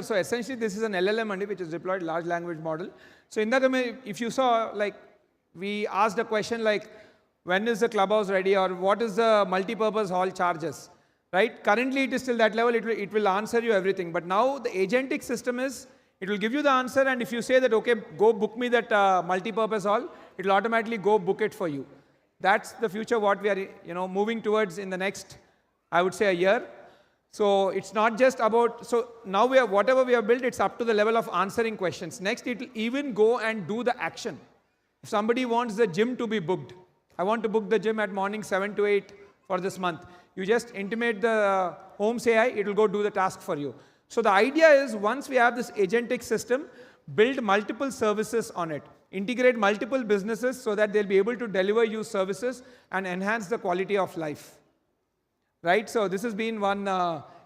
So essentially this is an LLM which is deployed large language model. So if you saw, like, we asked a question like, when is the clubhouse ready, or what is the multi-purpose hall charges, right? Currently it is still that level, it will answer you everything. But now the agentic system is, it will give you the answer, and if you say that, okay, go book me that multi-purpose hall, it will automatically go book it for you. That's the future what we are moving towards in the next, I would say, a year. So it's not just about, so now we have, whatever we have built, it's up to the level of answering questions. Next, it will even go and do the action. If somebody wants the gym to be booked, I want to book the gym at morning 7 to 8 for this month. You just intimate the Homes AI, it will go do the task for you. So the idea is, once we have this agentic system, build multiple services on it. Integrate multiple businesses so that they'll be able to deliver you services and enhance the quality of life. Right, so this has been one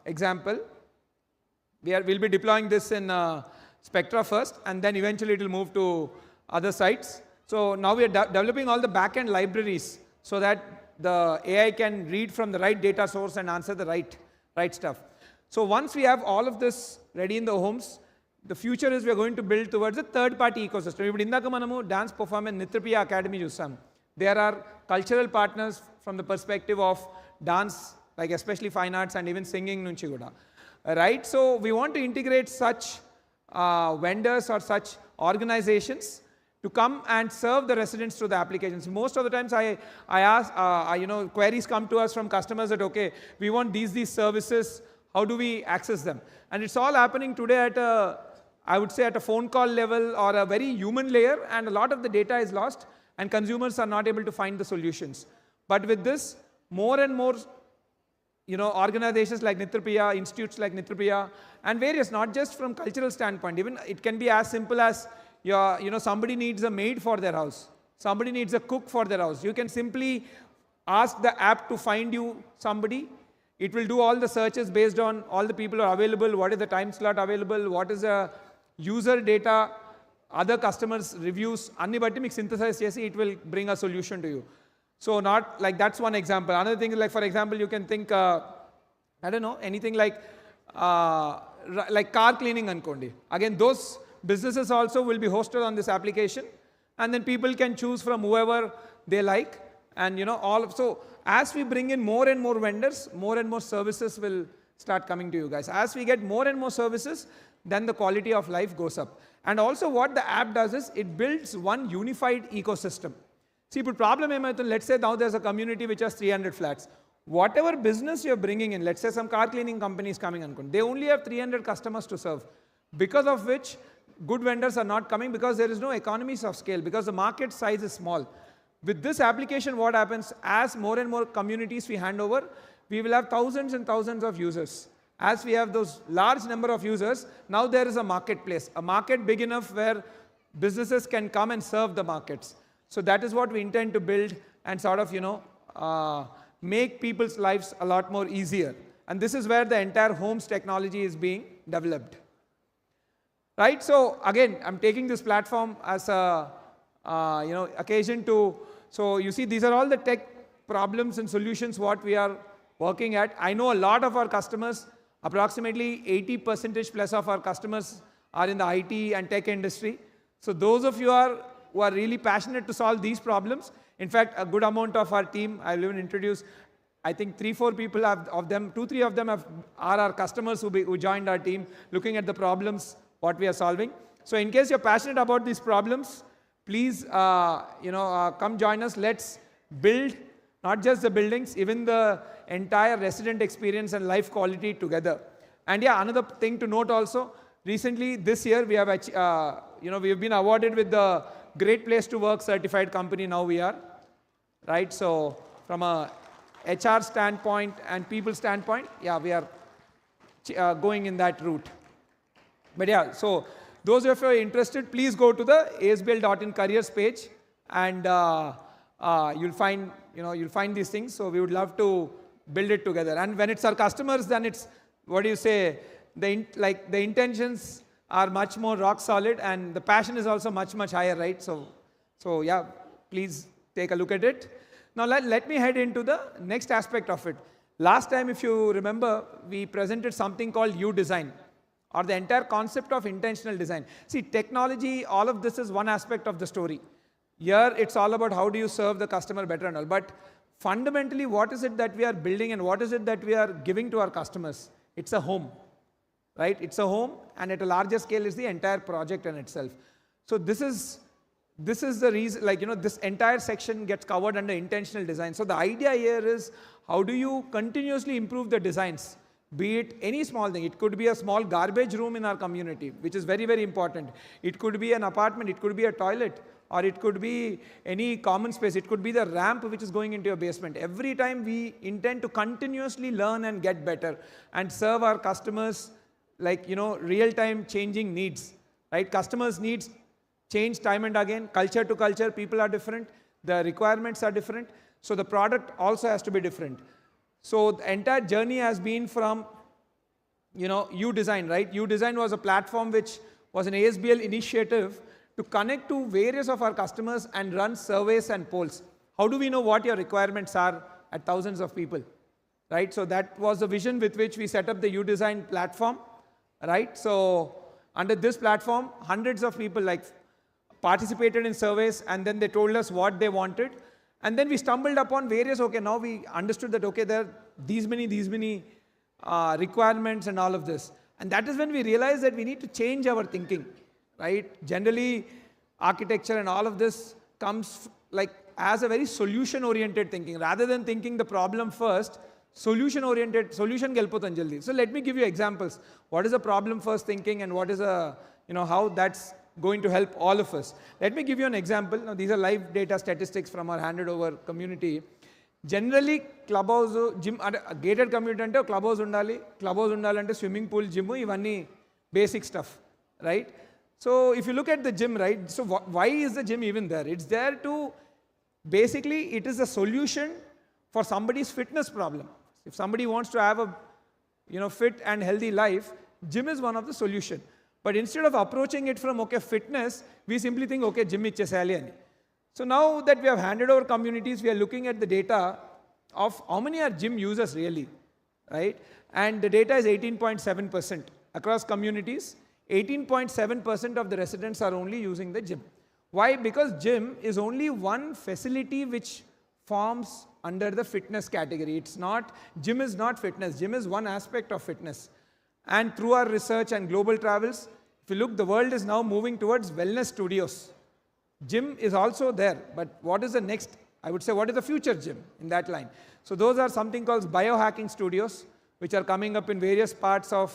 example. We'll be deploying this in Spectra first, and then eventually it will move to other sites. So now we are developing all the backend libraries so that the AI can read from the right data source and answer the right stuff. So once we have all of this ready in the homes, the future is we are going to build towards a third-party ecosystem. ఇప్పుడు ఇందాక మనము dance performance నిత్యప్రియ academy చూస్తాం. There are cultural partners from the perspective of dance, like especially fine arts and even singing nunchi kuda. Right? So we want to integrate such vendors or such organizations to come and serve the residents through the applications. Most of the times I ask, queries come to us from customers that, okay, we want these services, how do we access them? And it's all happening today at I would say at a phone call level or a very human layer, and a lot of the data is lost and consumers are not able to find the solutions. But with this, more and more organizations like Nitrapriya, institutes like Nitrapriya, and various, not just from cultural standpoint, even it can be as simple as somebody needs a maid for their house, somebody needs a cook for their house. You can simply ask the app to find you somebody. It will do all the searches based on all the people who are available, what is the time slot available, what is the user data, other customers' reviews, anni batti meeku synthesize chesi it will bring a solution to you. So not like that's one example. Another thing is like, for example, you can think, I don't know, anything like car cleaning ankondi. Again, those businesses also will be hosted on this application, and then people can choose from whoever they like, and so as we bring in more and more vendors, more and more services will start coming to you guys. As we get more and more services, then the quality of life goes up. And also what the app does is it builds one unified ecosystem. See, but problem emaithundi, let's say now there's a community which has 300 flats. Whatever business you're bringing in, let's say some car cleaning company is coming ankondi, they only have 300 customers to serve, because of which good vendors are not coming, because there is no economies of scale, because the market size is small. With this application, what happens, as more and more communities we hand over, we will have thousands and thousands of users. As we have those large number of users, now there is a marketplace, a market big enough where businesses can come and serve the markets. So that is what we intend to build and sort of, make people's lives a lot more easier. And this is where the entire homes technology is being developed. Right? So again, I'm taking this platform as a occasion to, so you see, these are all the tech problems and solutions what we are working at. I know a lot of our customers, approximately 80% plus of our customers are in the IT and tech industry. So those of you who are really passionate to solve these problems, in fact, a good amount of our team, I'll even introduce, I think 3-4 people of them, 2-3 of them are our customers who joined our team, looking at the problems what we are solving. So in case you're passionate about these problems, please, come join us. Let's build not just the buildings, even the entire resident experience and life quality together. And yeah, another thing to note also, recently this year we have, we have been awarded with the Great Place to Work certified company. Now we are, right? So from a HR standpoint and people standpoint, yeah, we are going in that route. But yeah, so those of you who are interested, please go to the asbl.in careers page, and you'll find these things. So we would love to build it together. And when it's our customers, then it's, what do you say, the intentions are much more rock solid, and the passion is also much, much higher, right? So yeah, please take a look at it. Now let me head into the next aspect of it. Last time, if you remember, we presented something called U-Design, or the entire concept of intentional design. See, technology, all of this is one aspect of the story. Here, it's all about how do you serve the customer better and all. But fundamentally, what is it that we are building and what is it that we are giving to our customers? It's a home, right? It's a home, and at a larger scale is the entire project in itself. So this is the reason, this entire section gets covered under intentional design. So the idea here is, how do you continuously improve the designs? Be it any small thing. It could be a small garbage room in our community, which is very, very important. It could be an apartment, it could be a toilet, or it could be any common space. It could be the ramp which is going into your basement. Every time we intend to continuously learn and get better and serve our customers real-time changing needs, right? Customers' needs change time and again, culture to culture, people are different, the requirements are different, so the product also has to be different. So the entire journey has been from, U-Design, right? U-Design was a platform which was an ASBL initiative to connect to various of our customers and run surveys and polls. How do we know what your requirements are at thousands of people, right? So that was the vision with which we set up the U-Design platform, right? So under this platform, hundreds of people like participated in surveys, and then they told us what they wanted. And then we stumbled upon various, okay, now we understood that, okay, there are these many requirements and all of this. And that is when we realized that we need to change our thinking, right? Generally, architecture and all of this comes like as a very solution-oriented thinking. Rather than thinking the problem first, solution-oriented, solution gelpotan jaldi. So let me give you examples. What is a problem-first thinking and what is a, how that's going to help all of us. Let me give you an example. Now, these are live data statistics from our handed over community. Generally, clubhouse, gym, gated community ante clubhouse undalante swimming pool, gym, ivanni basic stuff, right? So if you look at the gym, right, so why is the gym even there? It's there to, basically, it is a solution for somebody's fitness problem. If somebody wants to have a, fit and healthy life, gym is one of the solution. But instead of approaching it from, okay, fitness, we simply think, okay, gym ichchesali ani. So now that we have handed over communities, we are looking at the data of how many are gym users really, right? And the data is 18.7% across communities. 18.7% of the residents are only using the gym. Why? Because gym is only one facility which forms under the fitness category. It's not, gym is not fitness. Gym is one aspect of fitness. And through our research and global travels, if you look, the world is now moving towards wellness studios. Gym is also there, but what is the next, I would say, what is the future gym in that line? So those are something called biohacking studios, which are coming up in various parts of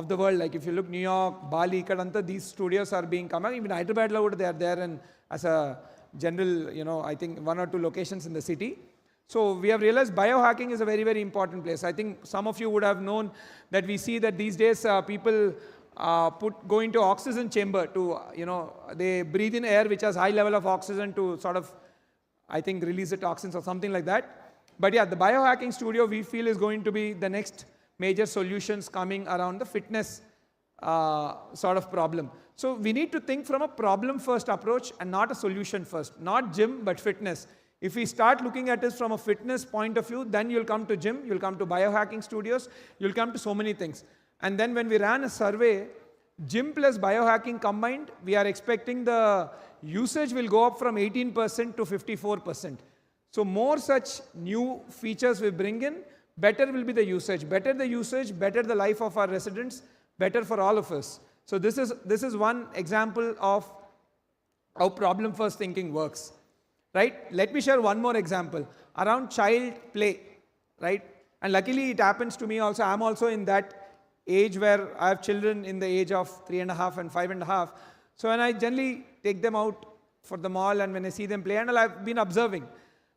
the world. Like if you look New York, Bali, Kadanta, these studios are being coming. Even Hyderabad, they are there, and as a general, I think 1 or 2 locations in the city. So we have realized biohacking is a very, very important place. I think some of you would have known that we see that these days people go into oxygen chamber to, they breathe in air which has high level of oxygen to sort of, I think, release the toxins or something like that. But yeah, the biohacking studio we feel is going to be the next major solutions coming around the fitness sort of problem. So we need to think from a problem-first approach and not a solution-first. Not gym, but fitness. If we start looking at it from a fitness point of view, then you'll come to gym, you'll come to biohacking studios, you'll come to so many things. And then when we ran a survey, gym plus biohacking combined, we are expecting the usage will go up from 18% to 54%. So more such new features we bring in, better will be the usage. Better the usage, better the life of our residents, better for all of us. So this is one example of how problem-first thinking works. Right? Let me share one more example around child play, right? And luckily it happens to me also. I'm also in that age where I have children in the age of 3.5 and 5.5. So when I generally take them out for the mall and when I see them play and all, I've been observing,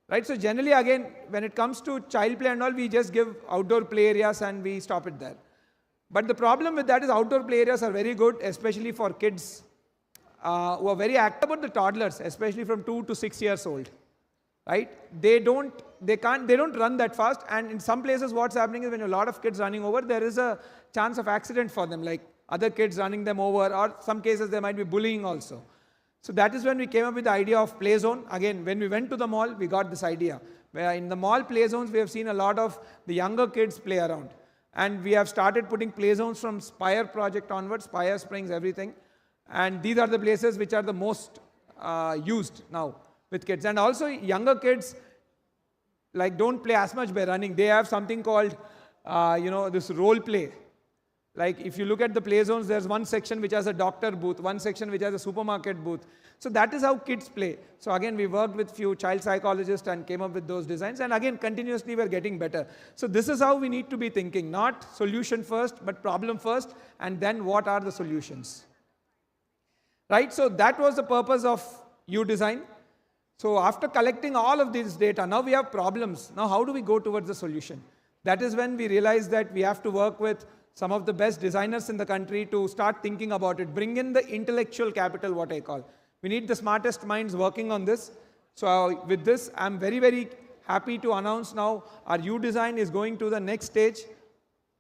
right? So generally again, when it comes to child play and all, we just give outdoor play areas and we stop it there. But the problem with that is outdoor play areas are very good, especially for kids who are very active. About the toddlers, especially from 2 to 6 years old, right? They don't run that fast. And in some places, what's happening is when a lot of kids running over, there is a chance of accident for them, like other kids running them over, or some cases there might be bullying also. So that is when we came up with the idea of play zone. Again, when we went to the mall, we got this idea. Where in the mall play zones, we have seen a lot of the younger kids play around. And we have started putting play zones from Spire project onwards, Spire Springs, everything. And these are the places which are the most used now with kids. And also younger kids like don't play as much by running. They have something called, this role play. Like if you look at the play zones, there's one section which has a doctor booth, one section which has a supermarket booth. So that is how kids play. So again, we worked with few child psychologists and came up with those designs. And again, continuously we're getting better. So this is how we need to be thinking, not solution first, but problem first, and then what are the solutions. Right, so that was the purpose of U-Design. So after collecting all of this data, now we have problems. Now how do we go towards the solution? That is when we realized that we have to work with some of the best designers in the country to start thinking about it. Bring in the intellectual capital, what I call. We need the smartest minds working on this. So with this, I'm very, very happy to announce now our U-Design is going to the next stage.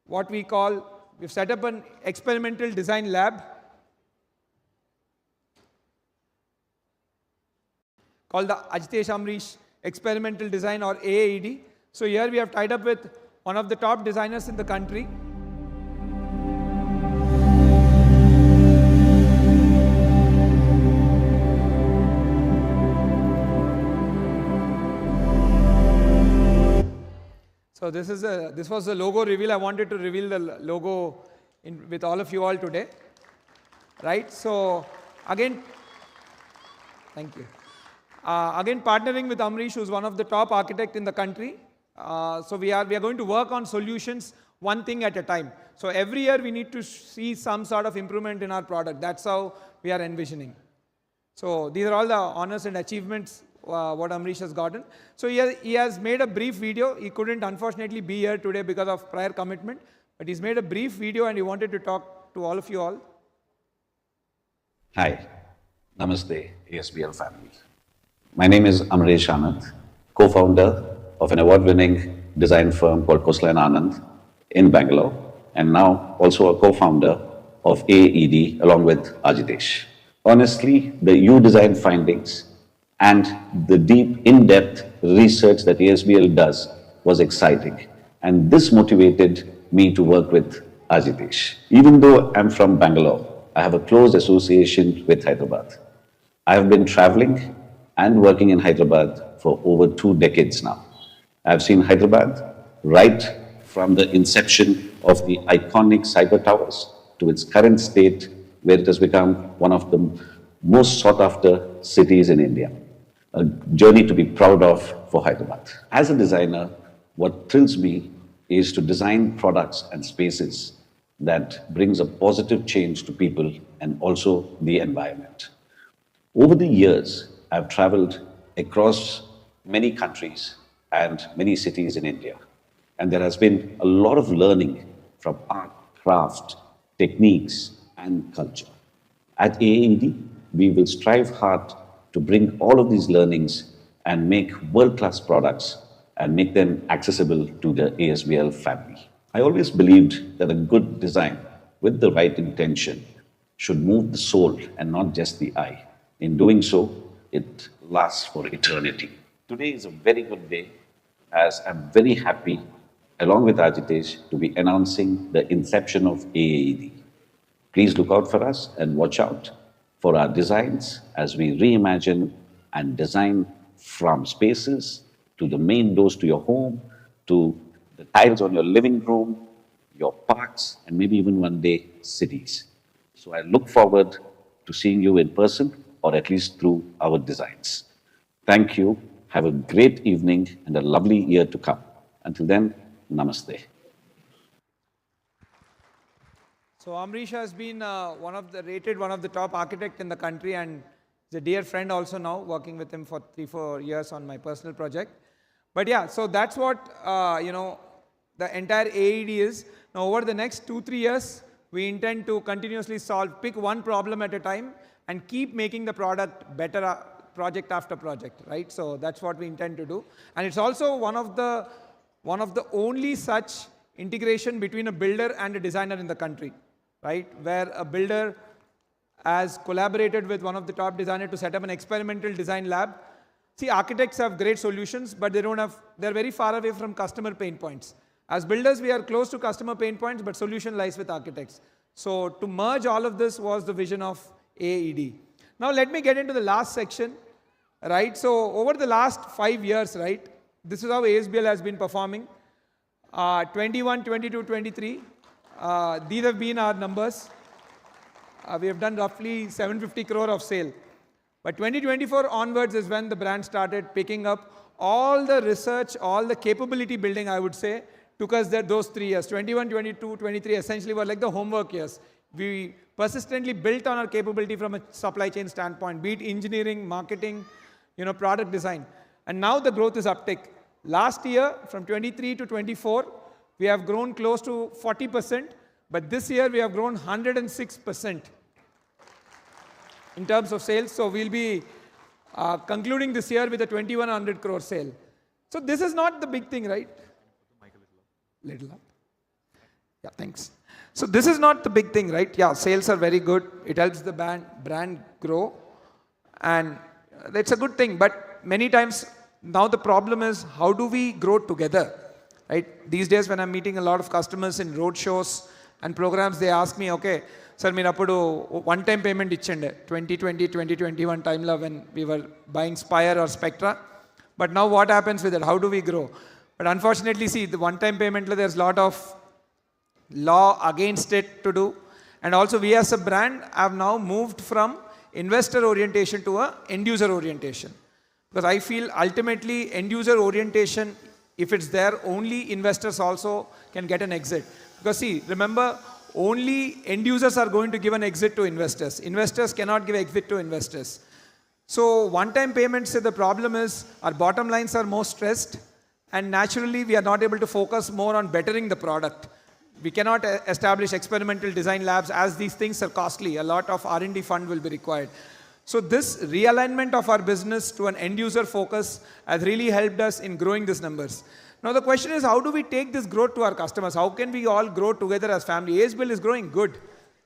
What we call, we've set up an experimental design lab called the Ajitesh Amrish Experimental Design, or AAED. So here we have tied up with one of the top designers in the country. So this was the logo reveal. I wanted to reveal the logo with all of you all today, right? So again, thank you. Again, partnering with Amrish, who's one of the top architects in the country. So we are going to work on solutions one thing at a time. So every year we need to see some sort of improvement in our product. That's how we are envisioning. So these are all the honors and achievements what Amrish has gotten. So he has made a brief video. He couldn't unfortunately be here today because of prior commitment, but he's made a brief video and he wanted to talk to all of you all. Hi, Namaste, ASBL Family. My name is Amresh Anand, co-founder of an award-winning design firm called Khosla & Anand in Bangalore, and now also a co-founder of AED along with Ajitesh. Honestly, the U-Design findings and the deep, in-depth research that ASBL does was exciting. And this motivated me to work with Ajitesh. Even though I'm from Bangalore, I have a close association with Hyderabad. I have been traveling and working in Hyderabad for over 2 decades now. I've seen Hyderabad right from the inception of the iconic cyber towers to its current state, where it has become one of the most sought-after cities in India. A journey to be proud of for Hyderabad. As a designer, what thrills me is to design products and spaces that brings a positive change to people and also the environment. Over the years, I've traveled across many countries and many cities in India. And there has been a lot of learning from art, craft, techniques, and culture. At AED, we will strive hard to bring all of these learnings and make world-class products and make them accessible to the ASBL family. I always believed that a good design with the right intention should move the soul and not just the eye. In doing so, it lasts for eternity. Today is a very good day, as I'm very happy, along with Ajitesh, to be announcing the inception of AED. Please look out for us and watch out for our designs as we reimagine and design from spaces to the main doors to your home, to the tiles on your living room, your parks, and maybe even one day cities. So I look forward to seeing you in person, or at least through our designs. Thank you. Have a great evening and a lovely year to come. Until then, namaste. So Amrish has been one of the top architects in the country, and is a dear friend also now, working with him for 3-4 years on my personal project. But yeah, so that's what the entire AED is. Now over the next 2-3 years, we intend to continuously pick one problem at a time and keep making the product better project after project, right? So that's what we intend to do. And it's also one of the only such integration between a builder and a designer in the country, right? Where a builder has collaborated with one of the top designers to set up an experimental design lab. See, architects have great solutions, but they're very far away from customer pain points. As builders, we are close to customer pain points, but solution lies with architects. So to merge all of this was the vision of AED. Now let me get into the last section, right? So over the last 5 years, right, this is how ASBL has been performing. 21, 22, 23, these have been our numbers. We have done roughly 750 crore of sale. But 2024 onwards is when the brand started picking up. All the research, all the capability building, I would say, took us there those 3 years. 21, 22, 23 essentially were like the homework years. We persistently built on our capability from a supply chain standpoint, be it engineering, marketing, product design. And now the growth is uptick. Last year, from 23 to 24, we have grown close to 40%, but this year we have grown 106% in terms of sales. So we'll be concluding this year with a 2100 crore sale. So this is not the big thing, right? Little up. Yeah, thanks. So this is not the big thing, right? Yeah, sales are very good. It helps the brand grow. And that's a good thing. But many times, now the problem is, how do we grow together? right? These days when I'm meeting a lot of customers in road shows and programs, they ask me, okay, sir, meer appudu one-time payment ichchende 2020, 2021 time la when we were buying Spire or Spectra. But now what happens with it? How do we grow? But unfortunately, see, the one-time payment, there's a lot of law against it to do. And also we as a brand have now moved from investor orientation to a end user orientation. Because I feel ultimately end user orientation, if it's there, only investors also can get an exit. Because see, remember, only end users are going to give an exit to investors. Investors cannot give exit to investors. So one-time payments, the problem is our bottom lines are more stressed, and naturally we are not able to focus more on bettering the product. We cannot establish experimental design labs as these things are costly. A lot of R&D fund will be required. So this realignment of our business to an end user focus has really helped us in growing these numbers. Now the question is, how do we take this growth to our customers? How can we all grow together as family? ASBL is growing good.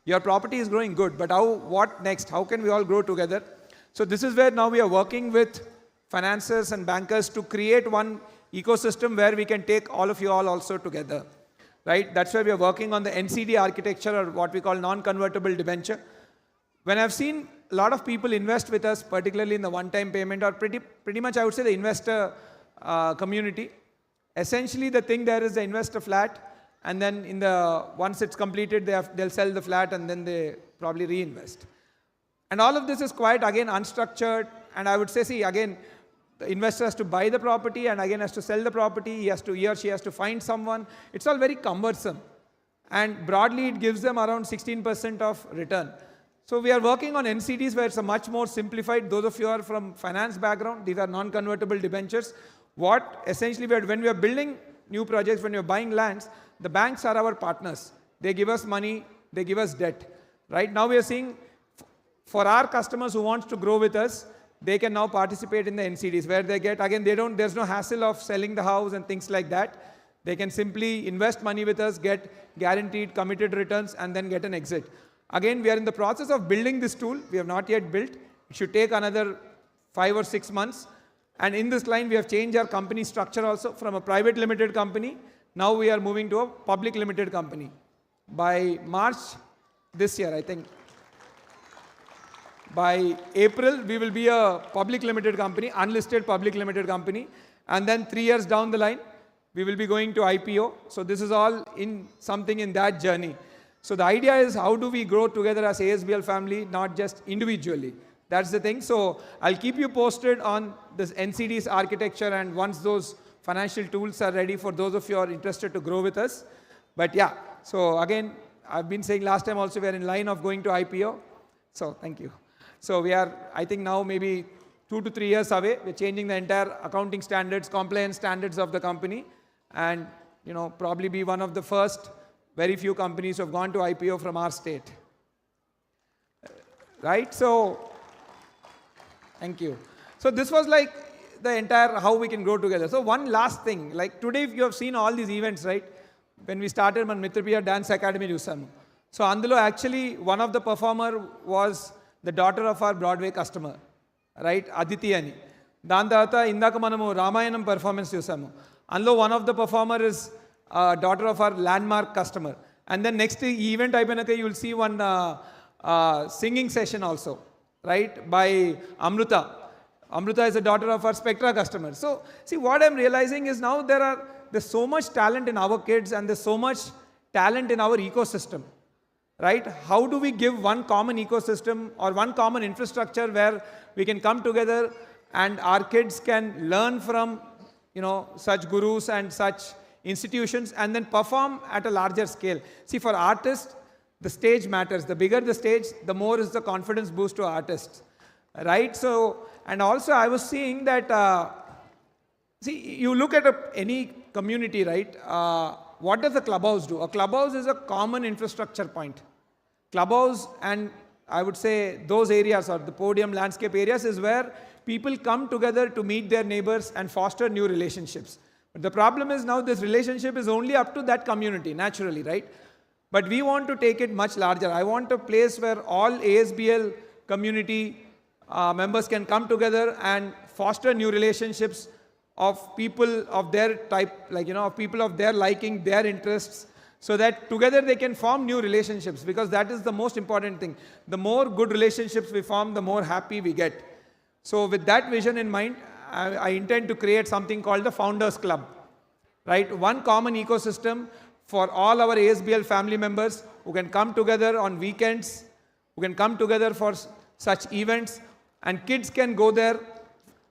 Your property is growing good, but what next? How can we all grow together? So this is where now we are working with financiers and bankers to create one ecosystem where we can take all of you all also together. Right? That's why we are working on the NCD architecture, or what we call non-convertible debenture. When I've seen a lot of people invest with us, particularly in the one-time payment, or pretty much I would say the investor community, essentially the thing there is they invest a flat, and then once it's completed, they'll sell the flat and then they probably reinvest. And all of this is quite, again, unstructured. And I would say, see, again, the investor has to buy the property and again has to sell the property. He or she has to find someone. It's all very cumbersome. And broadly, it gives them around 16% of return. So we are working on NCDs where it's a much more simplified. Those of you who are from finance background, these are non-convertible debentures. What essentially, when we are building new projects, when we are buying lands, the banks are our partners. They give us money, they give us debt. Right now we are seeing, for our customers who want to grow with us, they can now participate in the NCDs where they get, again, there's no hassle of selling the house and things like that. They can simply invest money with us, get guaranteed committed returns, and then get an exit. Again, we are in the process of building this tool. We have not yet built. It should take another 5 or 6 months. And in this line, we have changed our company structure also from a private limited company. Now we are moving to a public limited company. By March this year, I think, by April, we will be a public limited company, unlisted public limited company. And then 3 years down the line, we will be going to IPO. So this is all in something in that journey. So the idea is, how do we grow together as ASBL family, not just individually? That's the thing. So I'll keep you posted on this NCD's architecture, and once those financial tools are ready for those of you who are interested to grow with us. But yeah, so again, I've been saying last time also, we are in line of going to IPO. So thank you. So we are, I think now maybe 2 to 3 years away. We're changing the entire accounting standards, compliance standards of the company, and probably be one of the first, very few companies who have gone to IPO from our state. Right? So, thank you. So this was like the entire how we can grow together. So one last thing, like today you have seen all these events, right? When we started మన మిత్రప్రియ dance academy చూసాము. So అందులో actually one of the performer was the daughter of our Broadway customer, right? Aditi అని. దాని తర్వాత ఇందాక మనము Ramayanam performance చూసాము. అందులో one of the performer is daughter of our landmark customer. And then next event అయిపోయినాక you will see one singing session also, right? By Amruta. Amruta is a daughter of our Spectra customer. So see, what I'm realizing is now there's so much talent in our kids, and there's so much talent in our ecosystem, right? How do we give one common ecosystem or one common infrastructure where we can come together and our kids can learn from, such gurus and such institutions and then perform at a larger scale? See, for artists, the stage matters. The bigger the stage, the more is the confidence boost to artists, right? So, and also I was seeing that, see, you look at any community, right? What does a clubhouse do? A clubhouse is a common infrastructure point. Clubhouse, and I would say those areas, or the podium landscape areas, is where people come together to meet their neighbors and foster new relationships. But the problem is now this relationship is only up to that community, naturally, right? But we want to take it much larger. I want a place where all ASBL community members can come together and foster new relationships of people of their type, like, of people of their liking, their interests, so that together they can form new relationships, because that is the most important thing. The more good relationships we form, the more happy we get. So with that vision in mind, I intend to create something called the Founders Club, right? One common ecosystem for all our ASBL family members who can come together on weekends, who can come together for such events, and kids can go there,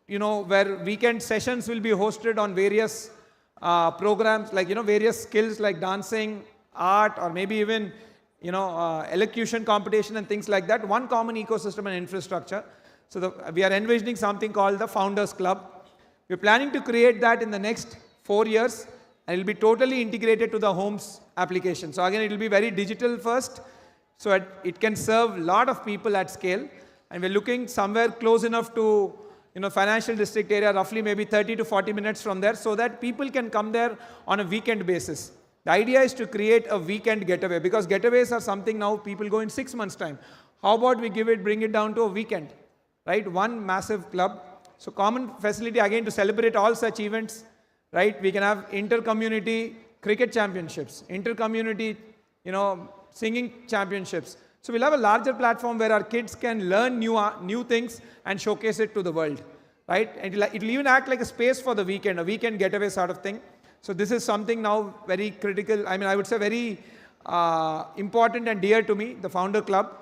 where weekend sessions will be hosted on various programs, like, various skills like dancing, art, or maybe even, elocution competition and things like that. One common ecosystem and infrastructure. So we are envisioning something called the Founders Club. We're planning to create that in the next 4 years, and it will be totally integrated to the homes application. So again, it will be very digital first, so it can serve a lot of people at scale. And we're looking somewhere close enough to, financial district area, roughly maybe 30 to 40 minutes from there, so that people can come there on a weekend basis. The idea is to create a weekend getaway, because getaways are something now people go in 6 months' time. How about we bring it down to a weekend, right? One massive club. So common facility again to celebrate all such events, right? We can have inter-community cricket championships, inter-community, singing championships. So we'll have a larger platform where our kids can learn new things and showcase it to the world, right? And it'll even act like a space for the weekend, a weekend getaway sort of thing. So this is something now very critical, I would say very important and dear to me, the Founder Club.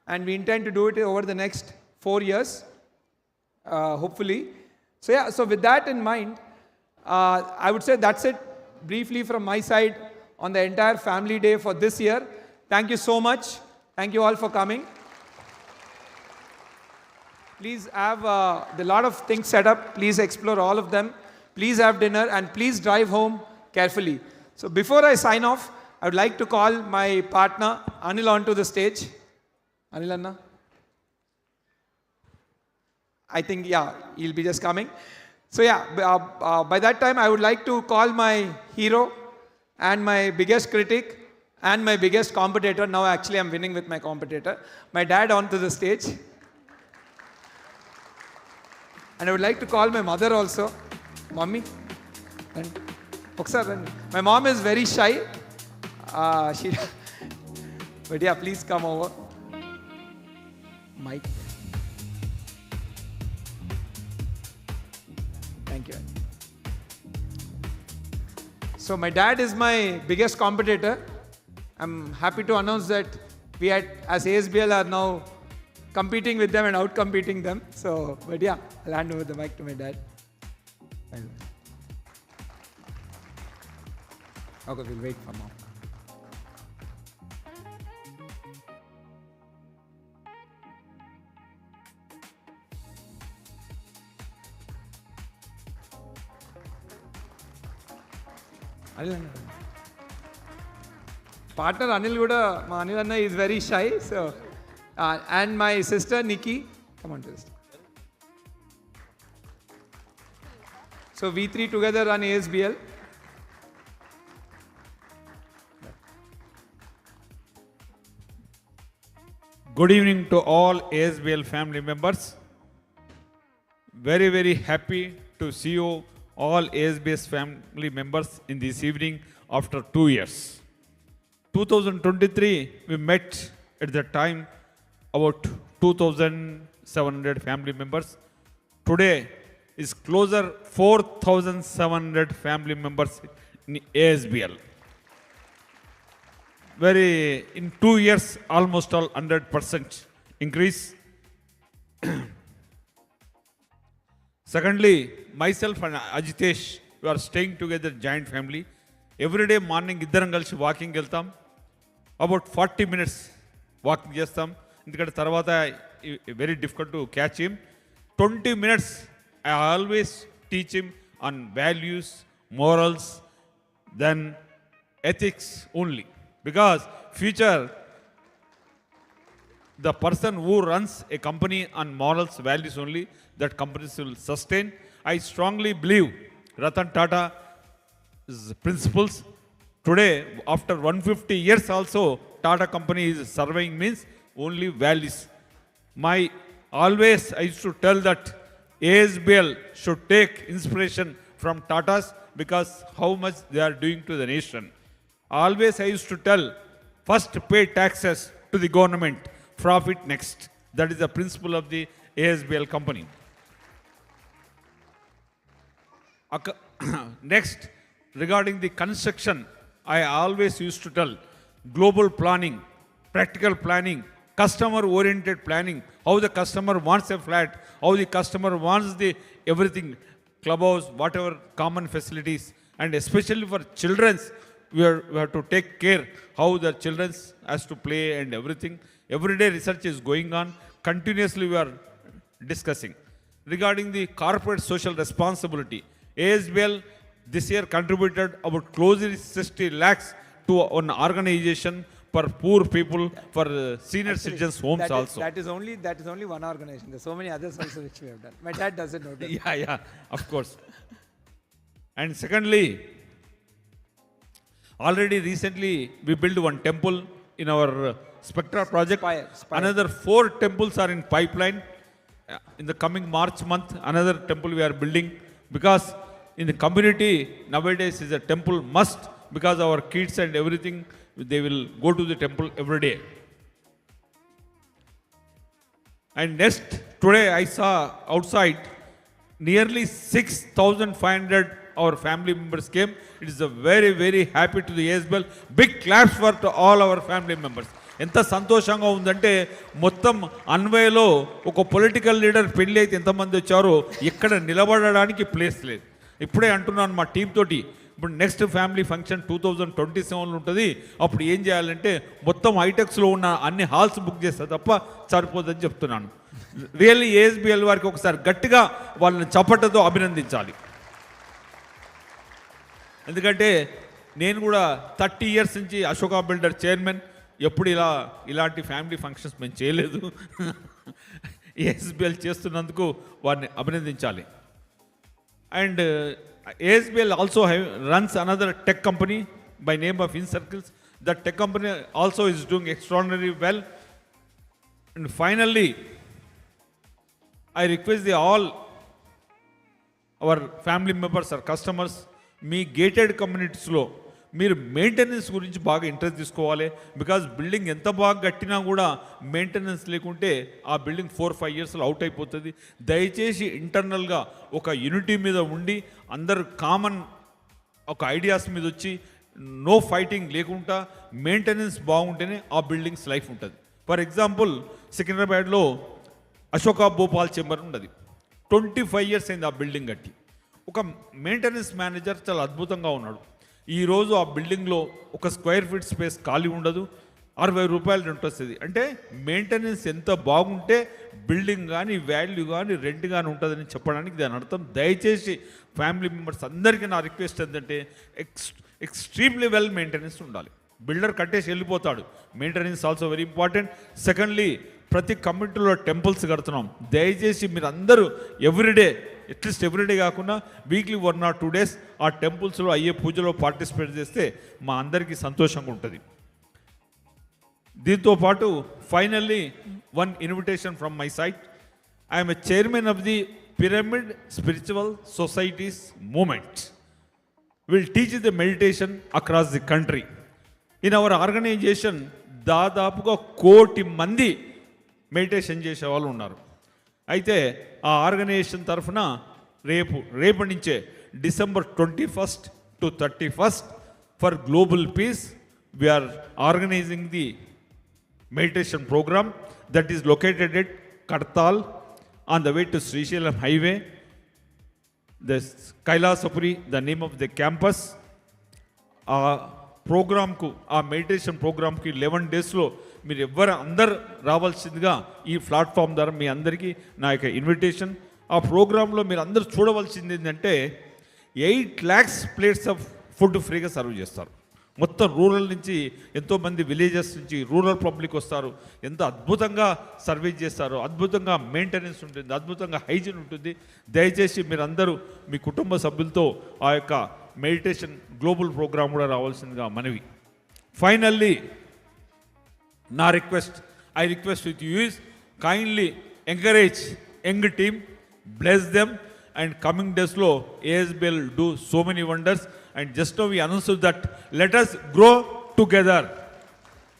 And we intend to do it over the next 4 years, hopefully. So yeah, so with that in mind, I would say that's it briefly from my side on the entire family day for this year. Thank you so much. Thank you all for coming. Please have a lot of things set up. Please explore all of them. Please have dinner, and please drive home carefully. So before I sign off, I would like to call my partner Anil onto the stage. Anil Anna? I think, yeah, he'll be just coming. So yeah, by that time I would like to call my hero and my biggest critic and my biggest competitor. Now actually I'm winning with my competitor, my dad, onto the stage. And I would like to call my mother also. Mommy. And my mom is very shy. But yeah, please come over. Mike. Thank you. So my dad is my biggest competitor. I'm happy to announce that we as ASBL are now competing with them and out-competing them. So, but yeah, I'll hand over the mic to my dad. Okay, we'll wait for mom. Partner Anil Guda, Anil Anna is very shy, so and my sister Nikki, come on to this. So we three together run ASBL. Good evening to all ASBL family members. Very, very happy to see you all ASBS family members in this evening after 2 years. 2023, we met at that time about 2,700 family members. Today is closer 4,700 family members in ASBL. In 2 years, almost all 100% increase. Secondly, myself and Ajitesh, we are staying together, giant family. Every day morning, iddaram kalisi walking veltam. About 40 minutes walking chestam. Indukante tarvata very difficult to catch him. 20 minutes I always teach him on values, morals, then ethics only. Because future, the person who runs a company on morals, values only, that companies will sustain. I strongly believe Ratan Tata's principles. Today, after 150 years also, Tata company is surveying means only values. I used to tell that ASBL should take inspiration from Tatas because how much they are doing to the nation. Always I used to tell, first pay taxes to the government, profit next. That is the principle of the ASBL company. Next, regarding the construction, I always used to tell global planning, practical planning, customer-oriented planning, how the customer wants a flat, how the customer wants the everything, clubhouse, whatever common facilities, and especially for children's, we have to take care how the children has to play and everything. Every day research is going on. Continuously we are discussing. Regarding the corporate social responsibility, ASBL this year contributed about closely 60 lakhs to an organization for poor people, for senior citizens homes also. That is only one organization. There's so many others also which we have done. My dad doesn't know that. Yeah, of course. And secondly, already recently we built one temple in our Spectra project. Spire. Another 4 temples are in pipeline. In the coming March month, another temple we are building, because in the community nowadays is a temple must, because our kids and everything, they will go to the temple every day. And next, today I saw outside nearly 6,500 our family members came. It is a very, very happy to the ASBL. Big claps for to all our family members. ఎంత సంతోషంగా ఉందంటే మొత్తం అన్వయలో ఒక political leader పెళ్ళి అయితే ఎంతమంది వచ్చారో ఇక్కడ నిలబడడానికి ప్లేస్ లేదు. ఇప్పుడే అంటున్నాను మా టీం తోటి, ఇప్పుడు నెక్స్ట్ ఫ్యామిలీ ఫంక్షన్ 2027లో ఉంటుంది. అప్పుడు ఏం చేయాలంటే మొత్తం హైటెక్స్లో ఉన్న అన్ని హాల్స్ బుక్ చేస్తా తప్ప సరిపోదని చెప్తున్నాను. రియల్లీ ఏఎస్బిఎల్ వారికి ఒకసారి గట్టిగా వాళ్ళని చప్పటతో అభినందించాలి. ఎందుకంటే నేను కూడా 30 years నుంచి అశోకా బిల్డర్ చైర్మన్, ఎప్పుడు ఇలాంటి ఫ్యామిలీ ఫంక్షన్స్ మేము చేయలేదు. ఏఎస్బిఎల్ చేస్తున్నందుకు వారిని అభినందించాలి. And ASBL also runs another tech company by name of InCircles. That tech company also is doing extraordinarily well. And finally, I request all our family members or customers, మీ gated కమ్యూనిటీస్లో మీరు maintenance గురించి బాగా interest తీసుకోవాలి. Because building ఎంత బాగా కట్టినా కూడా మెయింటెనెన్స్ లేకుంటే ఆ బిల్డింగ్ 4-5 yearsలో అవుట్ అయిపోతుంది. దయచేసి ఇంటర్నల్గా ఒక యూనిటీ మీద ఉండి అందరు కామన్ ఒక ఐడియాస్ మీద వచ్చి నో ఫైటింగ్ లేకుండా మెయింటెనెన్స్ బాగుంటేనే ఆ బిల్డింగ్స్ లైఫ్ ఉంటుంది. ఫర్ ఎగ్జాంపుల్ సికింద్రాబాద్లో అశోకా భోపాల్ చెంబర్ ఉన్నది. 25 years అయింది ఆ బిల్డింగ్ కట్టి. ఒక మెయింటెనెన్స్ మేనేజర్ చాలా అద్భుతంగా ఉన్నాడు. ఈరోజు ఆ బిల్డింగ్లో ఒక స్క్వేర్ ఫీట్ స్పేస్ ఖాళీ ఉండదు, 60 రూపాయలు రెంట్ వస్తుంది. అంటే మెయింటెనెన్స్ ఎంత బాగుంటే బిల్డింగ్ కానీ వాల్యూ కానీ రెంట్ కానీ ఉంటుందని చెప్పడానికి దాని అర్థం. దయచేసి ఫ్యామిలీ మెంబర్స్ అందరికీ నా రిక్వెస్ట్ ఏంటంటే ఎక్స్ట్రీమ్లీ వెల్ మెయింటెనెన్స్ ఉండాలి. బిల్డర్ కట్టేసి వెళ్ళిపోతాడు, maintenance also very important. Secondly, ప్రతి కమ్యూనిటీలో టెంపుల్స్ కడుతున్నాం. దయచేసి మీరు అందరూ ఎవ్రీడే, అట్లీస్ట్ ఎవ్రీడే కాకుండా వీక్లీ 1 or 2 days ఆ టెంపుల్స్లో అయ్యే పూజలో పార్టిసిపేట్ చేస్తే మా అందరికీ సంతోషంగా ఉంటుంది. దీంతో పాటు finally one invitation from my side. I'm a chairman of the pyramid spiritual societies movement. Will teach the meditation across the country. In our organisation దాదాపుగా 1 కోటి మంది మెడిటేషన్ చేసే వాళ్ళు ఉన్నారు. అయితే ఆ ఆర్గనైజేషన్ తరఫున రేపటి నుంచే December 21st to 31st for global peace we're organising the meditation programme that is located at Kadthal on the way to Srisailam highway. The Kailasapuri the name of the campus. ఆ ప్రోగ్రామ్కు, ఆ మెడిటేషన్ ప్రోగ్రామ్కి 11 daysలో మీరు అందరు రావాల్సిందిగా ఈ ప్లాట్ఫామ్ ద్వారా మీ అందరికీ నా యొక్క ఇన్విటేషన్. ఆ ప్రోగ్రాంలో మీరు అందరూ చూడవలసింది ఏంటంటే 8 lakhs plates ఆఫ్ ఫుడ్ ఫ్రీగా సర్వ్ చేస్తారు. మొత్తం రూరల్ నుంచి ఎంతోమంది విలేజెస్ నుంచి రూరల్ పబ్లిక్ వస్తారు. ఎంత అద్భుతంగా సర్వీస్ చేస్తారో, అద్భుతంగా మెయింటెనెన్స్ ఉంటుంది, అద్భుతంగా హైజీన్ ఉంటుంది. దయచేసి మీరందరూ మీ కుటుంబ సభ్యులతో ఆ యొక్క మెడిటేషన్ గ్లోబల్ ప్రోగ్రామ్ కూడా రావాల్సిందిగా మనవి. ఫైనల్లీ నా request, I request with you is kindly encourage young team, bless them, and coming days lo ASBL do so many wonders. And just now we announced that let us grow together.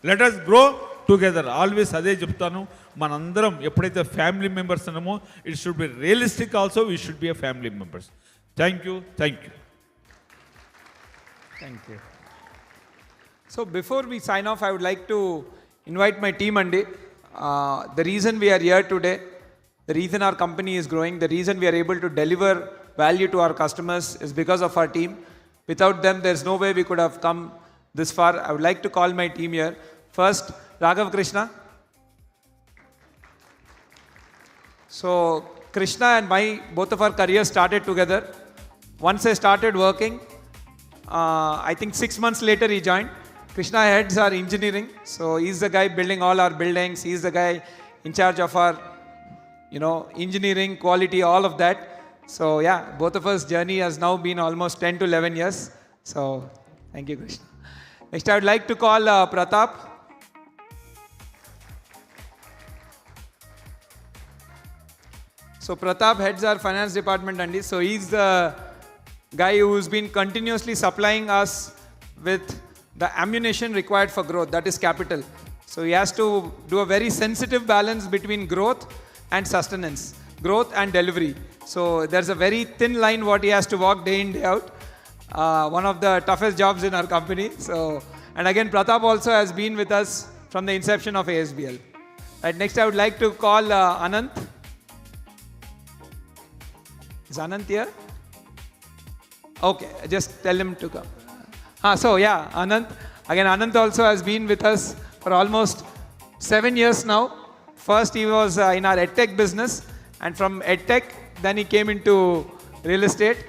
Let us grow together. Always అదే చెప్తాను, మనందరం ఎప్పుడైతే family members అన్నామో it should be realistic also, we should be a family members. Thank you. Thank you. So before we sign off, I would like to invite my team, Andy. The reason we are here today, the reason our company is growing, the reason we are able to deliver value to our customers is because of our team. Without them, there's no way we could have come this far. I would like to call my team here. First, Raghav Krishna. So Krishna and both of our careers started together. Once I started working, I think 6 months later he joined. Krishna heads our engineering. So he's the guy building all our buildings. He's the guy in charge of our, engineering, quality, all of that. So yeah, both of us journey has now been almost 10 to 11 years. So thank you, Krishna. Next, I would like to call Pratap. So Pratap heads our finance department, Andy. So he's the guy who's been continuously supplying us with the ammunition required for growth, that is capital. So he has to do a very sensitive balance between growth and sustenance, growth and delivery. So there's a very thin line what he has to walk day in, day out. One of the toughest jobs in our company. So, and again, Pratap also has been with us from the inception of ASBL. Right, next I would like to call Anant. Is Anant here? Okay, just tell him to come. So yeah, Anant. Again, Anant also has been with us for almost 7 years now. First he was in our EdTech business, and from EdTech, then he came into real estate.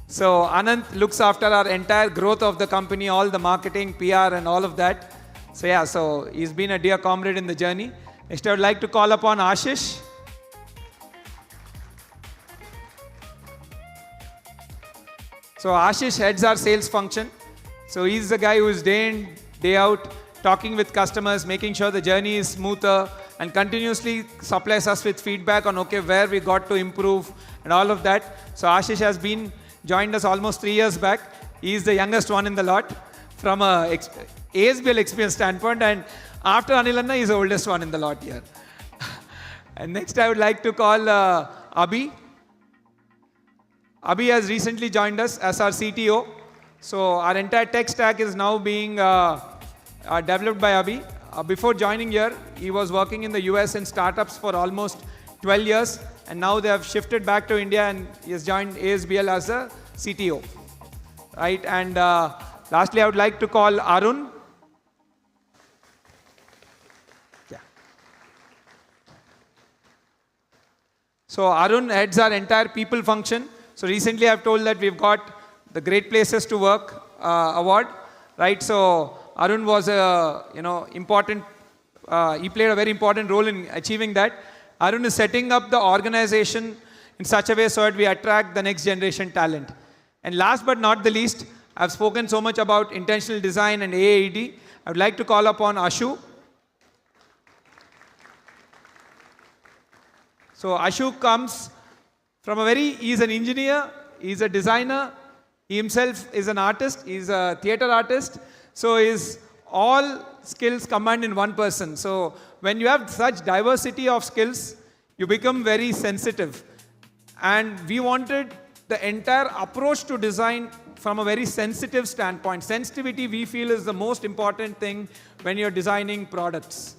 So Anant looks after our entire growth of the company, all the marketing, PR and all of that. So yeah, so he's been a dear comrade in the journey. Next I would like to call upon Ashish. So Ashish heads our sales function. So he's the guy who is day in, day out, talking with customers, making sure the journey is smoother, and continuously supplies us with feedback on where we got to improve and all of that. So Ashish has joined us almost 3 years back. He is the youngest one in the lot from a ASBL experience standpoint, and after Anilanna, he is the oldest one in the lot here. And next I would like to call Abhi. Abhi has recently joined us as our CTO. So our entire tech stack is now being developed by Abhi. Before joining here, he was working in the US in startups for almost 12 years, and now they have shifted back to India, and he has joined ASBL as a CTO. Right, and lastly, I would like to call Arun. Yeah. So Arun heads our entire people function. So recently I've told that we've got the Great Places to Work award, right? So Arun was important, he played a very important role in achieving that. Arun is setting up the organization in such a way so that we attract the next generation talent. And last but not the least, I've spoken so much about intentional design and AAED. I would like to call upon Ashu. So Ashu comes from he's an engineer, he's a designer, he himself is an artist, he's a theater artist. So his all skills combined in one person. So when you have such diversity of skills, you become very sensitive. And we wanted the entire approach to design from a very sensitive standpoint. Sensitivity, we feel, is the most important thing when you're designing products,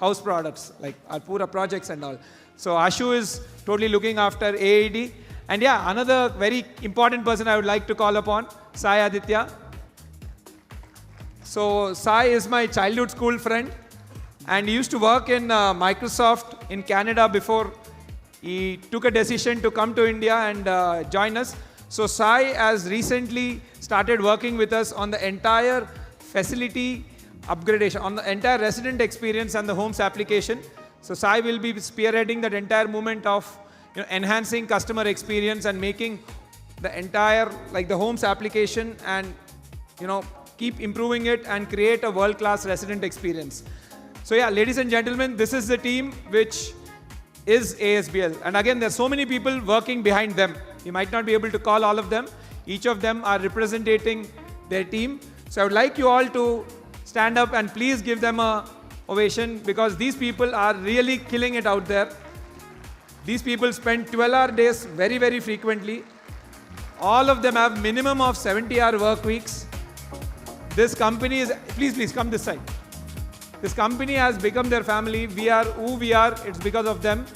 house products, like our Pura projects and all. So Ashu is totally looking after AAD. And yeah, another very important person I would like to call upon, Sai Aditya. So Sai is my childhood school friend, and he used to work in Microsoft in Canada before he took a decision to come to India and join us. So Sai has recently started working with us on the entire facility upgradation, on the entire resident experience and the homes application. So Sai will be spearheading that entire movement of enhancing customer experience and making the entire, like the homes application, and keep improving it and create a world-class resident experience. So yeah, ladies and gentlemen, this is the team which is ASBL. And again, there's so many people working behind them. You might not be able to call all of them. Each of them are representing their team. So I would like you all to stand up and please give them a ovation, because these people are really killing it out there. These people spend 12-hour days very, very frequently. All of them have minimum of 70-hour work weeks. This company is, please come this side. This company has become their family. We are who we are. It's because of them.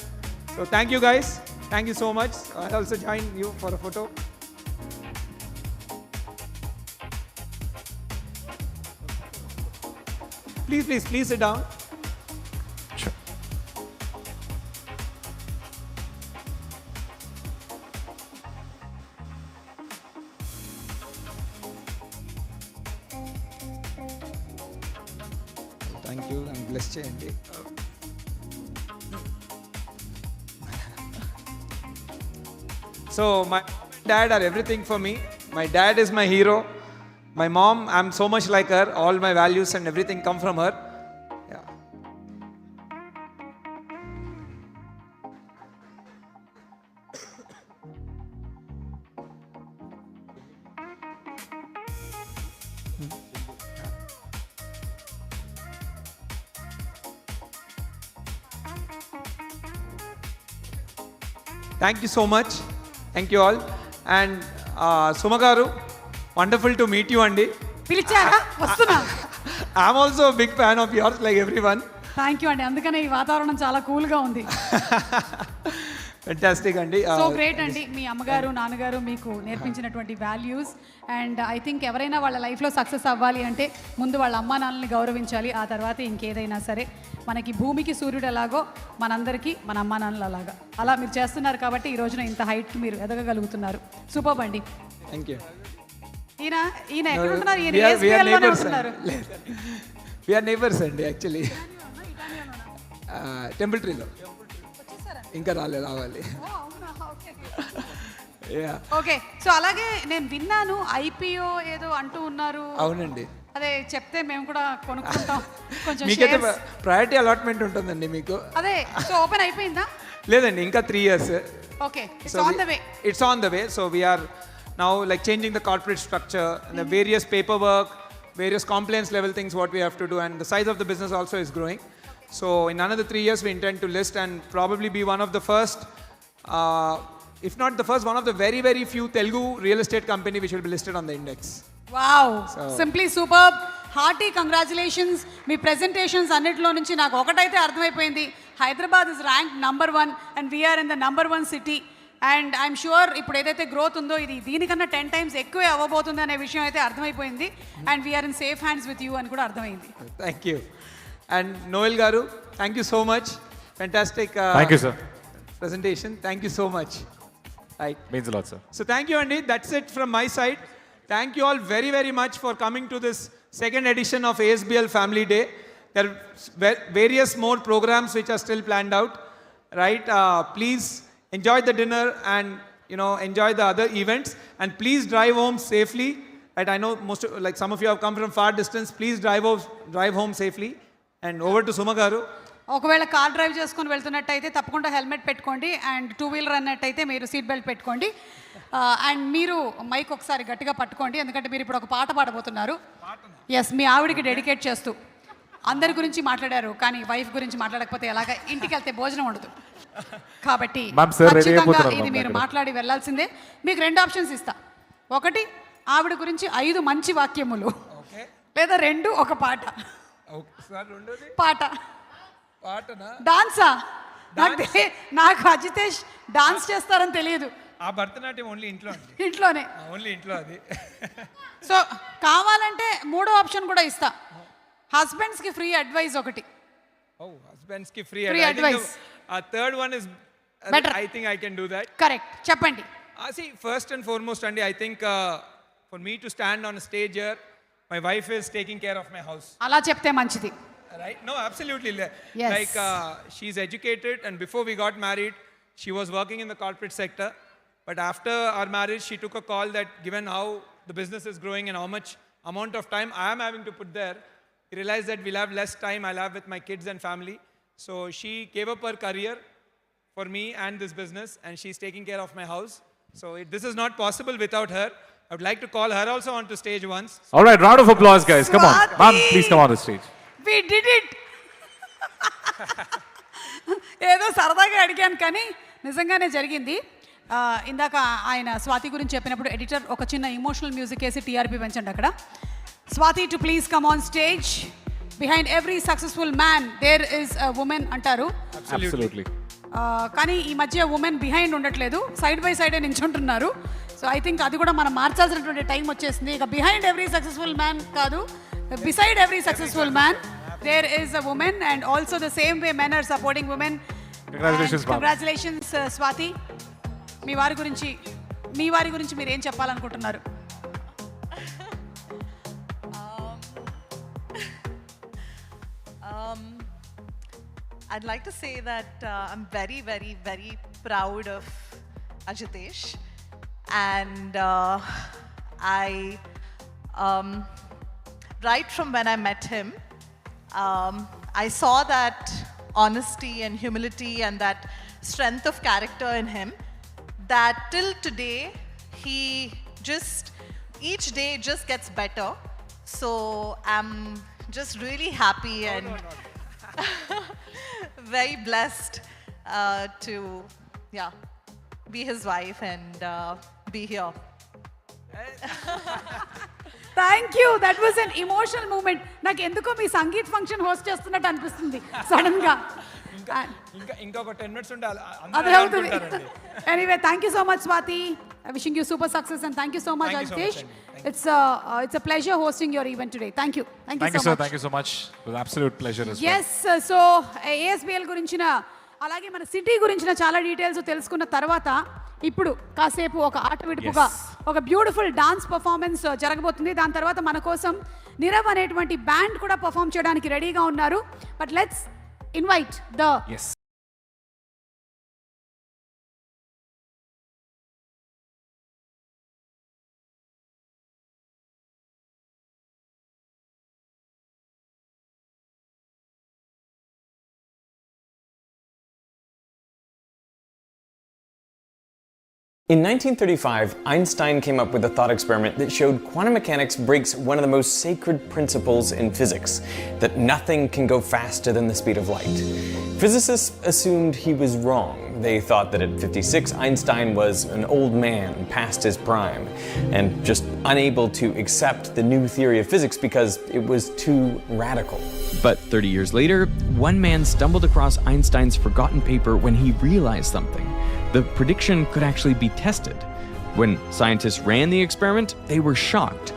So thank you guys. Thank you so much. I'll also join you for a photo. Please sit down. Sure. Thank you and bless చేయండి. So my dad are everything for me. My dad is my hero. My mom, I'm so much like her. All my values and everything come from her. Yeah. Thank you so much. Thank you all. And Suma garu, wonderful to meet you, Andy. పిలిచారా వస్తున్నా. I'm also a big fan of yours, like everyone. Thank you అండి, అందుకనే ఈ వాతావరణం చాలా కూల్గా ఉంది. Fantastic, Andy. So great అండి, మీ అమ్మగారు నాన్నగారు మీకు నేర్పించినటువంటి వాల్యూస్. అండ్ ఐ థింక్ ఎవరైనా వాళ్ళ లైఫ్లో సక్సెస్ అవ్వాలి అంటే ముందు వాళ్ళ అమ్మా నాన్నల్ని గౌరవించాలి, ఆ తర్వాత ఇంకేదైనా సరే. మనకి భూమికి సూర్యుడు ఎలాగో మనందరికీ మన అమ్మా నాన్నలు అలాగా, అలా మీరు చేస్తున్నారు కాబట్టి ఈ రోజున ఇంత హైట్ మీరు ఎదగగలుగుతున్నారు. సూపర్ అండి. Thank you. ఈయన ఎక్కడ ఉంటున్నారు? ఈయన ASBL లోనే ఉంటున్నారు. We are neighbors అండి యాక్చువల్లీ. టెంపుల్ ట్రీలో ఇంకా రావాలి. ఓకే, సో అలాగే నేను విన్నాను ఐపీఓ ఏదో అంటూ ఉన్నారు. అవునండి, అదే చెప్తే మేము కూడా కొనుక్కుంటాం. కొంచెం మీకైతే ప్రయారిటీ అలాట్మెంట్ ఉంటుందండి మీకు. అదే, సో ఓపెన్ అయిపోయిందా? లేదండి, ఇంకా 3 years. Okay, it's on the way. It's on the way. So we are now like changing the corporate structure and the various paperwork, various compliance level things what we have to do, and the size of the business also is growing. So in another 3 years we intend to list and probably be one of the first, if not the first, one of the very, very few Telugu real estate company which will be listed on the index. Wow, simply superb. Hearty congratulations. మీ presentations అన్నిటిలో నుంచి నాకు ఒకటైతే అర్థమైపోయింది, Hyderabad is rank #1 and we are in the #1 city. And I'm sure ఇప్పుడు ఏదైతే growth ఉందో ఇది దీనికన్నా 10 times ఎక్కువే అవ్వబోతుంది అనే విషయం అయితే అర్థమైపోయింది. And we are in safe hands with you అని కూడా అర్థమైంది. Thank you. అండ్ నోయల్ గారు, thank you so much. Fantastic presentation. Thank you so much. Right. Means a lot, sir. So thank you, Andy. That's it from my side. Thank you all very, very much for coming to this second edition of ASBL Family Day. There are various more programs which are still planned out. Right. Please enjoy the dinner and enjoy the other events, and please drive home safely. Right. I know like some of you have come from far distance. Please drive home safely. And over to Suma garu. ఒకవేళ car drive చేసుకొని వెళ్తున్నట్టయితే తప్పకుండా helmet పెట్టుకోండి. And 2-wheeler అన్నట్టయితే మీరు seat belt పెట్టుకోండి. And మీరు mic ఒకసారి గట్టిగా పట్టుకోండి, ఎందుకంటే మీరు ఇప్పుడు ఒక పాట పాడబోతున్నారు. ఎస్, మీ ఆవిడికి డెడికేట్ చేస్తూ. అందరి గురించి మాట్లాడారు, కానీ వైఫ్ గురించి మాట్లాడకపోతే ఎలాగా? ఇంటికి వెళ్తే భోజనం ఉండదు. కాబట్టి ఖచ్చితంగా ఇది మీరు మాట్లాడి వెళ్ళాల్సిందే. మీకు 2 ఆప్షన్స్ ఇస్తా. ఒకటి, ఆవిడ గురించి 5 మంచి వాక్యములు, లేదా 2 ఒక పాట. పాట డాన్సా? నాకు అజితేష్ డాన్స్ చేస్తారని తెలియదు. ఆ భరతనాట్యం ఓన్లీ ఇంట్లోనే. అది. సో కావాలంటే 3వ ఆప్షన్ కూడా ఇస్తా. హస్బెండ్స్ కి ఫ్రీ అడ్వైస్ ఒకటి. హస్బెండ్స్ కి free advice. Third one is better. I think I can do that. Correct, చెప్పండి. See, first and foremost, Andy, I think for me to stand on a stage here, my wife is taking care of my house. అలా చెప్తే మంచిది. Right? No, absolutely. Yes. Like she's educated, and before we got married, she was working in the corporate sector. But after our marriage, she took a call that given how the business is growing and how much amount of time I am having to put there, we realized that we'll have less time I'll have with my kids and family. So she gave up her career for me and this business, and she's taking care of my house. So this is not possible without her. I would like to call her also onto stage once. All right, round of applause, guys. Come on. Ma'am, please come on the stage. We did it. ఏదో సరదాగా అడిగాను కానీ నిజంగానే జరిగింది. ఇందాక ఆయన స్వాతి గురించి చెప్పినప్పుడు ఎడిటర్ ఒక చిన్న ఇమోషనల్ మ్యూజిక్ వేసి టీఆర్పీ పెంచండి అక్కడ. Swathi to please come on stage. Behind every successful man there is a woman అంటారు. Absolutely. కానీ ఈ మధ్య ఉమెన్ బిహైండ్ ఉండట్లేదు, సైడ్ బై సైడే నించుంటున్నారు. సో ఐ థింక్ అది కూడా మనం మార్చాల్సినటువంటి టైం వచ్చేసింది. ఇక బిహైండ్ ఎవ్రీ సక్సెస్ఫుల్ మ్యాన్ కాదు, beside every successful man there is a woman, and also the same way men are supporting women. Congratulations, ma'am. Congratulations, Swati. మీ వారి గురించి మీరు ఏం చెప్పాలనుకుంటున్నారు? I'd like to say that I'm very, very, very proud of Ajitesh, and right from when I met him, I saw that honesty and humility and that strength of character in him, that till today, he just, each day just gets better. So I'm just really happy and very blessed to, be his wife and be here. Thank you. That was an emotional moment. నాకు ఎందుకో మీ sangeet function host చేస్తున్నట్టు అనిపిస్తుంది sudden గా. ఇంకొక 10 minutes ఉంటే అదే అవుతుంది. Anyway thank you so much Swathi. Wishing you super success and thank you so much Ajitesh. It's a pleasure hosting your event today. Thank you. Thank you, sir. Thank you so much. It was an absolute pleasure as well. Yes. So ASBL గురించిన అలాగే మన city గురించిన చాలా details తెలుసుకున్న తర్వాత ఇప్పుడు కాసేపు ఒక ఆట విడుపుగా ఒక బ్యూటిఫుల్ డాన్స్ పర్ఫార్మెన్స్ జరగబోతుంది. దాని తర్వాత మన కోసం నిరవ్ అనేటువంటి బ్యాండ్ కూడా పర్ఫామ్ చేయడానికి రెడీగా ఉన్నారు. But let's invite the In 1935, Einstein came up with a thought experiment that showed quantum mechanics breaks one of the most sacred principles in physics, that nothing can go faster than the speed of light. Physicists assumed he was wrong. They thought that at 56, Einstein was an old man past his prime and just unable to accept the new theory of physics because it was too radical. But 30 years later, one man stumbled across Einstein's forgotten paper when he realized something. The prediction could actually be tested. When scientists ran the experiment, they were shocked.